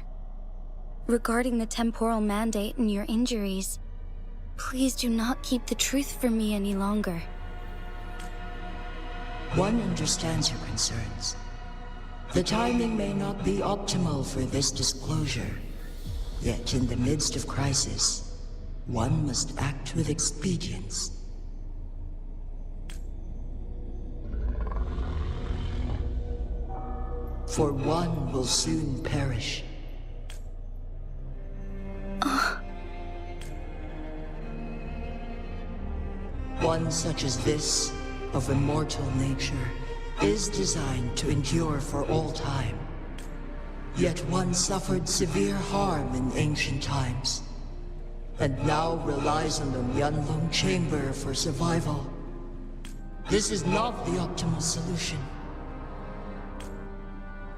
Regarding the temporal mandate and your injuries, please do not keep the truth from me any longer. One understands your concerns. The timing may not be optimal for this disclosure. Yet in the midst of crisis, one must act with expedience. For one will soon perish. One such as this, of immortal nature, is designed to endure for all time. Yet one suffered severe harm in ancient times, and now relies on the Mianlong Chamber for survival. This is not the optimal solution.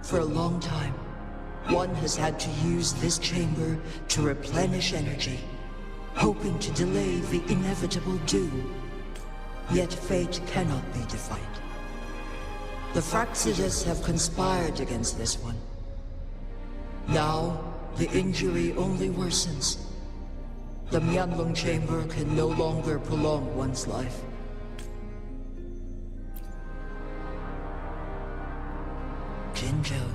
For a long time, one has had to use this chamber to replenish energy, hoping to delay the inevitable doom. Yet fate cannot be defied. The Fraxidas have conspired against this one. Now, the injury only worsens. The Mianlong Chamber can no longer prolong one's life. Jinzhou.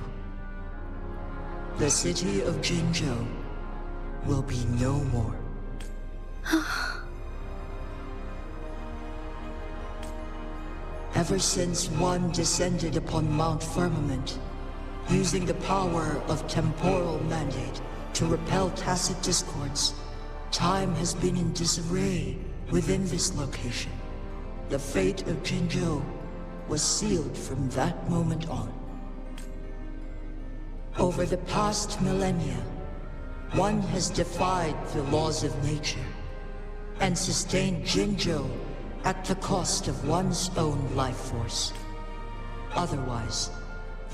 The city of Jinzhou will be no more. Ever since one descended upon Mount Firmament, using the power of temporal mandate to repel tacit discords, time has been in disarray within this location. The fate of Jinzhou was sealed from that moment on. Over the past millennia, one has defied the laws of nature and sustained Jinzhou at the cost of one's own life force. Otherwise,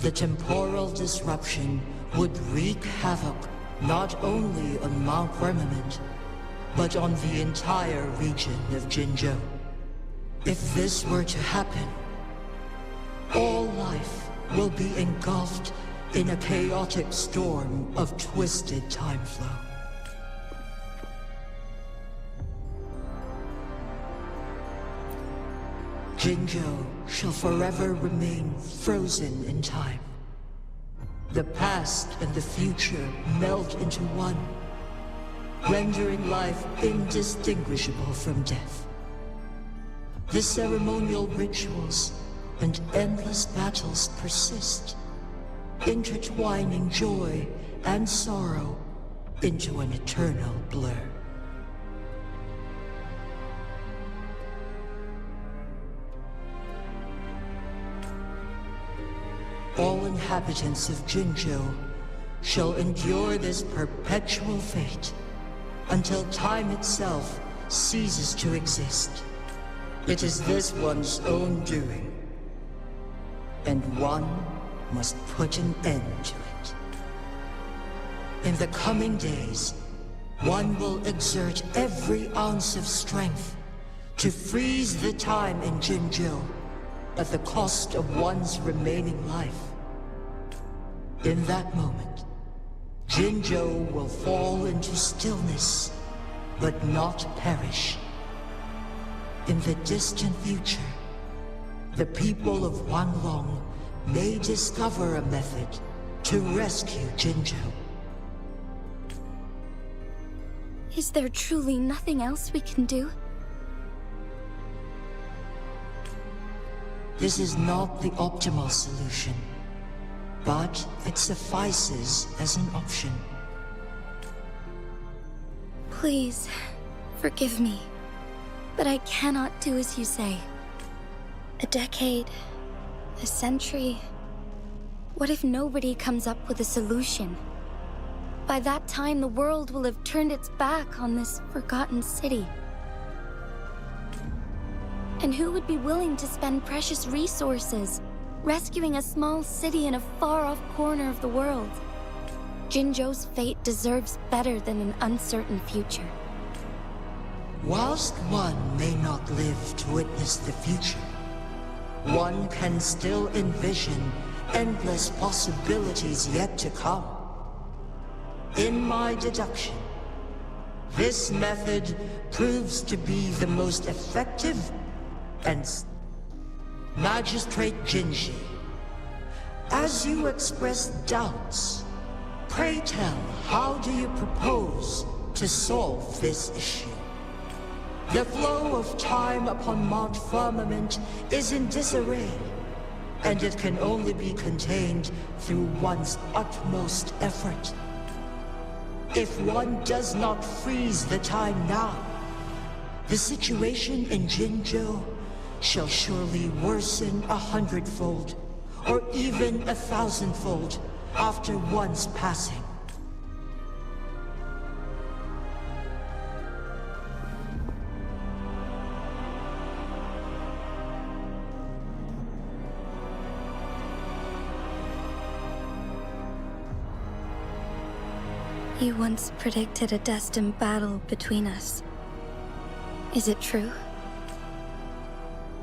the temporal disruption would wreak havoc not only on Mount Firmament, but on the entire region of Jinzhou. If this were to happen, all life will be engulfed in a chaotic storm of twisted time flow. Jinzhou shall forever remain frozen in time. The past and the future melt into one, rendering life indistinguishable from death. The ceremonial rituals and endless battles persist, intertwining joy and sorrow into an eternal blur. All inhabitants of Jinzhou shall endure this perpetual fate until time itself ceases to exist. It is this one's own doing, and one must put an end to it. In the coming days, one will exert every ounce of strength to freeze the time in Jinzhou at the cost of one's remaining life. In that moment, Jinzhou will fall into stillness, but not perish. In the distant future, the people of Wanglong may discover a method to rescue Jinzhou. Is there truly nothing else we can do? This is not the optimal solution, but it suffices as an option. Please, forgive me, but I cannot do as you say. A decade, a century. What if nobody comes up with a solution? By that time, the world will have turned its back on this forgotten city. And who would be willing to spend precious resources rescuing a small city in a far-off corner of the world? Jinzhou's fate deserves better than an uncertain future. Whilst one may not live to witness the future, one can still envision endless possibilities yet to come. In my deduction, this method proves to be the most effective and Magistrate Jinji, as you express doubts, pray tell, how do you propose to solve this issue? The flow of time upon Mount Firmament is in disarray, and it can only be contained through one's utmost effort. If one does not freeze the time now, the situation in Jinzhou shall surely worsen 100-fold, or even 1,000-fold, after one's passing. You once predicted a destined battle between us. Is it true?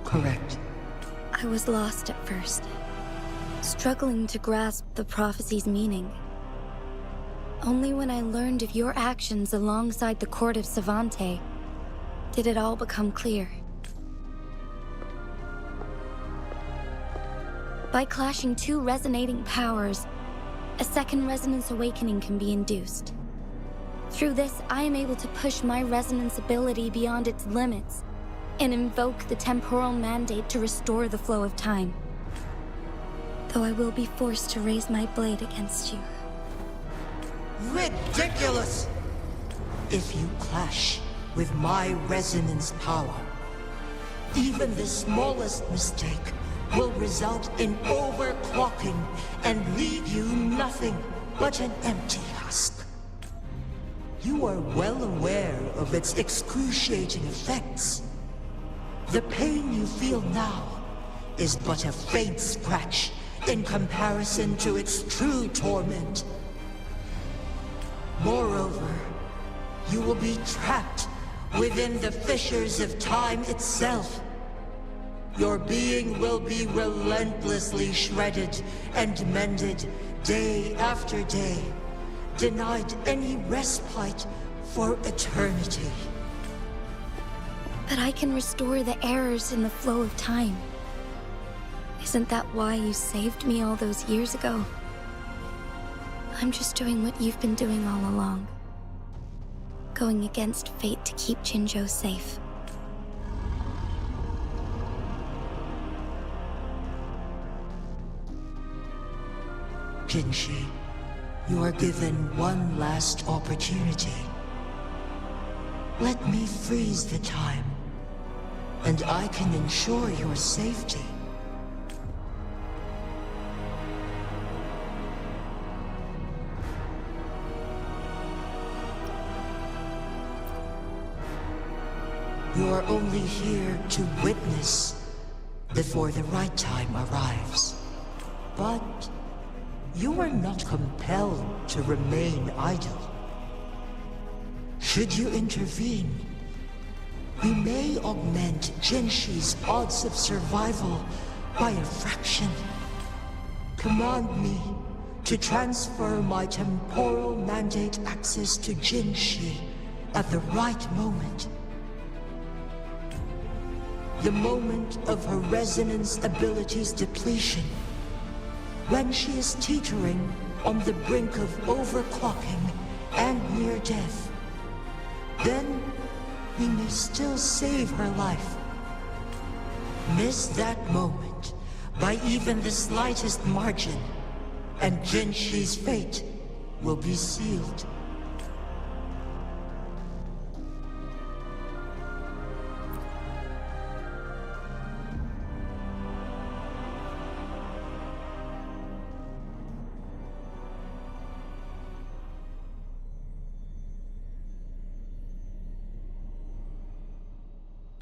Correct. I was lost at first, struggling to grasp the prophecy's meaning. Only when I learned of your actions alongside the court of Savante did it all become clear. By clashing two resonating powers, a second resonance awakening can be induced. Through this, I am able to push my resonance ability beyond its limits and invoke the temporal mandate to restore the flow of time. Though I will be forced to raise my blade against you. Ridiculous! if you clash with my resonance power. Even the smallest mistake will result in overclocking and leave you nothing but an empty husk. You are well aware of its excruciating effects. The pain you feel now is but a faint scratch in comparison to its true torment. Moreover, you will be trapped within the fissures of time itself. Your being will be relentlessly shredded and mended day after day, denied any respite for eternity. But I can restore the errors in the flow of time. Isn't that why you saved me all those years ago? I'm just doing what you've been doing all along. Going against fate to keep Jinzhou safe. Jinshi, you are given one last opportunity. Let me freeze the time, and I can ensure your safety. You are only here to witness before the right time arrives. But you are not compelled to remain idle. Should you intervene, we may augment Jinshi's odds of survival by a fraction. Command me to transfer my temporal mandate access to Jinshi at the right moment. The moment of her resonance ability's depletion, when she is teetering on the brink of overclocking and near death. Then we may still save her life. Miss that moment by even the slightest margin, and Jinshi's fate will be sealed.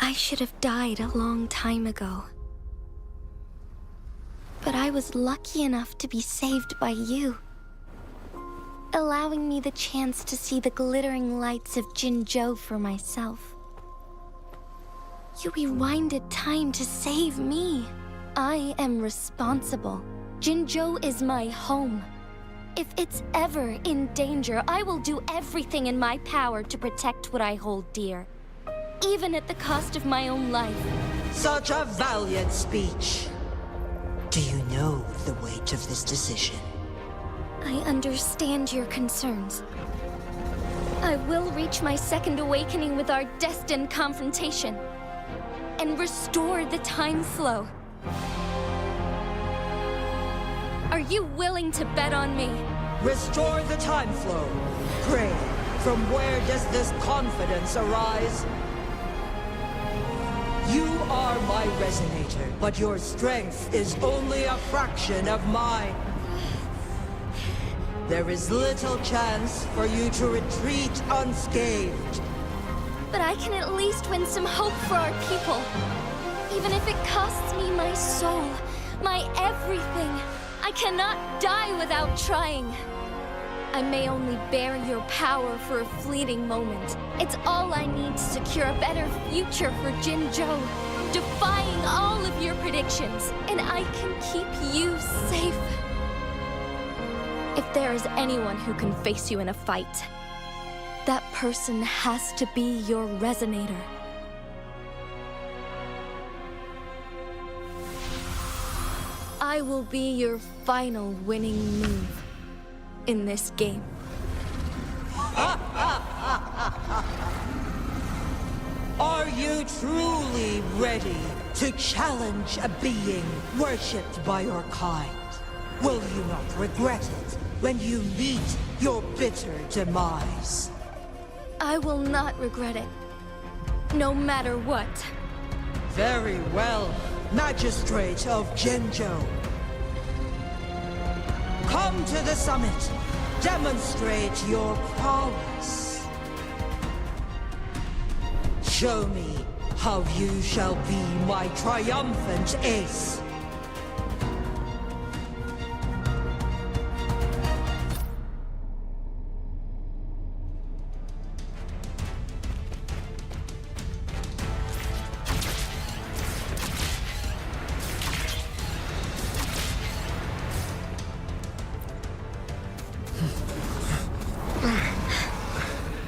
I should have died a long time ago. But I was lucky enough to be saved by you, allowing me the chance to see the glittering lights of Jinzhou for myself. You rewinded time to save me. I am responsible. Jinzhou is my home. If it's ever in danger, I will do everything in my power to protect what I hold dear, even at the cost of my own life. Such a valiant speech. Do you know the weight of this decision? I understand your concerns. I will reach my second awakening with our destined confrontation and restore the time flow. Are you willing to bet on me? Restore the time flow. Pray, from where does this confidence arise? You are my resonator, but your strength is only a fraction of mine. There is little chance for you to retreat unscathed. But I can at least win some hope for our people. Even if it costs me my soul, my everything, I cannot die without trying. I may only bear your power for a fleeting moment. It's all I need to secure a better future for Jinzhou, defying all of your predictions, and I can keep you safe. If there is anyone who can face you in a fight, that person has to be your resonator. I will be your final winning move in this game. Are you truly ready to challenge a being worshipped by your kind? Will you not regret it when you meet your bitter demise? I will not regret it. No matter what. Very well, Magistrate of Jinzhou. Come to the summit. Demonstrate your prowess. Show me how you shall be my triumphant ace.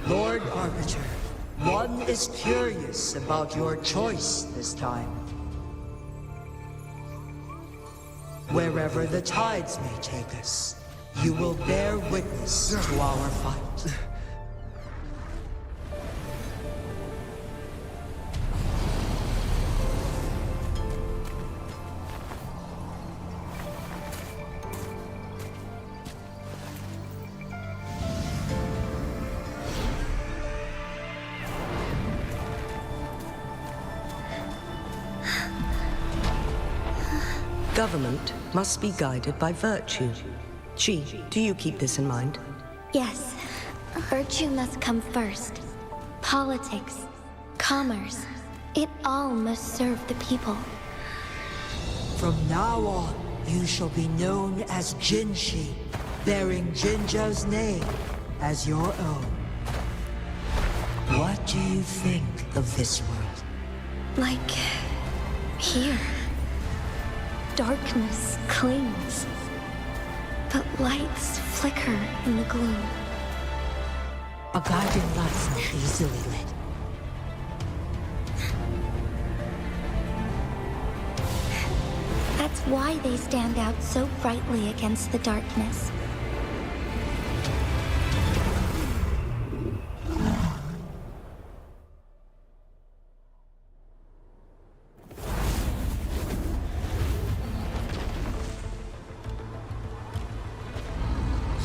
Lord Arbiter, one is curious about your choice this time. Wherever the tides may take us, you will bear witness to our fight. Government must be guided by virtue. Chi, do you keep this in mind? Yes, virtue must come first. Politics, commerce, it all must serve the people. From now on, you shall be known as Jinshi, bearing Jinzhou's name as your own. What do you think of this world? Like here. Darkness clings, but lights flicker in the gloom. A guiding light's not easily lit. That's why they stand out so brightly against the darkness.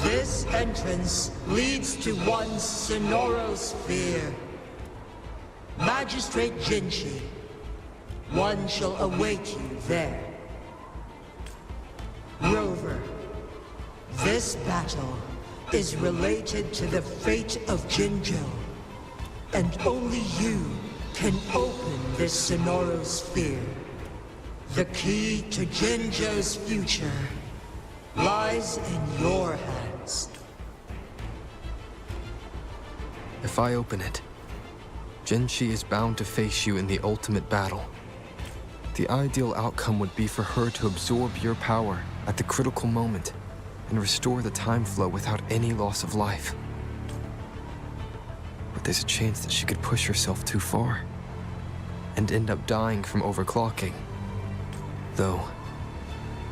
This entrance leads to one sonorosphere. Magistrate Jinshi, one shall await you there. Rover, this battle is related to the fate of Jinzhou, and only you can open this sonorosphere. The key to Jinzhou's future lies in your hands. If I open it, Jinshi is bound to face you in the ultimate battle. The ideal outcome would be for her to absorb your power at the critical moment and restore the time flow without any loss of life. But there's a chance that she could push herself too far and end up dying from overclocking. Though,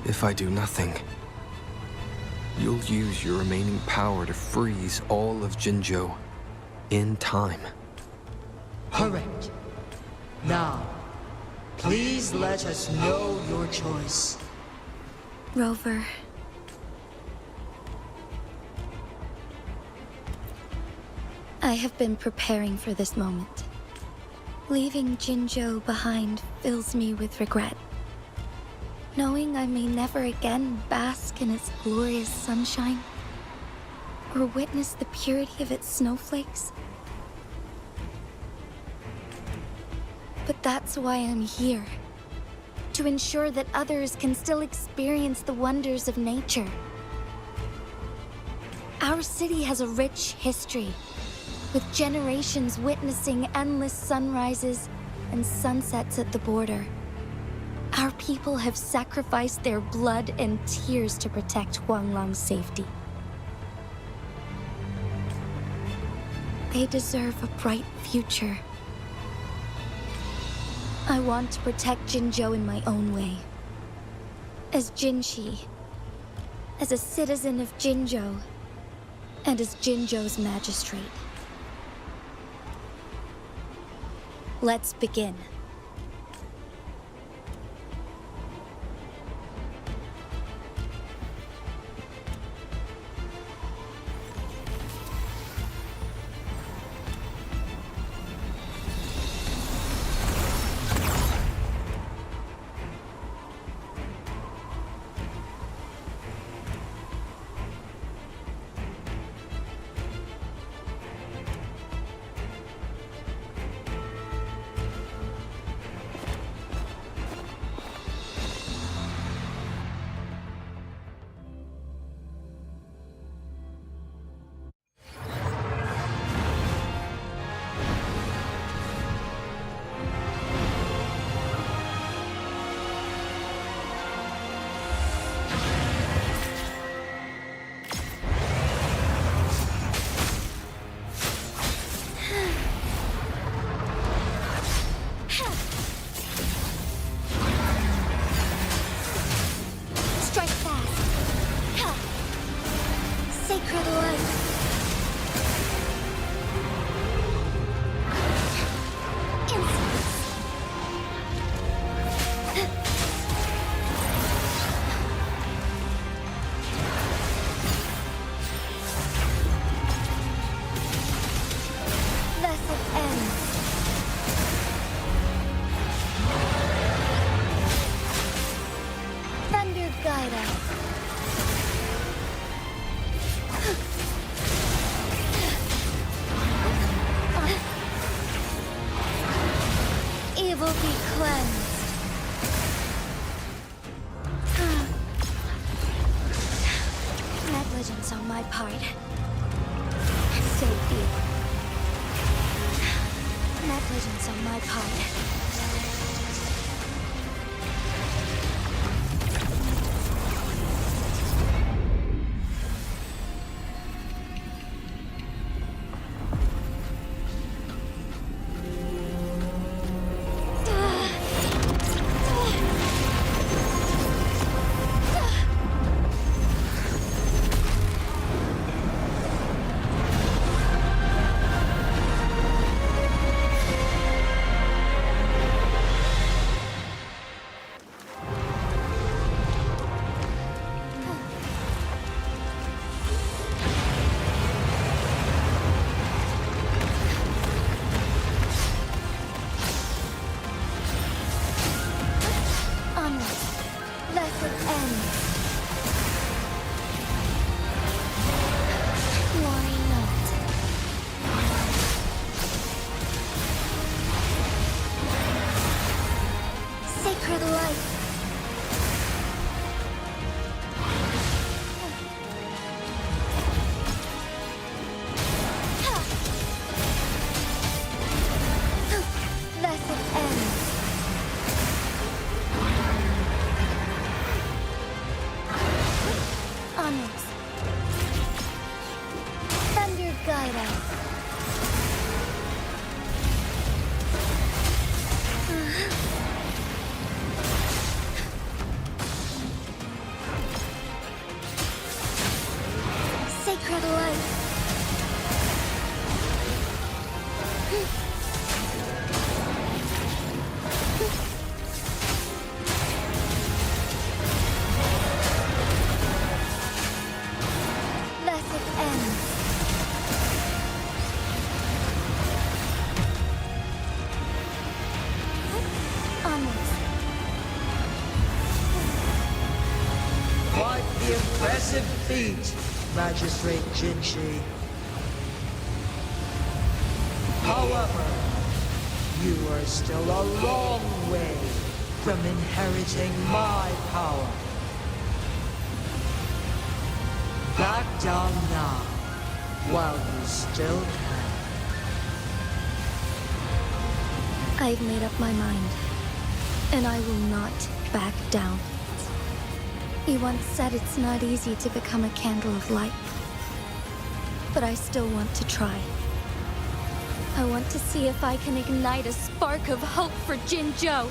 if I do nothing, you'll use your remaining power to freeze all of Jinzhou in time. Correct. Now, please let us know your choice. Rover. I have been preparing for this moment. Leaving Jinzhou behind fills me with regret. Knowing I may never again bask in its glorious sunshine, or witness the purity of its snowflakes. But that's why I'm here. To ensure that others can still experience the wonders of nature. Our city has a rich history, with generations witnessing endless sunrises and sunsets at the border. Our people have sacrificed their blood and tears to protect Huanglang's safety. They deserve a bright future. I want to protect Jinzhou in my own way. As Jinshi, as a citizen of Jinzhou, and as Jinzhou's magistrate. Let's begin. negligence on my part. Impressive feat, Magistrate Jinshi. However, you are still a long way from inheriting my power. Back down now, while you still can. I've made up my mind, and I will not back down. You once said it's not easy to become a candle of light. But I still want to try. I want to see if I can ignite a spark of hope for Jinzhou.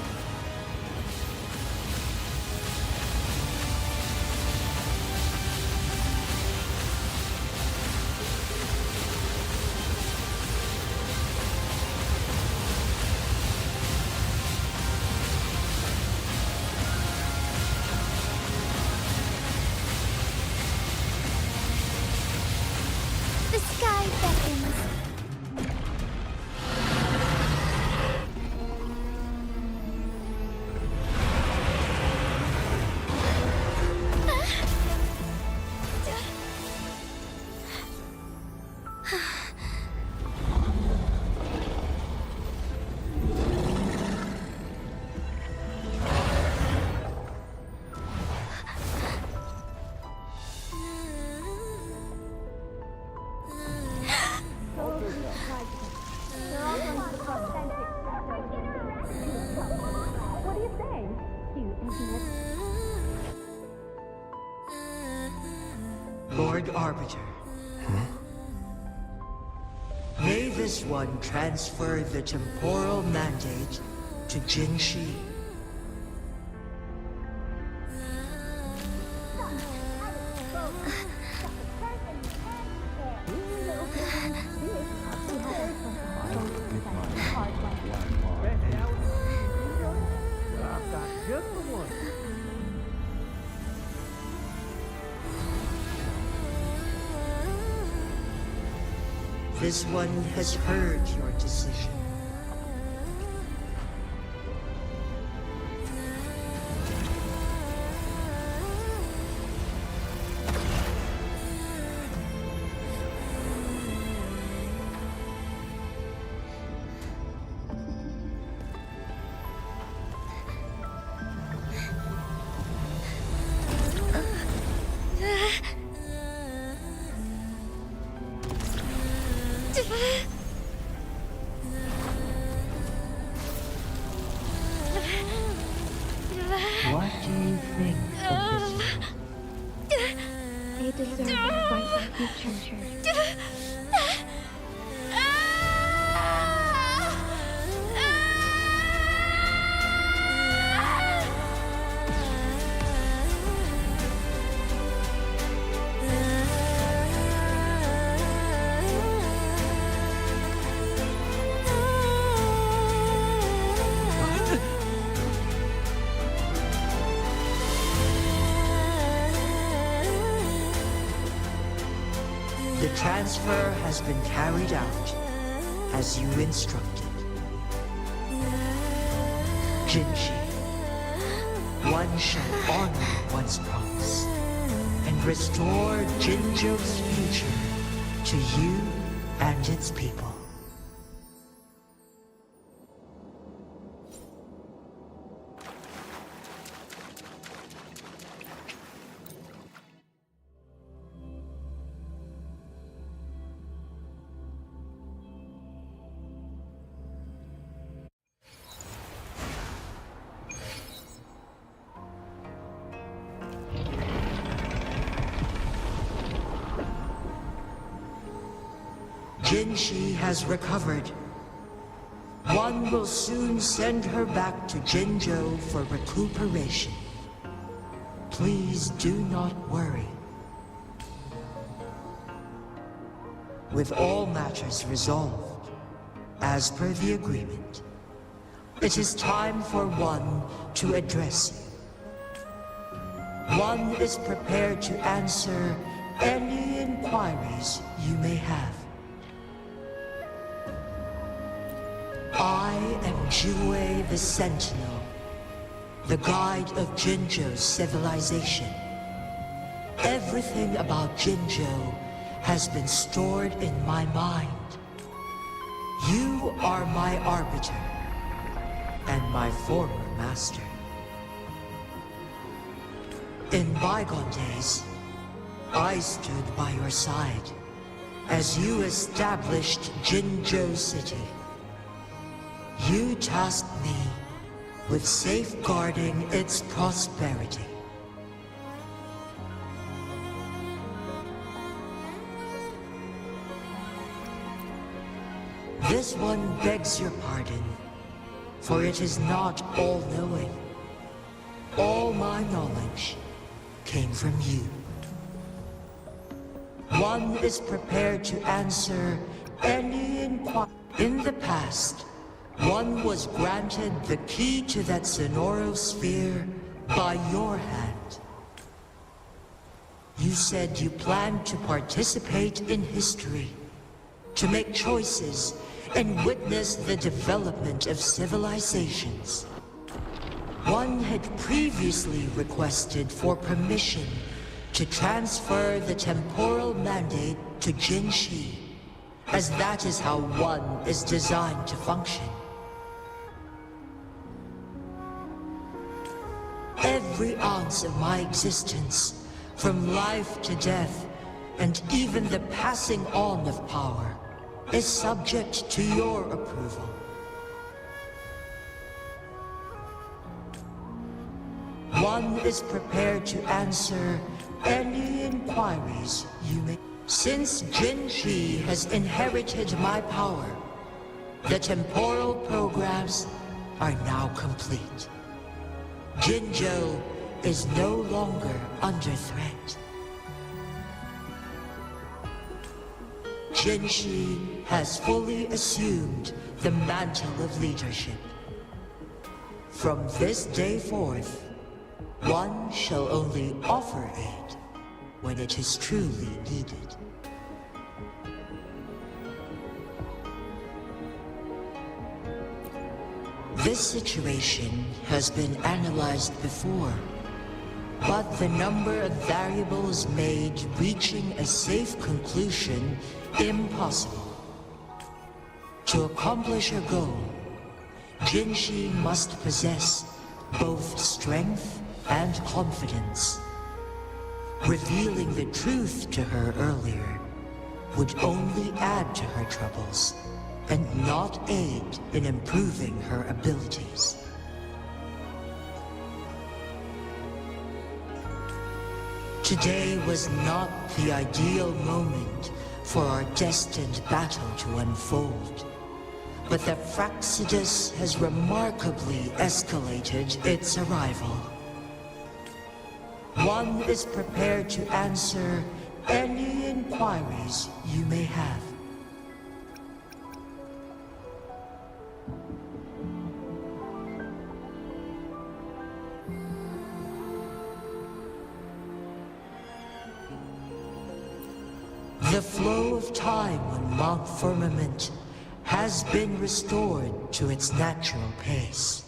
The sky beckons. Lord Arbiter. May this one transfer the temporal mandate to Jinshi. This one has heard your decision. transfer has been carried out as you instructed. Jinshi, one shall honor one's promise and restore Jinzhou's future to you and its people. Jinshi has recovered. One will soon send her back to Jinzhou for recuperation. Please do not worry. With all matters resolved, as per the agreement, it is time for one to address you. One is prepared to answer any inquiries you may have. I am Jue the Sentinel, the guide of Jinzhou's civilization. Everything about Jinzhou has been stored in my mind. You are my arbiter, and my former master. In bygone days, I stood by your side as you established Jinzhou City. You tasked me with safeguarding its prosperity. This one begs your pardon, for it is not all-knowing. All my knowledge came from you. One is prepared to answer any inquiry. In the past, one was granted the key to that Sonoro sphere by your hand. You said you planned to participate in history, to make choices and witness the development of civilizations. One had previously requested for permission to transfer the temporal mandate to Jinshi, as that is how one is designed to function. Every ounce of my existence, from life to death, and even the passing on of power, is subject to your approval. One is prepared to answer any inquiries you may. Since Jinshi has inherited my power, the temporal programs are now complete. Jinzhou is no longer under threat. Jinshi has fully assumed the mantle of leadership. From this day forth, one shall only offer aid when it is truly needed. This situation has been analyzed before, but the number of variables made reaching a safe conclusion impossible. To accomplish a goal, Jinshi must possess both strength and confidence. Revealing the truth to her earlier would only add to her troubles and not aid in improving her abilities. Today was not the ideal moment for our destined battle to unfold, but the Fraxidus has remarkably escalated its arrival. One is prepared to answer any inquiries you may have. The flow of time on Mount Firmament has been restored to its natural pace.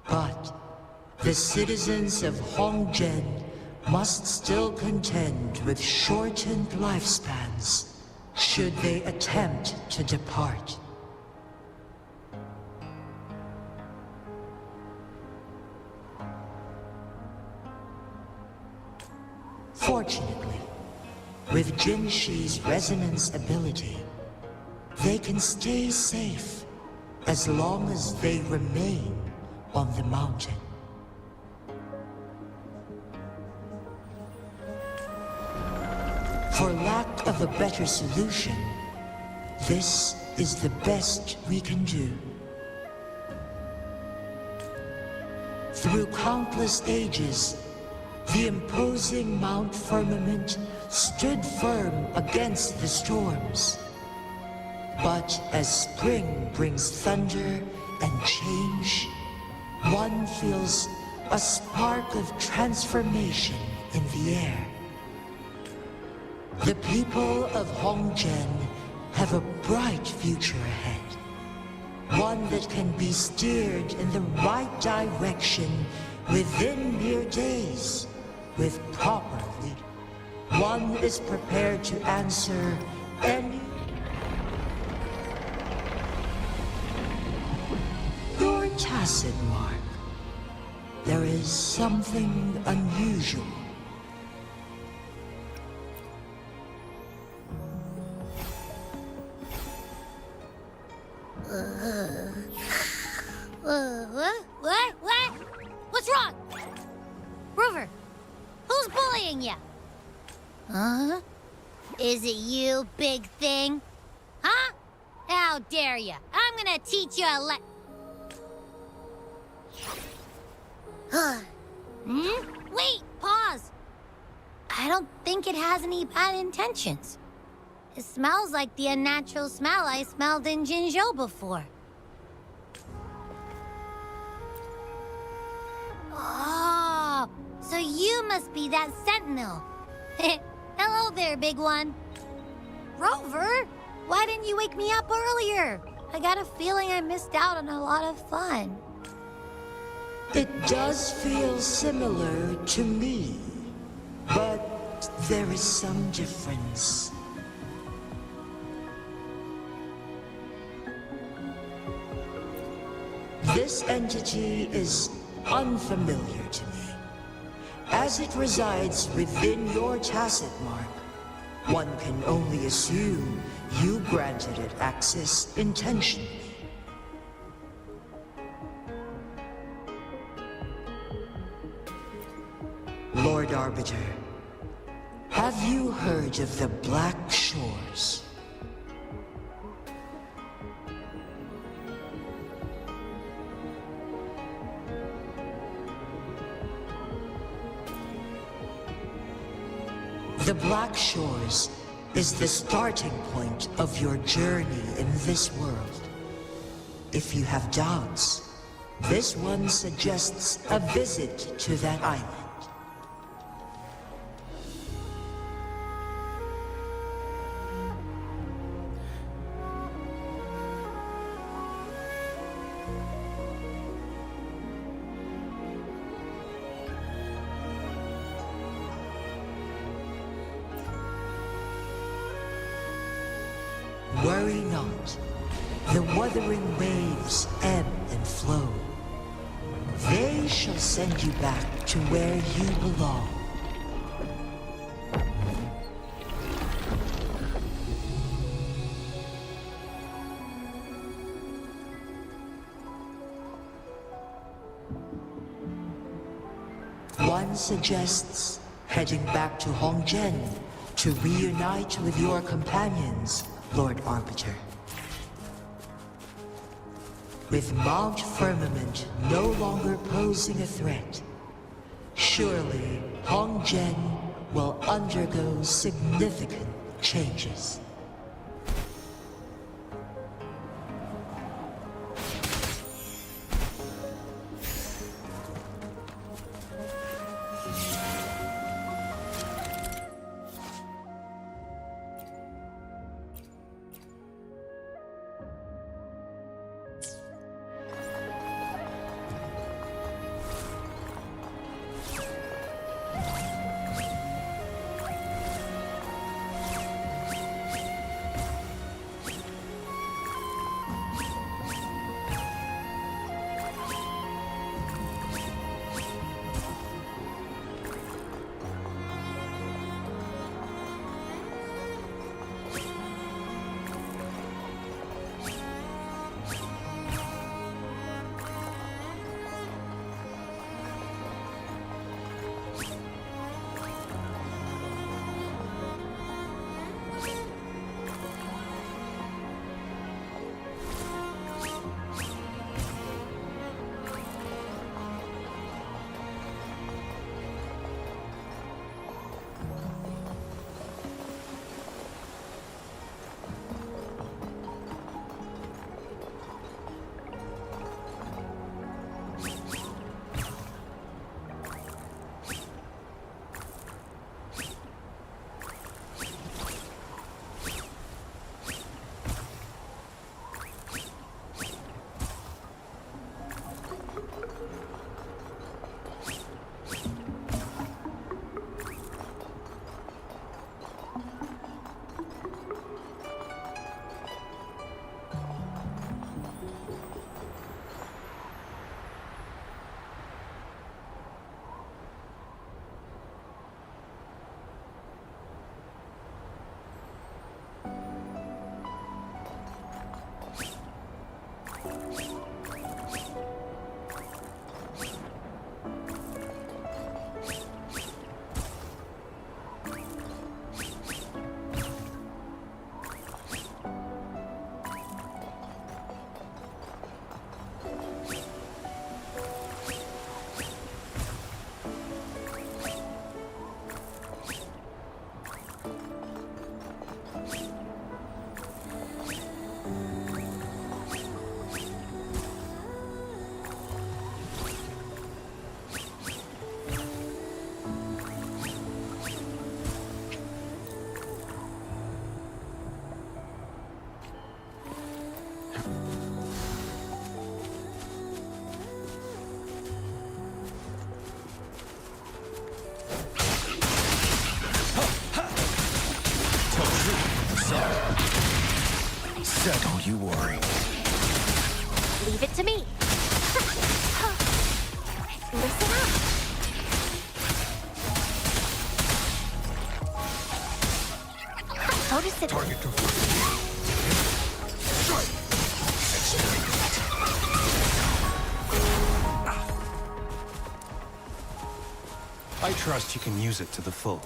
But the citizens of Hongzhen must still contend with shortened lifespans should they attempt to depart. Fortunately, with Jinshi's resonance ability, they can stay safe as long as they remain on the mountain. For lack of a better solution, this is the best we can do. Through countless ages, the imposing Mount Firmament stood firm against the storms. But as spring brings thunder and change, one feels a spark of transformation in the air. The people of Hongzhen have a bright future ahead. One that can be steered in the right direction within mere days with proper leadership. One is prepared to answer any... Your tacit mark. There is something unusual. What? What's wrong? Rover, who's bullying you? Huh? Is it you, big thing? Huh? How dare you? I'm gonna teach you a Wait, pause. I don't think it has any bad intentions. It smells like the unnatural smell I smelled in Jinzhou before. Oh, so you must be that sentinel. Hello there, big one. Rover, why didn't you wake me up earlier? I got a feeling I missed out on a lot of fun. It does feel similar to me, but there is some difference. This entity is unfamiliar to me. As it resides within your tacit mark, one can only assume you granted it access intentionally. Lord Arbiter, have you heard of the Black Shores? The Black Shores is the starting point of your journey in this world. If you have doubts, this one suggests a visit to that island. Worry not. The wuthering waves ebb and flow. They shall send you back to where you belong. One suggests heading back to Hongzhen to reunite with your companions, Lord Arbiter. With Mount Firmament no longer posing a threat, surely Hongzhen will undergo significant changes. Don't you worry. Leave it to me. Listen up. Notice it. Target confirmed. Strike. I trust you can use it to the full.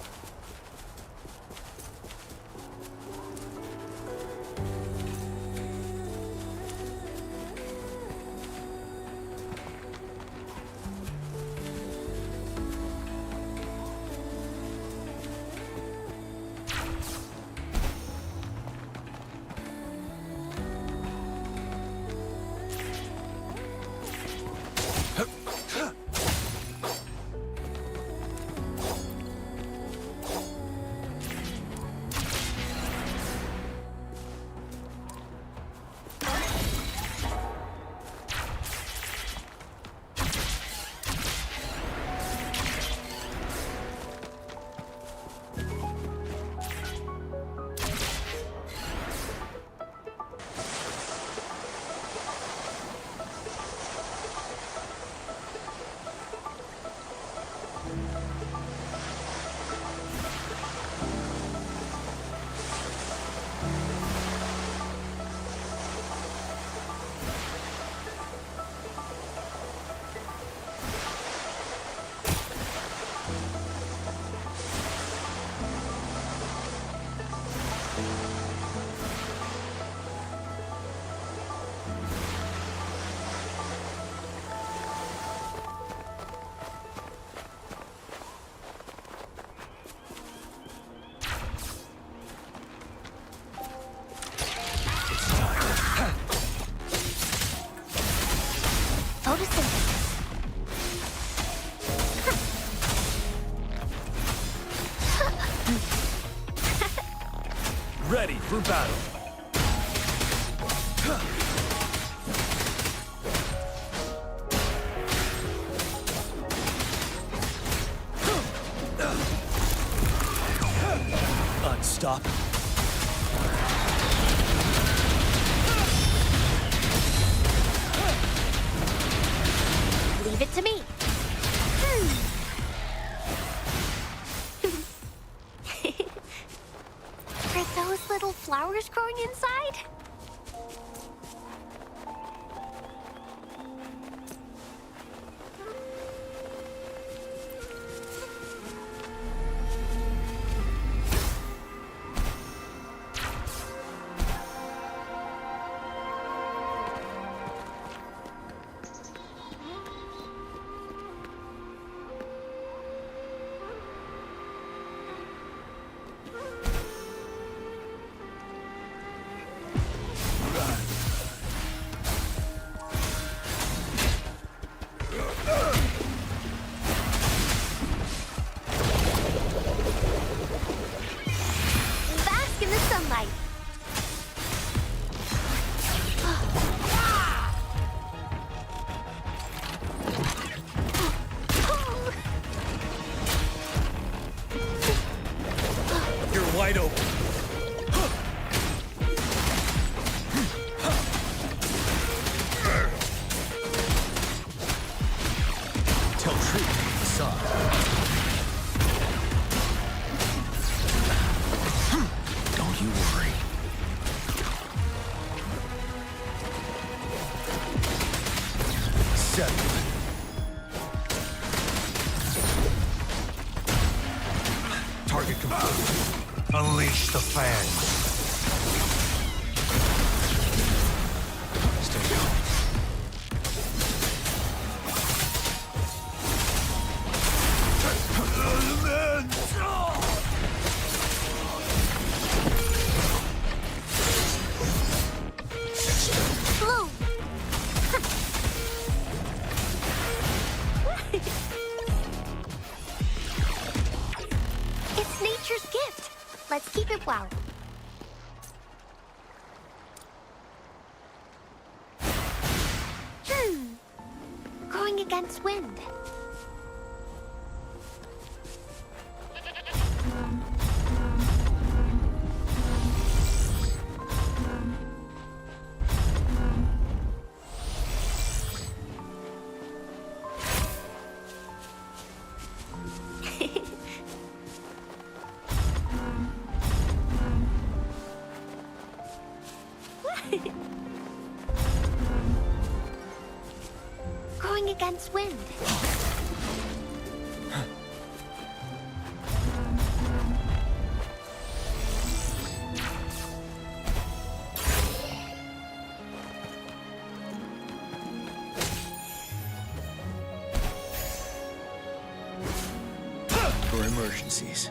Ready for battle. Unstoppable. Leave it to me. Are those little flowers growing inside? Bask in the sunlight. You're wide open. Tell truth to the sun. Don't you worry. Settle. Target confirmed. Unleash the fangs. Stay calm. Bloom. It's nature's gift. Let's keep it well. Growing against wind. Going against wind. For emergencies.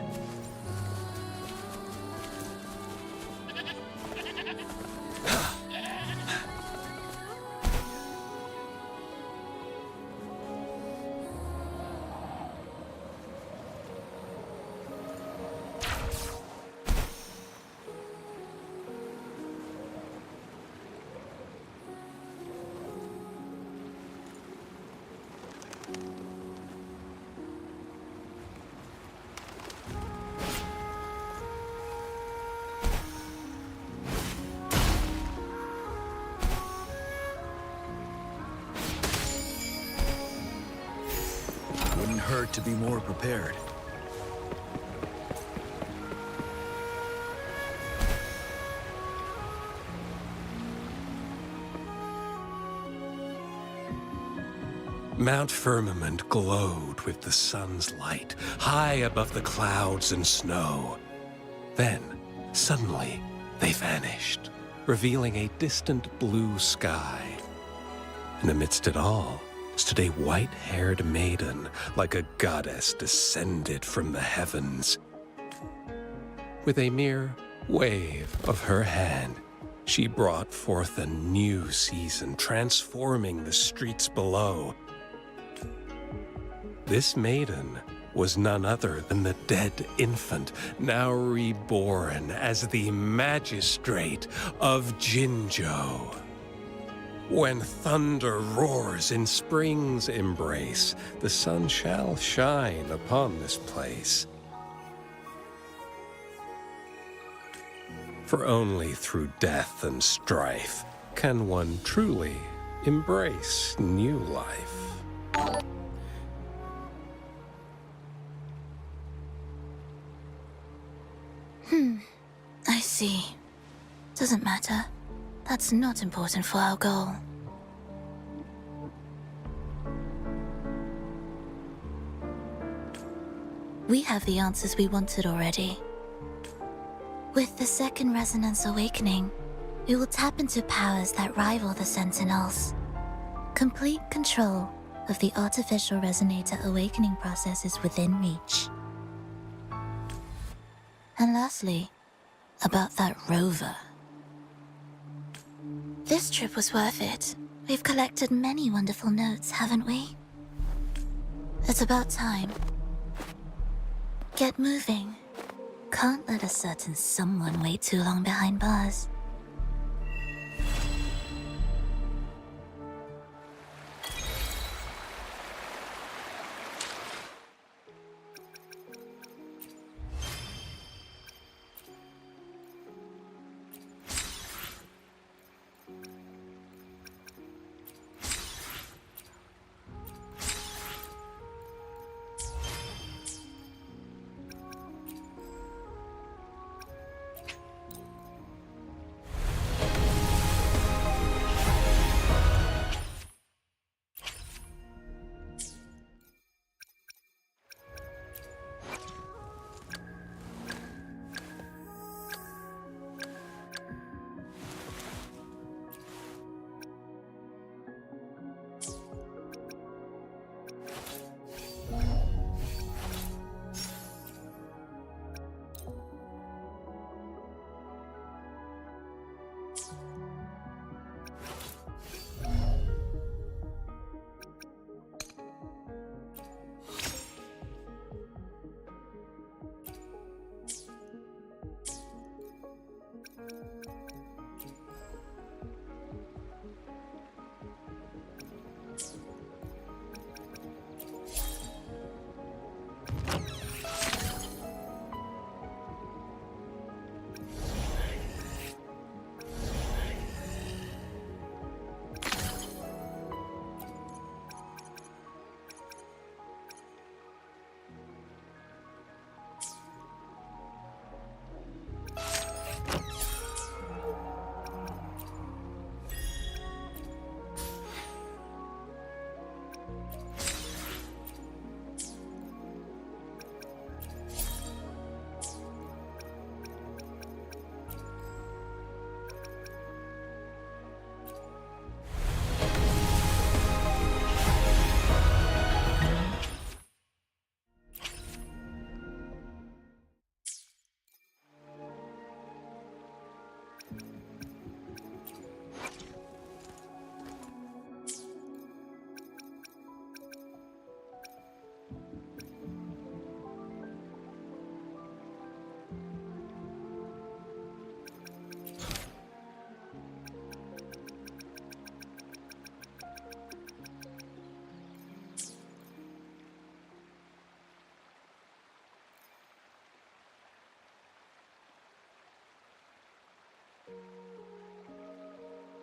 Wouldn't hurt to be more prepared. Mount Firmament glowed with the sun's light, high above the clouds and snow. Then, suddenly, they vanished, revealing a distant blue sky. And amidst it all stood a white-haired maiden, like a goddess descended from the heavens. With a mere wave of her hand, she brought forth a new season, transforming the streets below. This maiden was none other than the dead infant, now reborn as the magistrate of Jinzhou. When thunder roars in spring's embrace, the sun shall shine upon this place. For only through death and strife can one truly embrace new life. I see. Doesn't matter. That's not important for our goal. We have the answers we wanted already. With the second resonance awakening, we will tap into powers that rival the Sentinels. Complete control of the artificial resonator awakening process is within reach. And lastly, about that rover. This trip was worth it. We've collected many wonderful notes, haven't we? It's about time. Get moving. Can't let a certain someone wait too long behind bars.